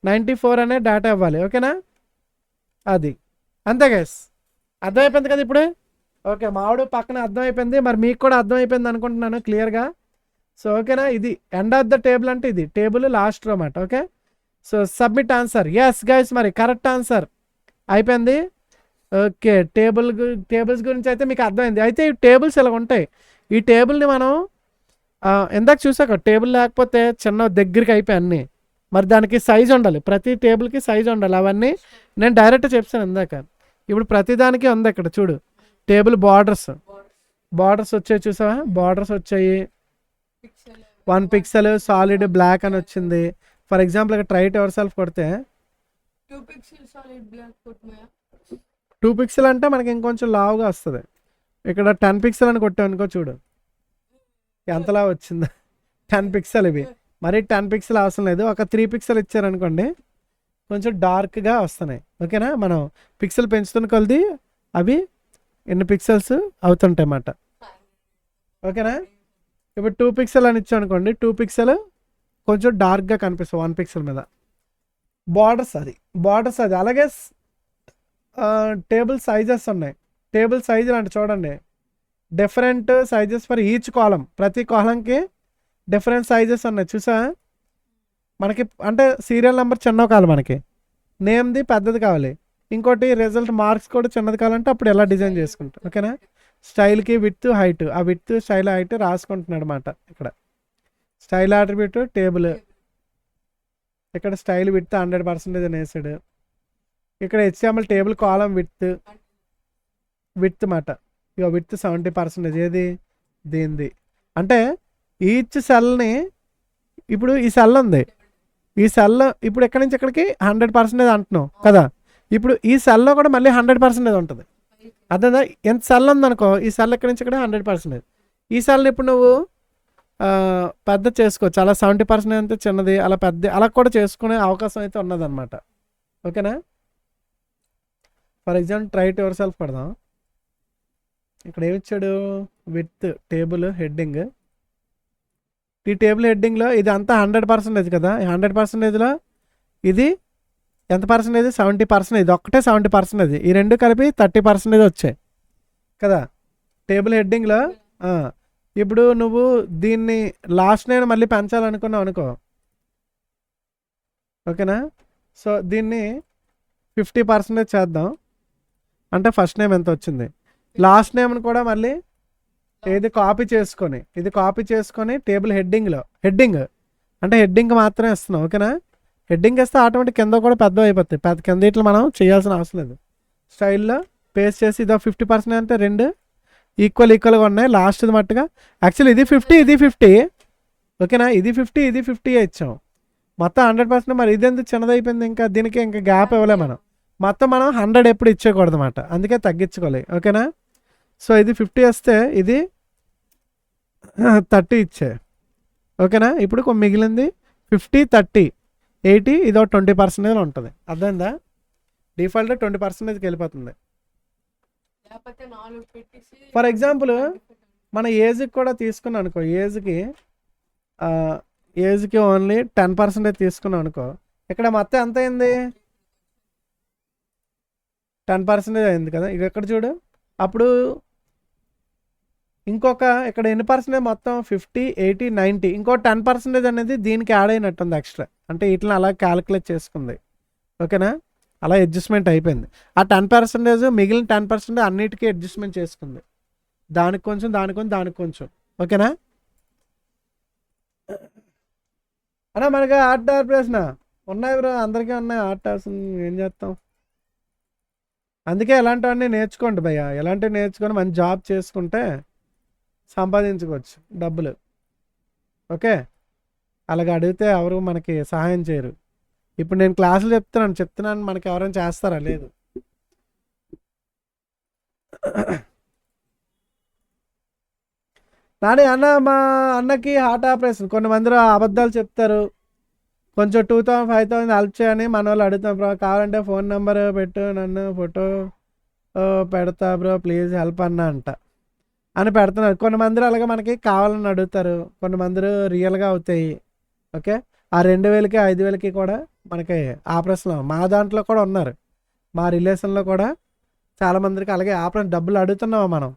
Speaker 1: 94 అనే డేటా ఇవ్వాలి. ఓకేనా, అది అంతే గైస్, అర్థమైపోయింది కదా ఇప్పుడు. ఓకే, మావాడు పక్కన అర్థమైపోయింది, మరి మీకు కూడా అర్థమైపోయింది అనుకుంటున్నాను క్లియర్గా. సో ఓకేనా, ఇది ఎండ్ ఆఫ్ ద టేబుల్ అంటే ఇది టేబుల్ లాస్ట్ రో అన్నమాట. Okay, so submit answer. Yes guys, మరి కరెక్ట్ ఆన్సర్ అయిపోయింది. ఓకే, టేబుల్స్ గురించి అయితే మీకు అర్థమైంది. అయితే ఈ టేబుల్స్ ఇలా ఉంటాయి. ఈ టేబుల్ని మనం ఇందాక చూసాక టేబుల్ లేకపోతే చిన్న దగ్గరికి అయిపోయి అన్నీ, మరి దానికి సైజ్ ఉండాలి, ప్రతి టేబుల్కి సైజ్ ఉండాలి. అవన్నీ నేను డైరెక్ట్ చెప్తాను ఇందాక. ఇప్పుడు ప్రతి దానికి ఉంది ఇక్కడ చూడు, టేబుల్ బార్డర్స్ వచ్చాయి, చూసావా, బార్డర్స్ వచ్చాయి. 1 పిక్సెల్ సాలిడ్ బ్లాక్ అని వచ్చింది. ఫర్ ఎగ్జాంపుల్ ఇక్కడ ట్రై టు యువర్ సెల్ఫ్ కొడితే 2 పిక్సెల్ అంటే మనకి ఇంకొంచెం లావుగా వస్తుంది. ఇక్కడ 10 పిక్సెల్ అని కొట్టాం అనుకో, చూడు ఎంతలా వచ్చిందా, 10 పిక్సెల్. ఇవి మరి 10 పిక్సెల్ అవసరం లేదు, ఒక 3 పిక్సెల్ ఇచ్చారనుకోండి కొంచెం డార్క్గా వస్తున్నాయి. ఓకేనా, మనం పిక్సెల్ పెంచుతున్న కొలది అవి ఎన్ని పిక్సెల్స్ అవుతుంటాయి అన్నమాట. ఓకేనా, ఇప్పుడు 2 పిక్సెల్ అని ఇచ్చాం అనుకోండి, 2 పిక్సెల్ కొంచెం డార్క్గా కనిపిస్తుంది 1 పిక్సెల్ మీద. బార్డర్స్ అది. అలాగే టేబుల్ సైజెస్ ఉన్నాయి. టేబుల్ సైజులు అంటే చూడండి, డిఫరెంట్ సైజెస్ ఫర్ ఈచ్ కాలం, ప్రతి కాలంకి డిఫరెంట్ సైజెస్ ఉన్నాయి. చూసా, మనకి అంటే సీరియల్ నెంబర్ చిన్నవి కావాలి, మనకి నేమ్ది పెద్దది కావాలి, ఇంకోటి రిజల్ట్ మార్క్స్ కూడా చిన్నది కావాలంటే అప్పుడు ఎలా డిజైన్ చేసుకుంటాం. ఓకేనా, స్టైల్కి విత్ హైట్, ఆ విత్ స్టైల్ హైట్ రాసుకుంటున్నాడు అనమాట. ఇక్కడ స్టైల్ అట్రిబ్యూట్ టేబుల్, ఇక్కడ స్టైల్ విత్ 100% అని వేసాడు. ఇక్కడ HTML టేబుల్ కాలం విత్ మాట, ఇక విత్ 70%. ఏది దీనిది అంటే ఈచ్ సెల్ని, ఇప్పుడు ఈ సెల్ ఉంది, ఈ సెల్ ఇప్పుడు ఎక్కడి నుంచి ఎక్కడికి 100% అంటున్నావు కదా, ఇప్పుడు ఈ సెల్లో కూడా మళ్ళీ 100% ఉంటుంది. అదే ఎంత సెల్ ఉందనుకో, ఈ సెల్ ఎక్కడి నుంచి ఇక్కడ 100%. ఈ సెల్ని ఇప్పుడు నువ్వు పెద్ద చేసుకోవచ్చు, అలా 70% అంటే చిన్నది, అలా పెద్ద, అలా కూడా చేసుకునే అవకాశం అయితే ఉన్నదన్నమాట. ఓకేనా, for example try to your self పడదాం. ఇక్కడ ఏమిచ్చాడు, విత్ టేబుల్ హెడ్డింగ్. ఈ టేబుల్ హెడ్డింగ్లో ఇది అంతా 100% కదా, 100%లో ఇది ఎంత పర్సెంటేజ్, 70%. ఇది ఒక్కటే 70%, ఈ రెండు కలిపి 30% వచ్చాయి కదా టేబుల్ హెడ్డింగ్లో. ఇప్పుడు నువ్వు దీన్ని లాస్ట్ నేమ్ మళ్ళీ పెంచాలనుకున్నావు అనుకో, ఓకేనా, సో దీన్ని 50% చేద్దాం. అంటే ఫస్ట్ నేమ్ ఎంత వచ్చింది, లాస్ట్ నేమ్ని కూడా మళ్ళీ ఇది కాపీ చేసుకొని టేబుల్ హెడ్డింగ్ అంటే హెడ్డింగ్ మాత్రమే ఇస్తున్నాం. ఓకేనా, హెడ్డింగ్ వేస్తే ఆటోమేటిక్ కింద కూడా పెద్ద అయిపోతాయి, కింద ఇట్లా మనం చేయాల్సిన అవసరం లేదు. స్టైల్లో పేస్ట్ చేసి ఇదో 50% అంటే రెండు ఈక్వల్గా ఉన్నాయి. లాస్ట్ది మట్టుగా యాక్చువల్లీ ఇది 50 ఇది 50. ఓకేనా, ఇది 50 ఇది 50 ఇచ్చాం, మొత్తం 100%. మరి ఇది ఎందుకు చిన్నదైపోయింది, ఇంకా దీనికి ఇంకా గ్యాప్ ఇవ్వలే మనం. మొత్తం మనం 100 ఎప్పుడు ఇచ్చేయకూడదు అన్నమాట, అందుకే తగ్గించుకోవాలి. ఓకేనా, సో ఇది 50 వస్తే ఇది 30 ఇచ్చే. ఓకేనా, ఇప్పుడు మిగిలింది 50 30 80, ఇదో 20% ఉంటుంది. అర్థమైందా, డిఫాల్ట్ 20%కి వెళ్ళిపోతుంది. ఫర్ ఎగ్జాంపుల్ మన ఏజ్కి కూడా తీసుకున్నాం అనుకో, ఏజ్కి ఓన్లీ 10% తీసుకున్నాం అనుకో, ఇక్కడ మొత్తం ఎంత అయింది, 10% అయింది కదా. ఇక ఎక్కడ చూడు, అప్పుడు ఇంకొక ఇక్కడ ఎన్ని పర్సెంటేజ్, మొత్తం 50 80 90, ఇంకో 10% అనేది దీనికి యాడ్ అయినట్టుంది ఎక్స్ట్రా, అంటే ఇట్లా అలా క్యాలిక్యులేట్ చేసుకుంది. ఓకేనా, అలా అడ్జస్ట్మెంట్ అయిపోయింది. ఆ 10% మిగిలిన 10% అన్నిటికీ అడ్జస్ట్మెంట్ చేసుకుంది, దానికి కొంచెం. ఓకేనా అన్నా, మనకి ఆర్ట్ ప్రశ్న ఉన్నాయి బ్రో, అందరికీ ఉన్నాయి ఆర్ట్ ఏం చేస్తాం. అందుకే ఎలాంటివన్నీ నేర్చుకోండి భయ్య, ఎలాంటివి నేర్చుకొని మంచి జాబ్ చేసుకుంటే సంపాదించుకోవచ్చు డబ్బులు. ఓకే, అలాగ అడిగితే ఎవరు మనకి సహాయం చేయరు. ఇప్పుడు నేను క్లాసులు చెప్తున్నాను, మనకి ఎవరైనా చేస్తారా, లేదు. నాని అన్న, మా అన్నకి హార్ట్ ఆపరేషన్, కొన్ని మంది అబద్ధాలు చెప్తారు, కొంచెం 2000 5000 హెల్ప్ చేయని మన వాళ్ళు అడుగుతాం. కావాలంటే ఫోన్ నెంబర్ పెట్టు, నన్ను ఫోటో ఓ పెడతా బ్రో ప్లీజ్ హెల్ప్ అన్న అంట అని పెడుతున్నారు. కొంతమంది అలాగే మనకి కావాలని అడుగుతారు, కొంతమంది రియల్గా అవుతాయి. ఓకే, ఆ 2000కి 5000కి కూడా మనకి ఆపరేషన్ మా దాంట్లో కూడా ఉన్నారు, మా రిలేషన్లో కూడా చాలామందికి అలాగే ఆపరేషన్ డబ్బులు అడుగుతున్నావా మనం.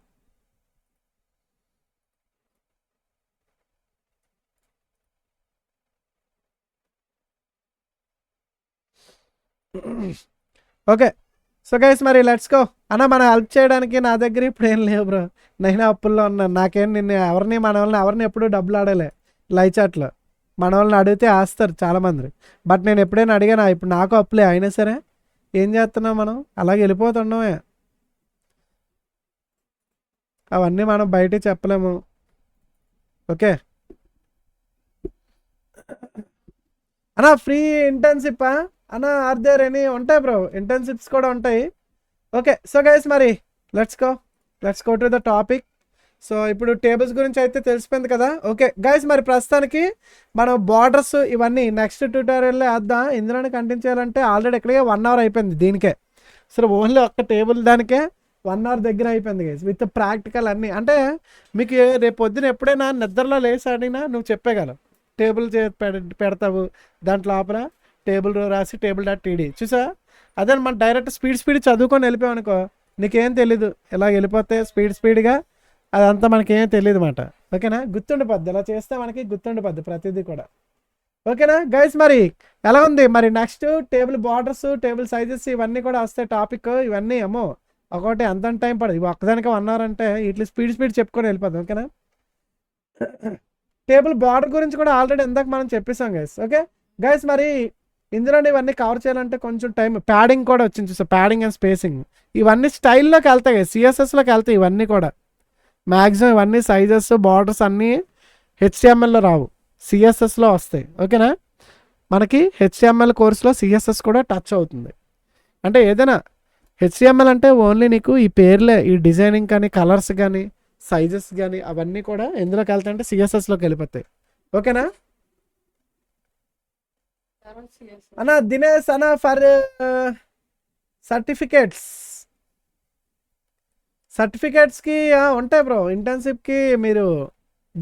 Speaker 1: ఓకే, సో గైస్ మరి లెట్స్ గో అన్న. మనం హెల్ప్ చేయడానికి నా దగ్గర ఇప్పుడు ఏం లేవు బ్రో, నేను అప్పుల్లో ఉన్నాను. నాకేం నిన్ను ఎవరిని మన వాళ్ళని ఎవరిని ఎప్పుడు డబ్బులు ఆడలే లైవ్ చాట్లో. మన వాళ్ళని అడిగితే ఆస్తారు చాలామంది, బట్ నేను ఎప్పుడైనా అడిగానా? ఇప్పుడు నాకు అప్పులే అయినా సరే ఏం చేస్తున్నాం మనం, అలాగే వెళ్ళిపోతున్నామే. అవన్నీ మనం బయట చెప్పలేము. ఓకే అన్నా, ఫ్రీ ఇంటర్న్షిప్ అన్నా ఆర్ దేర్ ఎనీ? ఉంటాయి బ్రో, ఇంటర్న్షిప్స్ కూడా ఉంటాయి. ఓకే సో గైస్ మరి let's go to the topic. So ఇప్పుడు టేబుల్స్ గురించి అయితే తెలిసిపోయింది కదా. ఓకే గైస్ మరి ప్రస్తుతానికి మనం బార్డర్స్ ఇవన్నీ నెక్స్ట్ ట్యూటోరియల్లో వేద్దాం. ఇందులోనే కంటిన్యూ చేయాలంటే ఆల్రెడీ ఇక్కడికే 1 అవర్ అయిపోయింది దీనికే. సో ఓన్లీ ఒక్క టేబుల్ దానికే 1 అవర్ దగ్గర అయిపోయింది గైస్, విత్ ప్రాక్టికల్ అన్నీ. అంటే మీకు రేపు పొద్దున ఎప్పుడైనా నిద్రలో లేచి అడిగినా నువ్వు చెప్పగలవు. టేబుల్ పెడతావు, దాంట్లో లోపల టేబుల్ రాసి టేబుల్ డాట్ టీడీ చూసా. అదే మనం డైరెక్ట్ స్పీడ్ చదువుకొని వెళ్ళిపోయాం అనుకో, నీకేం తెలీదు. ఇలా వెళ్ళిపోతే స్పీడ్గా అదంతా మనకేం తెలియదు అన్నమాట. ఓకేనా, గుర్తుండిపోద్ది. ఇలా చేస్తే మనకి గుర్తుండిపోద్ది ప్రతిదీ కూడా. ఓకేనా గైస్ మరి ఎలా ఉంది మరి next table borders, table sizes ఇవన్నీ కూడా వస్తాయి టాపిక్. ఇవన్నీ ఏమో ఒకటి అంత టైం పడదు, ఇవి ఒక్కదానికి 1 అవర్ అంటే ఇట్లా స్పీడ్ చెప్పుకొని వెళ్ళిపోద్ది. ఓకేనా, టేబుల్ బార్డర్ గురించి కూడా ఆల్రెడీ ఇందాక మనం చెప్పేసాం గైస్. ఓకే గైస్ మరి ఇందులోనే ఇవన్నీ కవర్ చేయాలంటే కొంచెం టైం. ప్యాడింగ్ కూడా వచ్చింది చూసా, ప్యాడింగ్ అండ్ స్పేసింగ్ ఇవన్నీ స్టైల్లోకి వెళ్తాయి, సిఎస్ఎస్లోకి వెళ్తాయి ఇవన్నీ కూడా. మ్యాక్సిమం ఇవన్నీ సైజెస్ బార్డర్స్ అన్నీ హెచ్టిఎంఎల్లో రావు, సిఎస్ఎస్లో వస్తాయి. ఓకేనా, మనకి హెచ్టిఎంఎల్ కోర్సులో సిఎస్ఎస్ కూడా టచ్ అవుతుంది. అంటే ఏదైనా హెచ్టిఎంఎల్ అంటే ఓన్లీ నీకు ఈ పేర్లే, ఈ డిజైనింగ్ కానీ కలర్స్ కానీ సైజెస్ కానీ అవన్నీ కూడా ఎందులోకి వెళ్తాయంటే సిఎస్ఎస్లోకి వెళ్ళిపోతాయి. ఓకేనా అన్న దినేష్ అన్న ఫర్ సర్టిఫికేట్స్కి ఉంటాయి బ్రో. ఇంటర్న్షిప్కి మీరు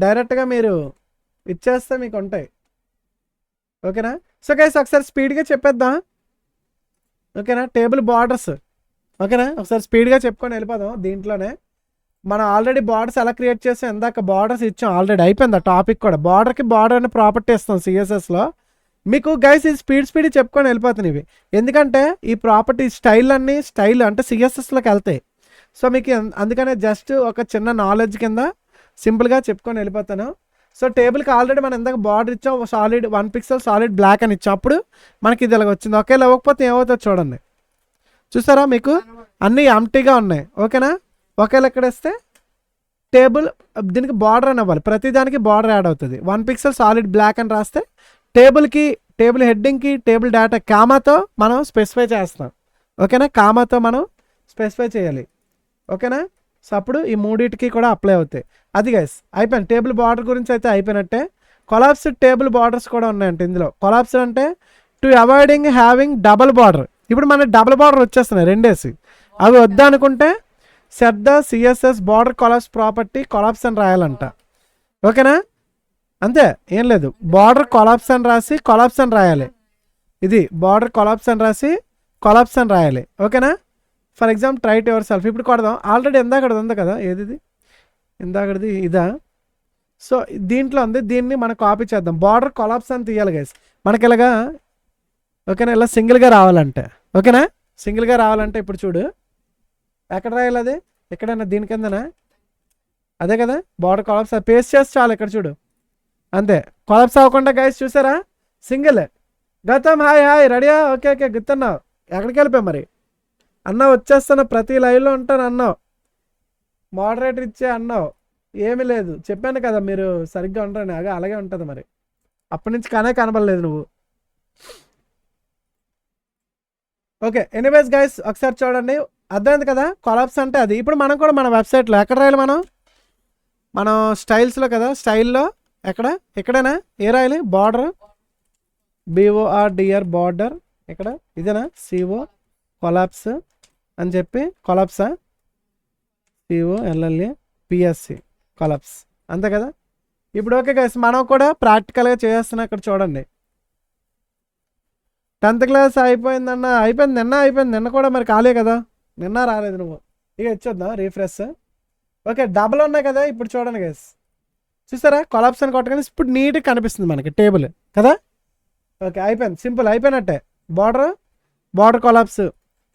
Speaker 1: డైరెక్ట్గా మీరు ఇచ్చేస్తే మీకు ఉంటాయి. ఓకేనా, సో గైస్ ఒకసారి స్పీడ్గా చెప్పేద్దాం. ఓకేనా, టేబుల్ బార్డర్స్. ఓకేనా, ఒకసారి స్పీడ్గా చెప్పుకొని వెళ్ళిపోదాం. దీంట్లోనే మనం ఆల్రెడీ బార్డర్స్ ఎలా క్రియేట్ చేస్తాం, ఇందాక బార్డర్స్ ఇచ్చాం ఆల్రెడీ, అయిపోయింది ఆ టాపిక్ కూడా. బార్డర్కి బార్డర్ అనే ప్రాపర్టీ ఇస్తాం సిఎస్ఎస్లో. మీకు గైస్ ఇది స్పీడ్ చెప్పుకొని వెళ్ళిపోతున్నాయి ఇవి, ఎందుకంటే ఈ ప్రాపర్టీ స్టైల్ అంటే సిఎస్ఎస్లోకి వెళ్తాయి. సో మీకు అందుకనే జస్ట్ ఒక చిన్న నాలెడ్జ్ కింద సింపుల్గా చెప్పుకొని వెళ్ళిపోతాను. సో టేబుల్కి ఆల్రెడీ మనం ఇందాక బార్డర్ ఇచ్చాం, సాలిడ్ 1 పిక్సెల్ సాలిడ్ బ్లాక్ అని ఇచ్చాం. అప్పుడు మనకి ఇది ఇలాగ వచ్చింది. ఒకేలా ఇవ్వకపోతే ఏమవుతుందో చూడండి. చూసారా, మీకు అన్నీ ఎంటీగా ఉన్నాయి. ఓకేనా, ఒకేలా ఎక్కడ ఇస్తే టేబుల్ దీనికి బార్డర్ అని అవ్వాలి, ప్రతిదానికి బార్డర్ యాడ్ అవుతుంది. 1 పిక్సెల్ సాలిడ్ బ్లాక్ అని రాస్తే టేబుల్ హెడ్డింగ్కి టేబుల్ డేటా కామాతో మనం స్పెసిఫై చేస్తాం. ఓకేనా, కామాతో మనం స్పెసిఫై చేయాలి. ఓకేనా, సో అప్పుడు ఈ మూడింటికి కూడా అప్లై అవుతాయి. అది గైస్ అయిపోయింది. టేబుల్ బార్డర్ గురించి అయితే అయిపోయినట్టే. కొలాప్స్డ్ టేబుల్ బార్డర్స్ కూడా ఉన్నాయంట ఇందులో. కొలాప్స్డ్ అంటే to avoiding having double border. ఇప్పుడు మనకి డబుల్ బార్డర్ వచ్చేస్తున్నాయి రెండేసి, అవి వద్దనుకుంటే set the CSS border collapse property collapse అని రాయాలంట. ఓకేనా, అంతే ఏం లేదు. బార్డర్ కొలాప్స్ అని రాసి కొలాప్స్ అని రాయాలి. ఇది బార్డర్ కొలాప్స్ అని రాసి కొలాప్స్ అని రాయాలి. ఓకేనా, for example try to your self. ఇప్పుడు కొడదాం, ఆల్రెడీ ఇందాకది ఉంది కదా, ఏది ఇందాకది ఇదా. సో దీంట్లో ఉంది, దీన్ని మనం కాపీ చేద్దాం. బార్డర్ కొలాప్స్ అని తీయాలి గైస్ మనకి ఇలాగా. ఓకేనా, ఇలా సింగిల్గా రావాలంటే. ఓకేనా, సింగిల్గా రావాలంటే ఇప్పుడు చూడు ఎక్కడ రాయాలి, అది ఎక్కడైనా దీని కిందనా, అదే కదా బార్డర్ కొలాప్స్. అది పేస్ట్ చేసి చాలు, ఇక్కడ చూడు అంతే. కొలాప్స్ అవ్వకుండా గైస్ చూసారా, సింగిల్. గతం హాయ్ రెడీయా? ఓకే గుర్తున్నావు, ఎక్కడికి వెళ్ళిపోయావు మరి అన్న? వచ్చేస్తాను, ప్రతి లైవ్లో ఉంటాను అన్నావు, మోడరేటర్ ఇచ్చే అన్నావు. ఏమీ లేదు, చెప్పాను కదా మీరు సరిగ్గా ఉంటారని. అలాగే ఉంటుంది మరి. అప్పటి నుంచి కనబడలేదు నువ్వు. ఓకే ఎనీవేస్ గైస్ ఒకసారి చూడండి, అర్థమైంది కదా కొలాప్స్ అంటే అది. ఇప్పుడు మనం కూడా మన వెబ్సైట్లో ఎక్కడ రాయాలి, మనం స్టైల్స్లో కదా, స్టైల్లో ఎక్కడైనా ఏ రాయాలి? బార్డర్ BORDR బార్డర్, ఇక్కడ ఇదేనా CO కొలాప్స్ అని చెప్పి కొలాప్సా COLLA PSC కొలాప్స్ అంతే కదా. ఇప్పుడు ఓకే గైస్, మనం కూడా ప్రాక్టికల్గా చేస్తున్నాం. ఇక్కడ చూడండి, 10th క్లాస్ అయిపోయిందన్న, అయిపోయింది నిన్న కూడా మరి కాలే కదా, నిన్న రాలేదు నువ్వు. ఇక ఇచ్చొద్దాం రీఫ్రెష్. ఓకే డబుల్ ఉన్నాయి కదా. ఇప్పుడు చూడండి గైస్, చూసారా కొలాప్స్ అని కొట్టగానే ఇప్పుడు నీట్గా కనిపిస్తుంది మనకి టేబుల్ కదా. ఓకే అయిపోయింది, సింపుల్ అయిపోయినట్టే. బార్డర్ కొలాప్స్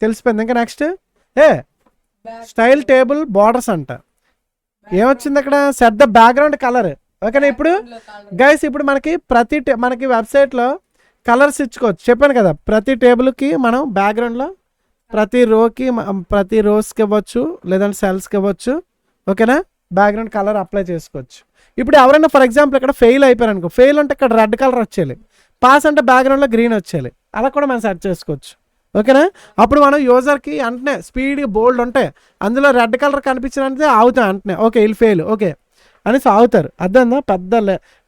Speaker 1: తెలిసిపోయింది. ఇంకా నెక్స్ట్ స్టైల్ టేబుల్ బార్డర్స్ అంట. ఏమొచ్చింది అక్కడ, సెట్ ద బ్యాక్గ్రౌండ్ కలర్. ఓకేనా. ఇప్పుడు గైస్ ఇప్పుడు మనకి వెబ్సైట్లో కలర్స్ ఇచ్చుకోవచ్చు. చెప్పాను కదా, ప్రతి టేబుల్కి మనం బ్యాక్గ్రౌండ్లో ప్రతి రోస్కి ఇవ్వచ్చు, లేదంటే సెల్స్కి ఇవ్వచ్చు. ఓకేనా, బ్యాక్గ్రౌండ్ కలర్ అప్లై చేసుకోవచ్చు. ఇప్పుడు ఎవరైనా ఫర్ ఎగ్జాంపుల్ ఇక్కడ ఫెయిల్ అయిపోయారు అనుకో, ఫెయిల్ అంటే ఇక్కడ రెడ్ కలర్ వచ్చేయాలి, పాస్ అంటే బ్యాక్గ్రౌండ్లో గ్రీన్ వచ్చేయాలి. అలా కూడా మనం సెట్ చేసుకోవచ్చు. ఓకేనా. అప్పుడు మనం యూజర్కి వెంటనే స్పీడ్గా బోల్డ్ ఉంటాయి, అందులో రెడ్ కలర్ కనిపించినంటే ఆగుతాం వెంటనే. ఓకే వీళ్ళు ఫెయిల్ ఓకే అనేసి ఆగుతారు. అర్థందా, పెద్ద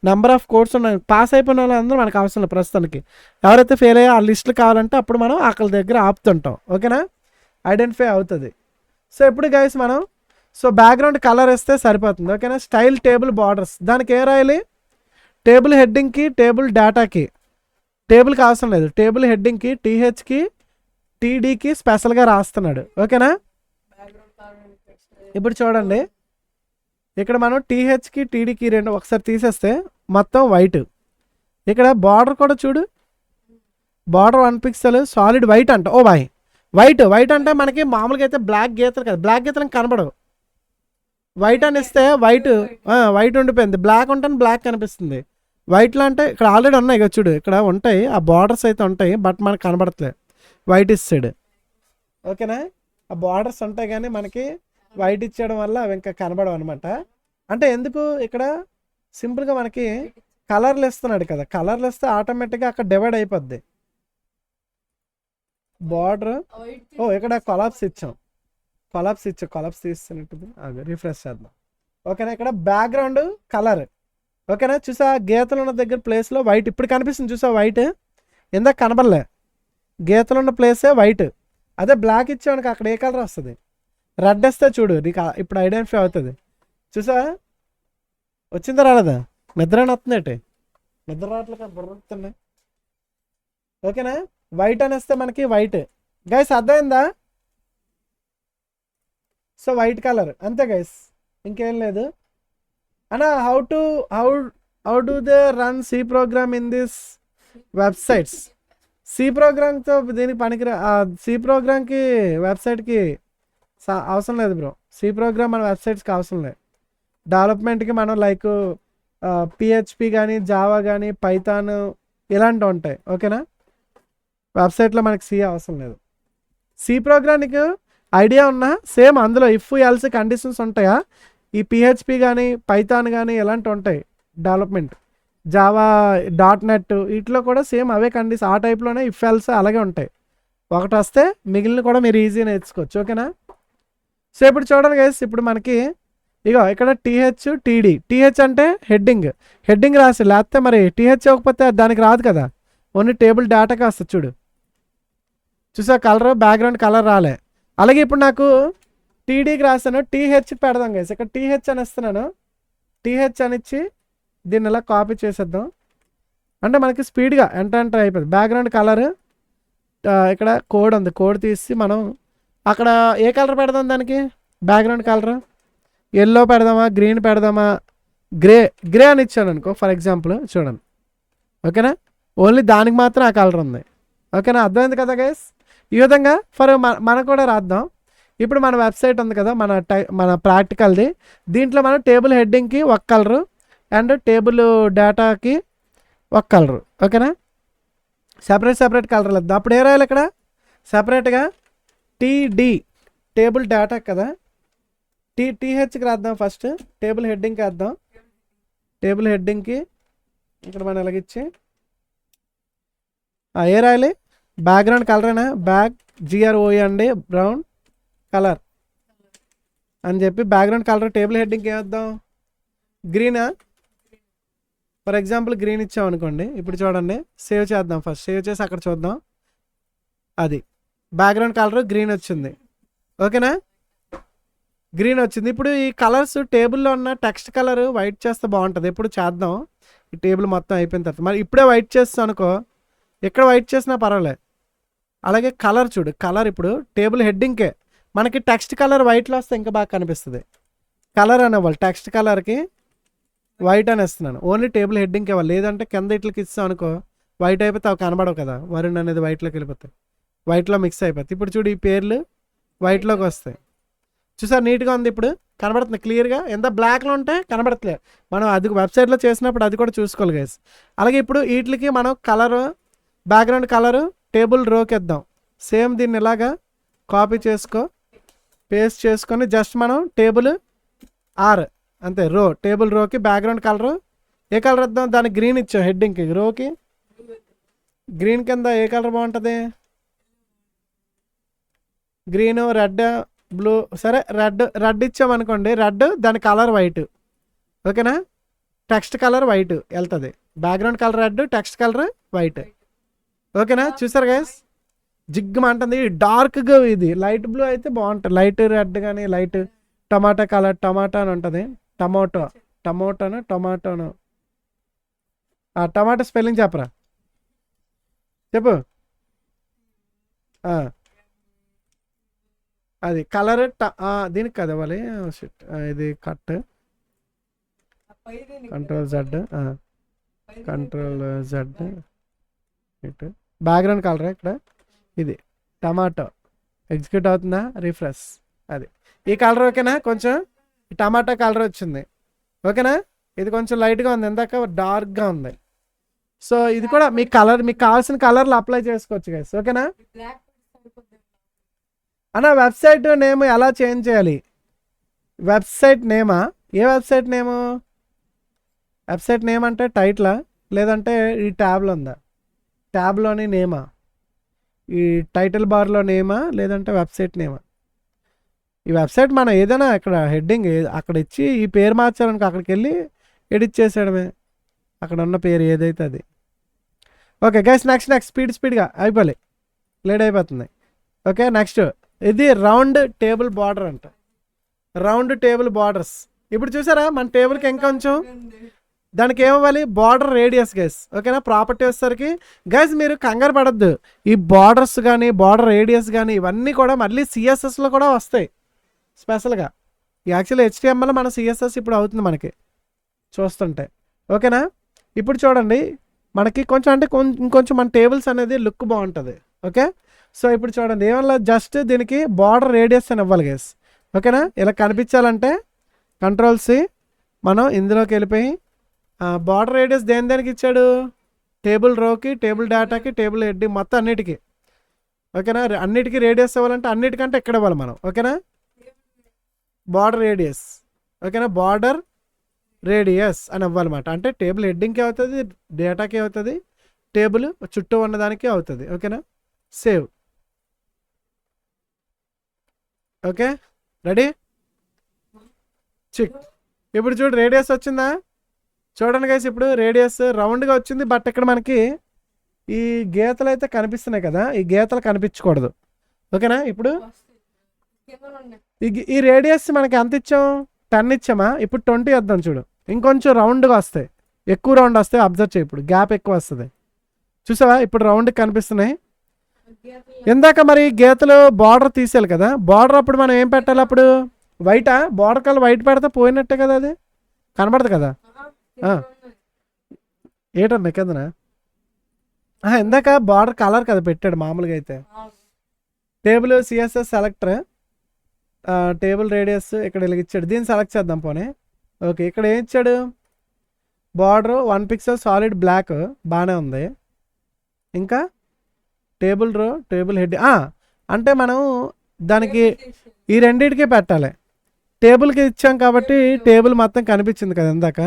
Speaker 1: నెంబర్ ఆఫ్ కోడ్స్ ఉన్నాయి. పాస్ అయిపోయిన వాళ్ళందరూ మనకు అవసరం లేదు ప్రస్తుతానికి. ఎవరైతే ఫెయిల్ అయ్యో ఆ లిస్టులు కావాలంటే అప్పుడు మనం అక్కడి దగ్గర ఆపుతుంటాం. ఓకేనా, ఐడెంటిఫై అవుతుంది. సో ఇప్పుడు గైస్ మనం బ్యాక్గ్రౌండ్ కలర్ వేస్తే సరిపోతుంది. ఓకేనా. స్టైల్ టేబుల్ బార్డర్స్, దానికి ఏ రాయాలి, టేబుల్ హెడ్డింగ్కి టేబుల్ డేటాకి, టేబుల్కి అవసరం లేదు, టేబుల్ హెడ్డింగ్కి THకి TDకి స్పెషల్గా రాస్తున్నాడు. ఓకేనా. ఇప్పుడు చూడండి, ఇక్కడ మనం THకి TDకి రెండు ఒకసారి తీసేస్తే మొత్తం వైట్. ఇక్కడ బార్డర్ కూడా చూడు, బార్డర్ 1 పిక్సెల్ సాలిడ్ వైట్ అంట. ఓ బాయ్, వైట్ అంటే మనకి మామూలుగా అయితే బ్లాక్ గీతలు కదా, బ్లాక్ గీతలు కనబడవు. వైట్ అని ఇస్తే వైట్ ఉండిపోయింది, బ్లాక్ ఉంటే బ్లాక్ కనిపిస్తుంది. వైట్లో అంటే ఇక్కడ ఆల్రెడీ ఉన్నాయి కదా చూడు, ఇక్కడ ఉంటాయి ఆ బార్డర్స్ అయితే ఉంటాయి, బట్ మనకు కనబడట్లేదు, వైట్ ఇచ్చాడు. ఓకేనా, ఆ బార్డర్స్ ఉంటాయి కానీ మనకి వైట్ ఇచ్చేయడం వల్ల అవి ఇంకా కనబడవు అనమాట. అంటే ఎందుకు, ఇక్కడ సింపుల్గా మనకి కలర్లు ఇస్తున్నాడు కదా, కలర్లు ఇస్తే ఆటోమేటిక్గా అక్కడ డివైడ్ అయిపోద్ది బార్డర్. ఇక్కడ కొలాప్స్ తీస్తున్నట్టుంది, రిఫ్రెష్ చేద్దాం. ఓకేనా. ఇక్కడ బ్యాక్గ్రౌండ్ కలర్. ఓకేనా, చూసా గీతలు ఉన్న దగ్గర ప్లేస్లో వైట్ ఇప్పుడు కనిపిస్తుంది, చూసా వైట్ ఇందాక కనబడలే, గీతలు ఉన్న ప్లేసే వైట్. అదే బ్లాక్ ఇచ్చామనుకో అక్కడ ఏ కలర్ వస్తుంది, రెడ్ వస్తే చూడు నీకు ఇప్పుడు ఐడెంటిఫై అవుతుంది. చూసా వచ్చిందా రాలేదా, నిద్ర వస్తుందేటి, నిద్ర రావట్లే బుర్రతున్నాయి. ఓకేనా, వైట్ అనేస్తే మనకి వైట్ గైస్, అర్థమైందా. వైట్ కలర్ అంతే గైస్, ఇంకేం లేదు అన్నా. How do they run C program in this websites. C ప్రోగ్రామ్తో దీనికి పనికిరా, C ప్రోగ్రామ్కి వెబ్సైట్కి అవసరం లేదు బ్రో. C ప్రోగ్రామ్ మన వెబ్సైట్స్కి అవసరం లేదు. డెవలప్మెంట్కి మనం లైక్ PHP కానీ జావా కానీ పైథాన్ ఇలాంటివి ఉంటాయి. ఓకేనా, వెబ్సైట్లో మనకి C అవసరం లేదు. C ప్రోగ్రామ్కి ఐడియా ఉన్నా సేమ్ అందులో ఇఫ్ ఎల్స్ కండిషన్స్ ఉంటాయా, ఈ PHP కానీ పైథాన్ కానీ ఇలాంటివి ఉంటాయి డెవలప్మెంట్, జావా .NET వీటిలో కూడా సేమ్ అవే కండిషన్, ఆ టైప్లోనే ఇఫ్ ఎల్స్ అలాగే ఉంటాయి. ఒకటి వస్తే మిగిలిన కూడా మీరు ఈజీగా నేర్చుకోవచ్చు. ఓకేనా. ఇప్పుడు చూడండి గైస్, ఇప్పుడు మనకి ఇగో ఇక్కడ TH అంటే హెడ్డింగ్ రాసి, లేకపోతే మరి TH ఇవ్వకపోతే దానికి రాదు కదా, ఓన్లీ టేబుల్ డేటాకి వస్తుంది చూడు. చూసా కలర్, బ్యాక్గ్రౌండ్ కలర్ రాలే. అలాగే ఇప్పుడు నాకు TDకి రాస్తాను, TH పెడదాం గైస్. ఇక్కడ TH అని ఇస్తున్నాను, TH అని ఇచ్చి దీన్ని ఇలా కాపీ చేసేద్దాం. అంటే మనకి స్పీడ్గా ఎంటర్ అయిపోతుంది. బ్యాక్గ్రౌండ్ కలర్ ఇక్కడ కోడ్ ఉంది, కోడ్ తీసి మనం అక్కడ ఏ కలర్ పెడదాం, దానికి బ్యాక్గ్రౌండ్ కలర్ ఎల్లో పెడదామా, గ్రీన్ పెడదామా, గ్రే అని ఇచ్చాను అనుకో ఫర్ ఎగ్జాంపుల్, చూడండి. ఓకేనా, ఓన్లీ దానికి మాత్రం ఆ కలర్ ఉంది. ఓకేనా, అర్థమైంది కదా గైస్. ఈ విధంగా మనం కూడా రాద్దాం. ఇప్పుడు మన వెబ్సైట్ ఉంది కదా, మన ప్రాక్టికల్ది, దీంట్లో మనం టేబుల్ హెడ్డింగ్కి ఒక కలరు అండ్ టేబుల్ డేటాకి ఒక కలరు. ఓకేనా, సెపరేట్ కలర్లు వద్దాం. అప్పుడు ఏ రాయాలి ఇక్కడ సెపరేట్గా TD టేబుల్ డేటా కదా, THకి రాద్దాం. ఫస్ట్ టేబుల్ హెడ్డింగ్కి వేద్దాం. టేబుల్ హెడ్డింగ్కి ఇక్కడ మనం ఇలాగిచ్చి ఏ రాయాలి, బ్యాక్గ్రౌండ్ కలరేనా, GROE బ్రౌన్ కలర్ అని చెప్పి బ్యాక్గ్రౌండ్ కలర్ టేబుల్ హెడ్డింగ్కి ఏమేద్దాం, గ్రీనా ఫర్ ఎగ్జాంపుల్ గ్రీన్ ఇచ్చాం అనుకోండి. ఇప్పుడు చూడండి, సేవ్ చేద్దాం. ఫస్ట్ సేవ్ చేసి అక్కడ చూద్దాం, అది బ్యాక్గ్రౌండ్ కలర్ గ్రీన్ వచ్చింది. ఓకేనా, గ్రీన్ వచ్చింది. ఇప్పుడు ఈ కలర్స్ టేబుల్లో ఉన్న టెక్స్ట్ కలర్ వైట్ చేస్తే బాగుంటుంది. ఎప్పుడు చేద్దాం ఈ టేబుల్ మొత్తం అయిపోయిన తర్వాత. మరి ఇప్పుడే వైట్ చేస్తాను అనుకో, ఎక్కడ వైట్ చేసినా పర్వాలేదు. అలాగే కలర్ చూడు, కలర్ ఇప్పుడు టేబుల్ హెడ్డింగ్కే మనకి టెక్స్ట్ కలర్ వైట్లో వస్తే ఇంకా బాగా కనిపిస్తుంది. కలర్ అనేవాళ్ళు టెక్స్ట్ కలర్కి వైట్ అని ఇస్తున్నాను, ఓన్లీ టేబుల్ హెడ్డింగ్కి ఇవ్వాలి. లేదంటే కింద ఇట్లకి ఇస్తాం అనుకో వైట్ అయిపోతే అవి కనబడవు కదా, వరుణ్ అనేది వైట్లోకి వెళ్ళిపోతాయి, వైట్లో మిక్స్ అయిపోతాయి. ఇప్పుడు చూడు ఈ పేర్లు వైట్లోకి వస్తాయి, చూసారు నీట్గా ఉంది. ఇప్పుడు కనబడుతుంది క్లియర్గా. ఎంత బ్లాక్లో ఉంటే కనబడట్లేదు, మనం అది వెబ్సైట్లో చేసినప్పుడు అది కూడా చూసుకోవాలి గైస్. అలాగే ఇప్పుడు వీటికి మనం కలరు, బ్యాక్గ్రౌండ్ కలరు టేబుల్ రోకి ఇద్దాం. సేమ్ దీన్ని ఇలాగా కాపీ చేసుకో, పేస్ట్ చేసుకొని జస్ట్ మనం టేబుల్ ఆర్ అంతే, రో టేబుల్ రోకి బ్యాక్గ్రౌండ్ కలరు ఏ కలర్ ఇద్దాం, దానికి గ్రీన్ ఇచ్చాం. హెడ్డింగ్కి రోకి గ్రీన్ కింద ఏ కలర్ బాగుంటుంది, గ్రీన్, రెడ్, బ్లూ. సరే రెడ్ ఇచ్చామనుకోండి, రెడ్ దాని కలర్ వైట్. ఓకేనా, టెక్స్ట్ కలర్ వైట్ వెళ్తుంది, background colour red, text colour white. ఓకేనా, చూసారు గైస్ జిగ్గుమంటుంది. డార్క్గా ఇది లైట్ బ్లూ అయితే బాగుంటుంది, లైట్ రెడ్ కానీ లైట్ టమాటా కలర్, టమాటా అని ఉంటుంది, టమోటాను టమాటా స్పెల్లింగ్ చెప్పరా, చెప్పు. అది కలర్ దీనికి కదా ఇవ్వాలి. ఇది కట్ కంట్రోల్ జెడ్ ఇటు బ్యాక్గ్రౌండ్ కలర్ ఇక్కడ ఇది టమాటో ఎగ్జిక్యూట్ అవుతుందా, రిఫ్రెష్. అది ఈ కలర్ ఓకేనా, కొంచెం టమాటా కలర్ వచ్చింది. ఓకేనా, ఇది కొంచెం లైట్గా ఉంది, ఇందాక డార్క్గా ఉంది. సో ఇది కూడా మీ కలర్, మీకు కావాల్సిన కలర్లు అప్లై చేసుకోవచ్చు గైస్. ఓకేనా అన్న, వెబ్సైట్ నేమ్ ఎలా చేంజ్ చేయాలి, వెబ్సైట్ నేమా, ఏ వెబ్సైట్ నేము, వెబ్సైట్ నేమ్ అంటే టైటిలా లేదంటే ఈ ట్యాబ్లో ఉందా, ట్యాబ్లోని నేమా, ఈ టైటిల్ బార్లో నేమా లేదంటే వెబ్సైట్ నేమా. ఈ వెబ్సైట్ మనం ఏదైనా ఇక్కడ హెడ్డింగ్ అక్కడ ఇచ్చి ఈ పేరు మార్చాలనుకో అక్కడికి వెళ్ళి ఎడిట్ చేసేయడమే, అక్కడ ఉన్న పేరు ఏదైతే అది. ఓకే గైస్, నెక్స్ట్ స్పీడ్గా అయిపోయి లేట్ అయిపోతుంది. ఓకే నెక్స్ట్ ఇది రౌండ్ టేబుల్ బార్డర్ అంట, రౌండ్ టేబుల్ బార్డర్స్. ఇప్పుడు చూసారా మన టేబుల్కి ఇంకొంచెం దానికి ఏమవ్వాలి, బార్డర్ రేడియస్ గైస్. ఓకేనా, ప్రాపర్టీ వచ్చేసరికి గైస్ మీరు కంగారు పడద్దు, ఈ బార్డర్స్ కానీ బార్డర్ రేడియస్ కానీ ఇవన్నీ కూడా మళ్ళీ సిఎస్ఎస్లో కూడా వస్తాయి స్పెషల్గా. యాక్చువల్లీ హెచ్టిఎంఎల్ మన సిఎస్ఎస్ ఇప్పుడు అవుతుంది మనకి చూస్తుంటే. ఓకేనా, ఇప్పుడు చూడండి మనకి కొంచెం అంటే ఇంకొంచెం మన టేబుల్స్ అనేది లుక్ బాగుంటుంది. ఓకే, సో ఇప్పుడు చూడండి ఏమన్నా జస్ట్ దీనికి బార్డర్ రేడియస్ అని ఇవ్వాలి గైస్. ఓకేనా, ఇలా కనిపించాలంటే కంట్రోల్-C, మనం ఇందులోకి వెళ్ళిపోయి బార్డర్ రేడియస్ దేనికి ఇచ్చాడు, టేబుల్ రోకి, టేబుల్ డేటాకి, టేబుల్ హెడ్డింగ్ మొత్తం అన్నిటికీ. ఓకేనా, అన్నిటికీ రేడియస్ ఇవ్వాలంటే అన్నిటికంటే ఎక్కడ ఇవ్వాలి మనం. ఓకేనా, బార్డర్ రేడియస్. ఓకేనా, బార్డర్ రేడియస్ అని ఇవ్వాలన్నమాట. అంటే టేబుల్ హెడ్డింగ్కి అవుతుంది, డేటాకి అవుతుంది, టేబుల్ చుట్టూ ఉన్నదానికి అవుతుంది. ఓకేనా, సేవ్. ఓకే రెడీ, చిక్. ఇప్పుడు చూడు రేడియస్ వచ్చిందా, చూడండి గైస్. ఇప్పుడు రేడియస్ రౌండ్గా వచ్చింది, బట్ ఇక్కడ మనకి ఈ గీతలు అయితే కనిపిస్తున్నాయి కదా, ఈ గీతలు కనిపించకూడదు. ఓకేనా, ఇప్పుడు ఈ రేడియస్ మనకి ఎంత ఇచ్చాం, 10 ఇచ్చామా, ఇప్పుడు 20 వద్దాం. చూడు ఇంకొంచెం రౌండ్గా వస్తాయి, ఎక్కువ రౌండ్ వస్తాయి, అబ్జర్వ్ చేయి. ఇప్పుడు గ్యాప్ ఎక్కువ వస్తుంది, చూసావా ఇప్పుడు రౌండ్ కనిపిస్తున్నాయి. ఇందాక మరి గీతలు బార్డర్ తీసేయాలి కదా, బార్డర్ అప్పుడు మనం ఏం పెట్టాలి, అప్పుడు వైటా, బార్డర్ కలర్ వైట్ పెడితే పోయినట్టే కదా, అది కనబడదు కదా. ఏటన్నా కిందనా, ఇందాక బార్డర్ కలర్ కదా పెట్టాడు మామూలుగా అయితే. Table CSS selector, table radius ఇక్కడ ఇచ్చాడు, దీన్ని సెలెక్ట్ చేద్దాం పోనీ. ఓకే, ఇక్కడ ఏం ఇచ్చాడు, బార్డర్ 1 పిక్సెల్ సాలిడ్ బ్లాక్, బాగానే ఉంది. ఇంకా టేబుల్ రో, టేబుల్ హెడ్, అంటే మనం దానికి ఈ రెండింటికి పెట్టాలి. టేబుల్కి ఇచ్చాం కాబట్టి టేబుల్ మొత్తం కనిపించింది కదా ఇందాక.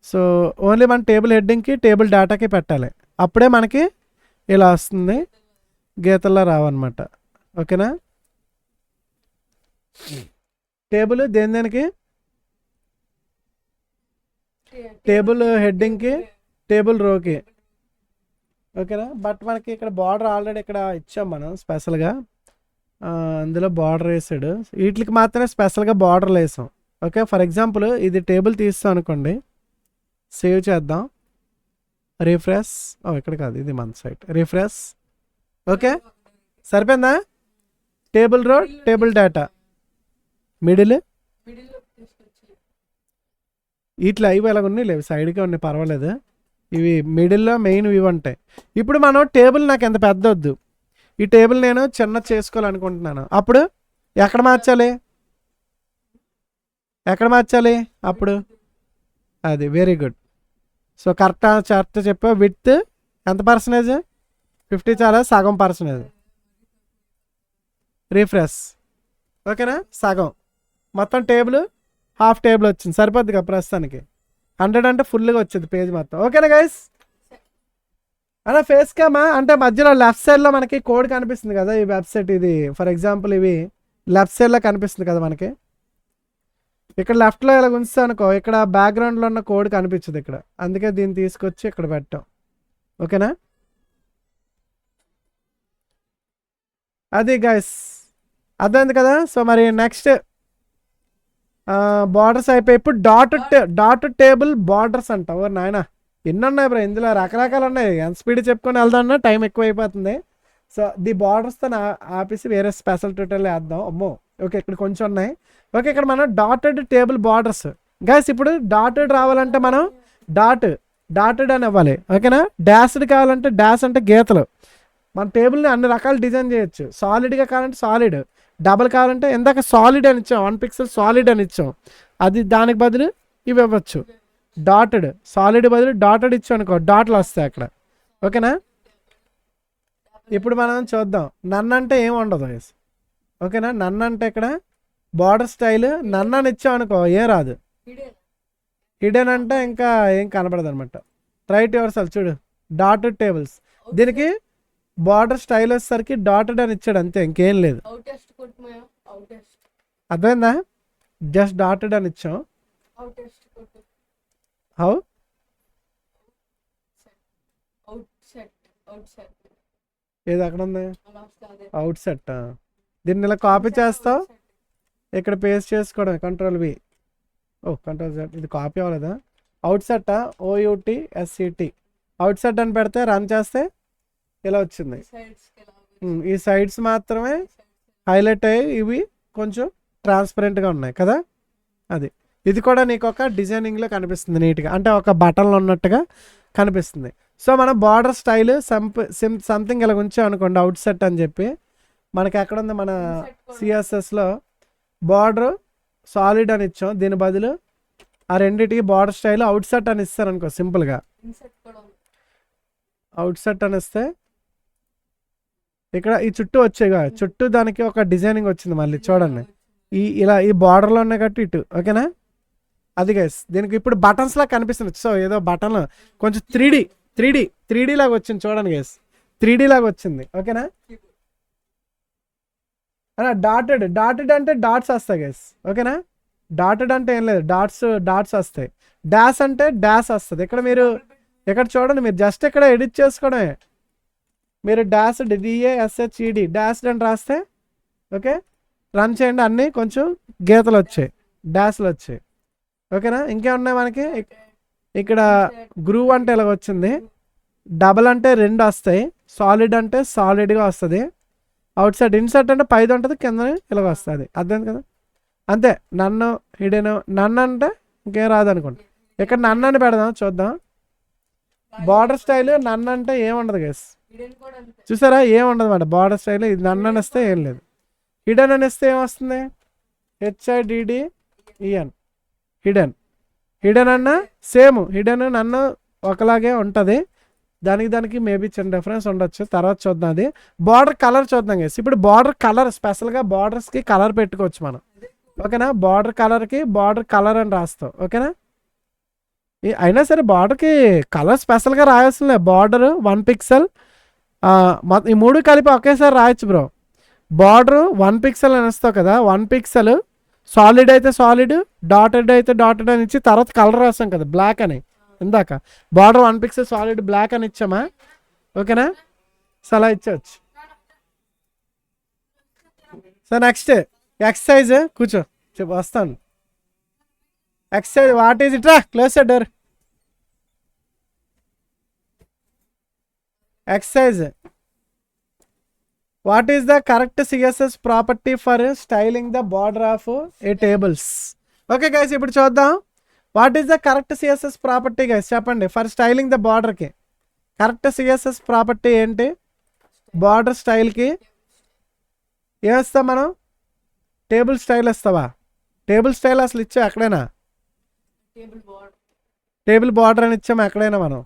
Speaker 1: సో ఓన్లీ మన టేబుల్ హెడ్డింగ్కి, టేబుల్ డేటాకి పెట్టాలి, అప్పుడే మనకి ఇలా వస్తుంది, గీతల్లో రావన్నమాట. ఓకేనా, టేబుల్ దేనికి, టేబుల్ హెడ్డింగ్కి, టేబుల్ రోకి. ఓకేనా, బట్ మనకి ఇక్కడ బార్డర్ ఆల్రెడీ ఇక్కడ ఇచ్చాం మనం స్పెషల్గా. అందులో బార్డర్ వేసాడు. వీటికి మాత్రమే స్పెషల్గా బార్డర్లు వేసాం. ఓకే, ఫర్ ఎగ్జాంపుల్ ఇది టేబుల్ తీస్తాం అనుకోండి, సేవ్ చేద్దాం, రిఫ్రెష్. ఇక్కడ కాదు, ఇది మన సైట్, రిఫ్రెష్. ఓకే, సరిపోయిందా? Table row, table data, middle ఇట్లా ఇవి ఎలాగ ఉన్నాయి, లేవు సైడ్గా ఉన్నాయి, పర్వాలేదు. ఇవి మిడిల్లో మెయిన్ ఇవి ఉంటాయి. ఇప్పుడు మనం టేబుల్ నాకు ఎంత పెద్ద వద్దు, ఈ టేబుల్ నేను చిన్న చేసుకోవాలనుకుంటున్నాను. అప్పుడు ఎక్కడ మార్చాలి, ఎక్కడ మార్చాలి అప్పుడు? అది వెరీ గుడ్. సో కరెక్ట్ చెప్పా. విడ్త్ ఎంత పర్సెంటేజ్? 50 చాలా, సగం పర్సెంటేజ్. రిఫ్రెష్. ఓకేనా, సగం. మొత్తం టేబుల్ హాఫ్ టేబుల్ వచ్చింది, సరిపోద్ది కదా ప్రస్తుతానికి. 100 అంటే ఫుల్గా వచ్చింది పేజ్ మొత్తం. ఓకేనా గైస్? అలా ఫేస్ క్యామా అంటే మధ్యలో లెఫ్ట్ సైడ్లో మనకి కోడ్ కనిపిస్తుంది కదా, ఈ వెబ్సైట్ ఇది ఫర్ ఎగ్జాంపుల్ ఇవి లెఫ్ట్ సైడ్లో కనిపిస్తుంది కదా మనకి. ఇక్కడ లెఫ్ట్లో ఇలా ఉంచుతా అనుకో, ఇక్కడ బ్యాక్గ్రౌండ్లో ఉన్న కోడ్ కనిపించదు ఇక్కడ, అందుకే దీన్ని తీసుకొచ్చి ఇక్కడ పెట్టాం. ఓకేనా, అది గైస్ అర్థమైంది కదా. సో మరి నెక్స్ట్ బార్డర్స్ అయిపోయి ఇప్పుడు డాట్ టేబుల్ బార్డర్స్ అంట. ఓ నాయన, ఎన్ని ఉన్నాయి బ్రో ఇందులో, రకరకాలు ఉన్నాయి. ఎంత స్పీడ్ చెప్పుకొని వెళ్దామన్నా టైం ఎక్కువ అయిపోతుంది. సో ది బార్డర్స్తో ఆపేసి వేరే స్పెషల్ ట్యూటోరియల్ వేద్దాం. అమ్మో, ఓకే ఇక్కడ కొంచెం ఉన్నాయి. ఓకే, ఇక్కడ మనం డాటెడ్ టేబుల్ బార్డర్స్ గైస్. ఇప్పుడు డాటెడ్ రావాలంటే మనం డాటెడ్ అని ఇవ్వాలి. ఓకేనా, డాష్డ్ కావాలంటే డాష్ అంటే గీతలు. మన టేబుల్ని అన్ని రకాల డిజైన్ చేయొచ్చు. సాలిడ్గా కావాలంటే సాలిడ్, డబల్ కావాలంటే ఇందాక సాలిడ్ అని ఇచ్చాం, 1 పిక్సెల్ సాలిడ్ అని ఇచ్చాం, అది దానికి బదులు ఇవి ఇవ్వచ్చు. డాటెడ్, సాలిడ్ బదులు డాటెడ్ ఇచ్చాం అనుకో, డాట్లు వస్తాయి అక్కడ. ఓకేనా, ఇప్పుడు మనం చూద్దాం. నన్ను అంటే ఏం ఉండదు. ఓకేనా, నన్ను అంటే ఇక్కడ బార్డర్ స్టైల్ నన్ను అని ఇచ్చాం అనుకో ఏం రాదు. హిడెన్ అంటే ఇంకా ఏం కనపడదు అనమాట. Right your self. చూడు, డాటెడ్ టేబుల్స్, దీనికి బార్డర్ స్టైల్ వచ్చేసరికి డాటెడ్ అని ఇచ్చాడు, అంతే, ఇంకేం లేదు. అర్థమైందా? జస్ట్ డాటెడ్ అని ఇచ్చాం. హౌ ఏది అక్కడ ఉంది, అవుట్ సెట్. దీన్ని ఇలా కాపీ చేస్తావు, ఇక్కడ పేస్ట్ చేసుకోవడం, Ctrl+V. Ctrl+Z. ఇది కాపీ అవ్వలేదా? Out set, OUTSET, out set అని పెడితే రన్ చేస్తే ఇలా వచ్చింది. ఈ సైడ్స్ మాత్రమే హైలైట్ అయ్యి ఇవి కొంచెం ట్రాన్స్పరెంట్గా ఉన్నాయి కదా. అది ఇది కూడా నీకు ఒక డిజైనింగ్లో కనిపిస్తుంది నీట్గా, అంటే ఒక బటన్లో ఉన్నట్టుగా కనిపిస్తుంది. సో మనం బార్డర్ స్టైల్ సంథింగ్ ఇలా ఉంచాం అనుకోండి, అవుట్ సెట్ అని చెప్పి. మనకి ఎక్కడ ఉంది, మన CSSలో బార్డర్ సాలిడ్ అని ఇచ్చాం, దీని బదులు ఆ రెండింటికి బార్డర్ స్టైల్ అవుట్ సెట్ అని ఇస్తారు అనుకో, సింపుల్గా అవుట్ సెట్ అని ఇస్తే ఇక్కడ ఈ చుట్టూ వచ్చేగా, చుట్టూ దానికి ఒక డిజైనింగ్ వచ్చింది. మళ్ళీ చూడండి, ఇలా ఈ బార్డర్లో ఉన్నాయి కాబట్టి ఇటు. ఓకేనా, అది గైస్ దీనికి ఇప్పుడు బటన్స్ లాగా కనిపిస్తుంది. సో ఏదో బటన్ కొంచెం 3D లాగా వచ్చింది చూడండి గైస్, 3D లాగా వచ్చింది. ఓకేనా, డాటెడ్ అంటే డాట్స్ వస్తాయి గైస్. ఓకేనా, డాటెడ్ అంటే ఏం లేదు, డాట్స్ వస్తాయి. డాష్ అంటే డాష్ వస్తుంది. ఇక్కడ మీరు ఇక్కడ చూడండి, మీరు జస్ట్ ఇక్కడ ఎడిట్ చేసుకోవడమే. మీరు DASHED డాష్ అని రాస్తే ఓకే, రన్ చేయండి, అన్నీ కొంచెం గీతలు వచ్చాయి, డాష్లు వచ్చాయి. ఓకేనా, ఇంకేమున్నాయి మనకి ఇక్కడ గ్రూవ్ అంటే ఇలాగ వచ్చింది, డబల్ అంటే 2 వస్తాయి, సాలిడ్ అంటే సాలిడ్గా వస్తుంది, అవుట్ సైడ్ ఇన్సర్ట్ అంటే పైది ఉంటుంది, కింద ఇలాగ వస్తుంది. అర్థం కదా, అంతే. హిడెన్ అంటే ఇంకేం రాదనుకోండి. ఇక్కడ నన్ను అని పెడదాం, చూద్దాం. బార్డర్ స్టైల్ నన్ను అంటే ఏముండదు గైస్, చూసారా, ఏముండదు అన్నమాట బార్డర్ స్టైల్. ఇది నన్ను అని వస్తే ఏం లేదు. హిడెన్ అని వస్తే ఏమొస్తుంది, HIDDEN, హిడెన్ అన్న సేమ్, హిడెన్ నన్ను ఒకలాగే ఉంటుంది. దానికి మేబీ చిన్న డిఫరెన్స్ ఉండొచ్చు, తర్వాత చూద్దాం. అది బార్డర్ కలర్ చూద్దాం గైస్. ఇప్పుడు బార్డర్ కలర్ స్పెషల్గా బార్డర్స్కి కలర్ పెట్టుకోవచ్చు మనం. ఓకేనా, బార్డర్ కలర్కి బార్డర్ కలర్ అని రాస్తాం. ఓకేనా, అయినా సరే బార్డర్కి కలర్ స్పెషల్గా రాయాల్సిన లేదు. బార్డర్ 1 పిక్సెల్, ఈ 3 కలిపి ఒకేసారి రాయొచ్చు బ్రో. బార్డర్ 1 పిక్సెల్ అని ఇస్తావు కదా, 1 పిక్సెల్ సాలిడ్ అయితే సాలిడ్, డాటెడ్ అయితే డాటెడ్ అని ఇచ్చి తర్వాత కలర్ రాస్తాం కదా బ్లాక్ అని. ఇందాక బార్డర్ 1 పిక్సెల్ సాలిడ్ బ్లాక్ అని ఇచ్చామా. ఓకేనా, సో అలా ఇచ్చవచ్చు. సో నెక్స్ట్ ఎక్సర్సైజ్ కూర్చో చెప్పు వస్తాను. ఎక్సర్సైజ్ వాట్ ఈజ్ ఇట్ రా close the door. Exercise what is the correct CSS property for styling the border of A tables. Okay guys ఇప్పుడు చూద్దాం what is the correct CSS property guys చెప్పండి for styling the బార్డర్కి. Correct CSS property ఏంటి? Border స్టైల్కి ఏమిస్తాం మనం? Table style ఇస్తావా? Table style అసలు ఇచ్చాం ఎక్కడైనా? టేబుల్ బార్డర్ అని ఇచ్చాము ఎక్కడైనా మనం?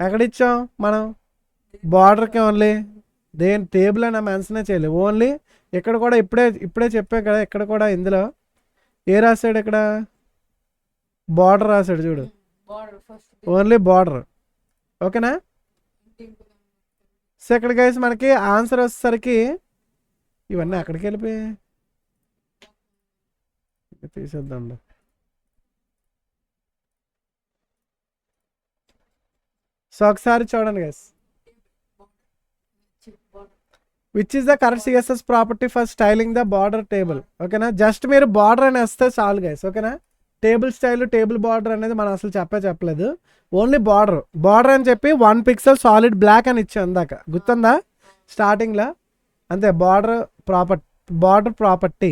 Speaker 1: ఎక్కడిచ్చాం మనం? బార్డర్కి ఓన్లీ దేని టేబుల్ అని మెన్షనే చేయలేదు. ఓన్లీ ఇక్కడ కూడా ఇప్పుడే చెప్పాం కదా, ఇక్కడ కూడా ఇందులో ఏ రాశాడు? ఇక్కడ బార్డర్ రాశాడు చూడు, ఓన్లీ బార్డర్. ఓకేనా? సో ఇక్కడ గైస్ మనకి ఆన్సర్ వచ్చేసరికి ఇవన్నీ అక్కడికి వెళ్ళిపోయి తీసేద్దాం. సో ఒకసారి చూడండి guys, which is the correct CSS property for styling the border table. ఓకేనా? జస్ట్ మీరు బార్డర్ అని వస్తే చాలు గైస్. ఓకేనా? టేబుల్ స్టైల్ టేబుల్ బార్డర్ అనేది మనం అసలు చెప్పలేదు. ఓన్లీ బార్డర్ అని చెప్పి 1 పిక్సెల్ సాలిడ్ బ్లాక్ అని ఇచ్చాం ఇందాక, గుర్తుందా స్టార్టింగ్లో? అంతే, బార్డర్ ప్రాపర్టీ.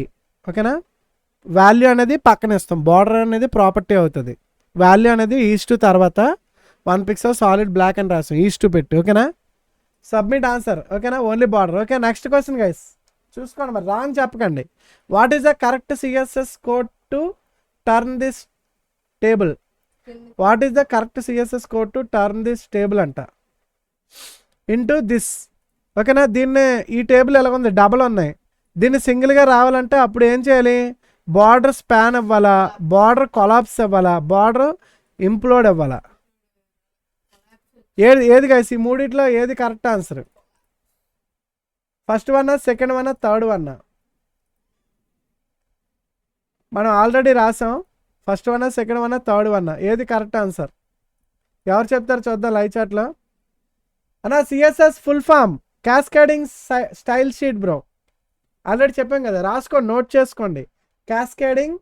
Speaker 1: ఓకేనా? వాల్యూ అనేది పక్కన ఇస్తాం, బార్డర్ అనేది ప్రాపర్టీ అవుతుంది. వాల్యూ అనేది ఈస్ట్ తర్వాత 1 పిక్సెల్ సాలిడ్ బ్లాక్ అని రాస్తాం, ఈస్ట్ పెట్టి. ఓకేనా? Submit answer. ఓకేనా? Only border. Okay next question guys చూసుకోండి, మరి రాంగ్ చెప్పకండి. What is the correct CSS code to turn this table? What is the correct CSS code to turn this table అంట ఇంటూ దిస్. ఓకేనా? దీన్ని ఈ table ఎలా ఉంది? డబల్ ఉన్నాయి. దీన్ని సింగిల్గా రావాలంటే అప్పుడు ఏం చేయాలి? బార్డర్ స్పాన్ అవ్వాలా, బార్డర్ కొలాప్స్ అవ్వాలా, బార్డర్ ఇంప్లోడ్ అవ్వాలా? ఏది గైస్ ఈ మూడిట్లో ఏది correct answer? First one, second one, third one? మనం ఆల్రెడీ రాసాం. First one, second one, third one, ఏది కరెక్ట్ ఆన్సర్? ఎవరు చెప్తారు చూద్దాం లైవ్ చాట్లో. అన్నా CSS full form cascading style sheet bro. Already చెప్పాం కదా, రాసుకోండి, నోట్ చేసుకోండి. Cascading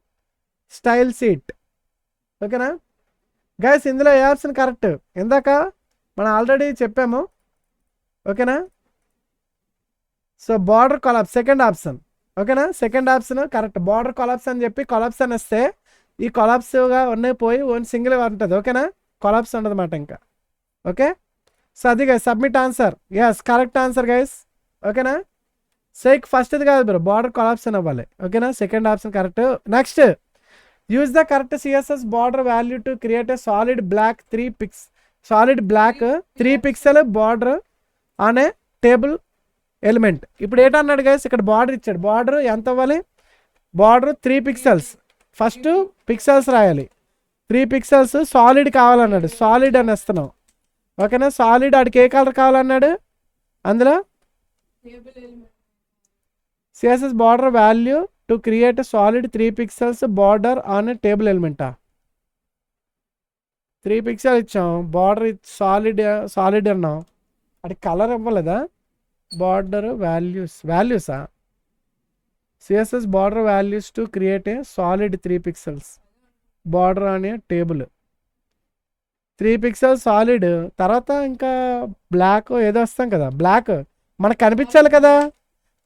Speaker 1: style sheet. ఓకేనా గైస్? ఇందులో ఏ ఆప్షన్ కరెక్ట్? ఇందాక మనం ఆల్రెడీ చెప్పాము. ఓకేనా? So border collapse second option. ఓకేనా? Second option correct. Border collapse అని చెప్పి కొలాప్స్ అని వస్తే ఈ కొలాప్స్గా ఉన్నాయి పోయి ఓన్ సింగిల్గా ఉంటుంది. ఓకేనా? కొలాప్స్ ఉండదు అన్నమాట ఇంకా. ఓకే, సో అది guys submit answer. Yes correct answer guys. ఓకేనా? సేక్ ఫస్ట్ది కాదు బ్రో, బార్డర్ కొలాప్స్ అని అవ్వాలి. ఓకేనా? Second option correct. Next, use the correct CSS border value to create a solid black 3 pixel border on a table element. ఇప్పుడు ఏంటన్నాడు guys? ఇక్కడ బార్డర్ ఇచ్చాడు. బార్డర్ ఎంత అవ్వాలి? Border 3 pixels. ఫస్ట్ పిక్సెల్స్ రాయాలి. 3 పిక్సెల్స్ సాలిడ్ కావాలన్నాడు, సాలిడ్ అని ఇస్తున్నాం. ఓకేనా? సాలిడ్ ఆడికి ఏ కలర్ కావాలన్నాడు? అందులో CSS border value to create solid 3 pixels border on a table ఎలిమెంటా? 3 పిక్సెల్ ఇచ్చాం, బార్డర్ సాలిడ్ అన్నాం. అది కలర్ ఇవ్వలేదా? బార్డర్ వాల్యూసా? CSS border values to create a solid 3 pixels border on a table. 3 pixel solid తర్వాత ఇంకా బ్లాక్ ఏదో వస్తాం కదా, బ్లాక్ మనకు కనిపించాలి కదా.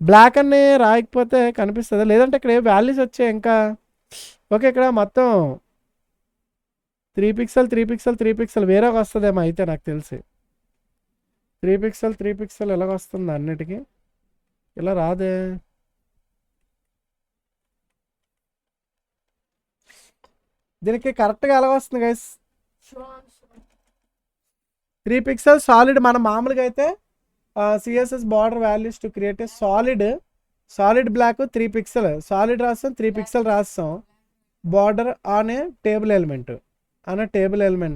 Speaker 1: బ్లాక్ అని రాయకపోతే కనిపిస్తుంది, లేదంటే ఇక్కడ ఏ వాల్యూస్ వచ్చాయి ఇంకా. ఓకే, ఇక్కడ మొత్తం 3 పిక్సెల్ వేరే వస్తుందేమో అయితే నాకు తెలిసి. 3 పిక్సెల్ ఎలాగ వస్తుంది అన్నిటికీ? ఇలా రాదే. దీనికి కరెక్ట్గా ఎలాగ వస్తుంది గైస్? 3 pixel solid. మనం మామూలుగా అయితే CSS border values to create a solid black 3 pixel solid రాస్తాం, 3 పిక్సెల్ రాస్తాం. Border on a table element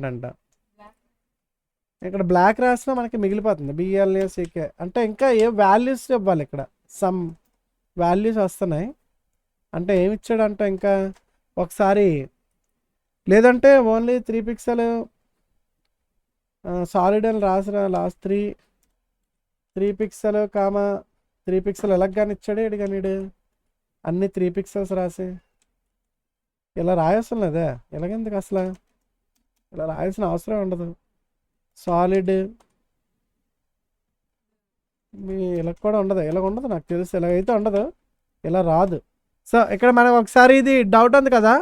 Speaker 1: అంట. ఇక్కడ బ్లాక్ రాసినా మనకి మిగిలిపోతుంది బిఎల్ఏసీకే. అంటే ఇంకా ఏ వాల్యూస్ ఇవ్వాలి? ఇక్కడ సమ్ వాల్యూస్ వస్తున్నాయి. అంటే ఏమి ఇచ్చాడంట ఇంకా ఒకసారి, లేదంటే ఓన్లీ 3 పిక్సెల్ సాలిడ్ అని రాసిన లాస్ట్ 3 పిక్సెల్ కామా 3 పిక్సెల్ ఎలాగని ఇచ్చాడు ఇడు కానీ అన్ని 3 పిక్సెల్స్ రాసి ఇలా రాయాల్సిన లేదా ఇలాగెందుకు అసలు ఇలా రాయాల్సిన అవసరం ఉండదు సాలిడ్ మీ ఇలా కూడా ఉండదు ఇలా ఉండదు నాకు తెలుసు ఇలాగైతే ఉండదు ఇలా రాదు సో ఇక్కడ మనం ఒకసారి ఇది డౌట్ ఉంది కదా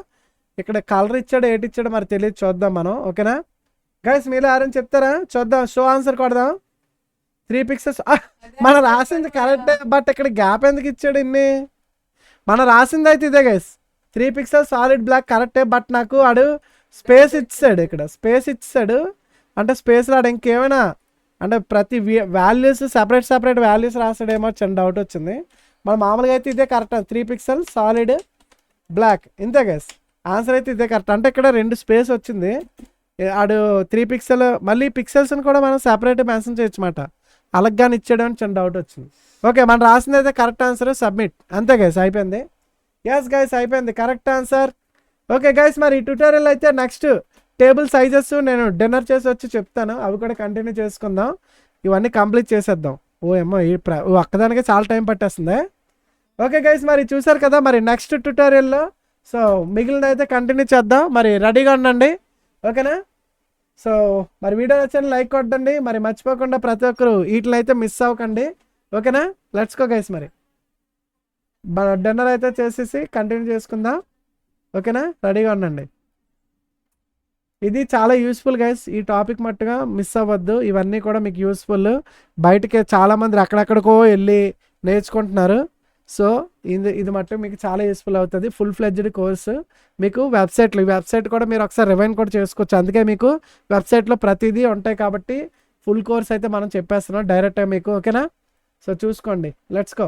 Speaker 1: ఇక్కడ కలర్ ఇచ్చాడు ఏటి ఇచ్చాడు మరి తెలియదు చూద్దాం మనం ఓకేనా గైస్ మీరు ఎవరైనా చెప్తారా చూద్దాం షో ఆన్సర్ కొడదాం 3 పిక్సెల్స్ మనం రాసింది కరెక్టే బట్ ఇక్కడ గ్యాప్ ఎందుకు ఇచ్చాడు ఇన్ని మనం రాసింది అయితే ఇదే గైస్ 3 పిక్సెల్స్ సాలిడ్ బ్లాక్ కరెక్టే బట్ నాకు ఆడు స్పేస్ ఇచ్చాడు ఇక్కడ స్పేస్ ఇచ్చాడు అంటే స్పేస్ రాడు ఇంకేమైనా అంటే ప్రతి వాల్యూస్ సపరేట్ వాల్యూస్ రాసాడేమో చిన్న డౌట్ వచ్చింది మన మామూలుగా అయితే ఇదే కరెక్ట్ 3 పిక్సెల్ సాలిడ్ బ్లాక్ ఇంతే గైస్ ఆన్సర్ అయితే ఇదే కరెక్ట్ అంటే ఇక్కడ 2 స్పేస్ వచ్చింది ఆడు 3 పిక్సెల్ మళ్ళీ పిక్సెల్స్ని కూడా మనం సపరేట్ మెన్షన్ చేయొచ్చు మాట అలాగాని ఇచ్చాడు అని చిన్న డౌట్ వచ్చింది ఓకే మనం రాసింది అయితే కరెక్ట్ ఆన్సర్ సబ్మిట్ అంతే గైస్ అయిపోయింది ఎస్ గైస్ అయిపోయింది కరెక్ట్ ఆన్సర్ ఓకే గైస్ మరి ఈ ట్యూటోరియల్ అయితే నెక్స్ట్ టేబుల్ సైజెస్ నేను డిన్నర్ చేసి వచ్చి చెప్తాను అవి కూడా కంటిన్యూ చేసుకుందాం ఇవన్నీ కంప్లీట్ చేసేద్దాం ఒక్కదానికే చాలా టైం పట్టేస్తుంది ఓకే గైస్ మరి చూసారు కదా మరి నెక్స్ట్ ట్యూటోరియల్లో సో మిగిలిన అయితే కంటిన్యూ చేద్దాం మరి రెడీగా ఉండండి ఓకేనా సో మరి వీడియో నచ్చని లైక్ కొట్టండి మరి మర్చిపోకుండా ప్రతి ఒక్కరు వీటిని అయితే మిస్ అవ్వకండి ఓకేనా లెట్స్ గో గైస్ మరి డిన్నర్ అయితే చేసేసి కంటిన్యూ చేసుకుందాం ఓకేనా రెడీగా ఉండండి ఇది చాలా యూస్ఫుల్ గైస్ ఈ టాపిక్ మట్టుగా మిస్ అవ్వద్దు ఇవన్నీ కూడా మీకు యూస్ఫుల్ బయటకి చాలామంది అక్కడెక్కడికో వెళ్ళి నేర్చుకుంటున్నారు సో ఇది మట్టు మీకు చాలా యూస్ఫుల్ అవుతుంది ఫుల్ ఫ్లెడ్జ్డ్ కోర్సు మీకు వెబ్సైట్లో ఈ వెబ్సైట్ కూడా మీరు ఒకసారి రివైండ్ కూడా చేసుకోవచ్చు అందుకే మీకు వెబ్సైట్లో ప్రతిదీ ఉంటాయి కాబట్టి ఫుల్ కోర్స్ అయితే మనం చెప్పేస్తున్నాం డైరెక్ట్గా మీకు ఓకేనా సో చూసుకోండి లెట్స్ గో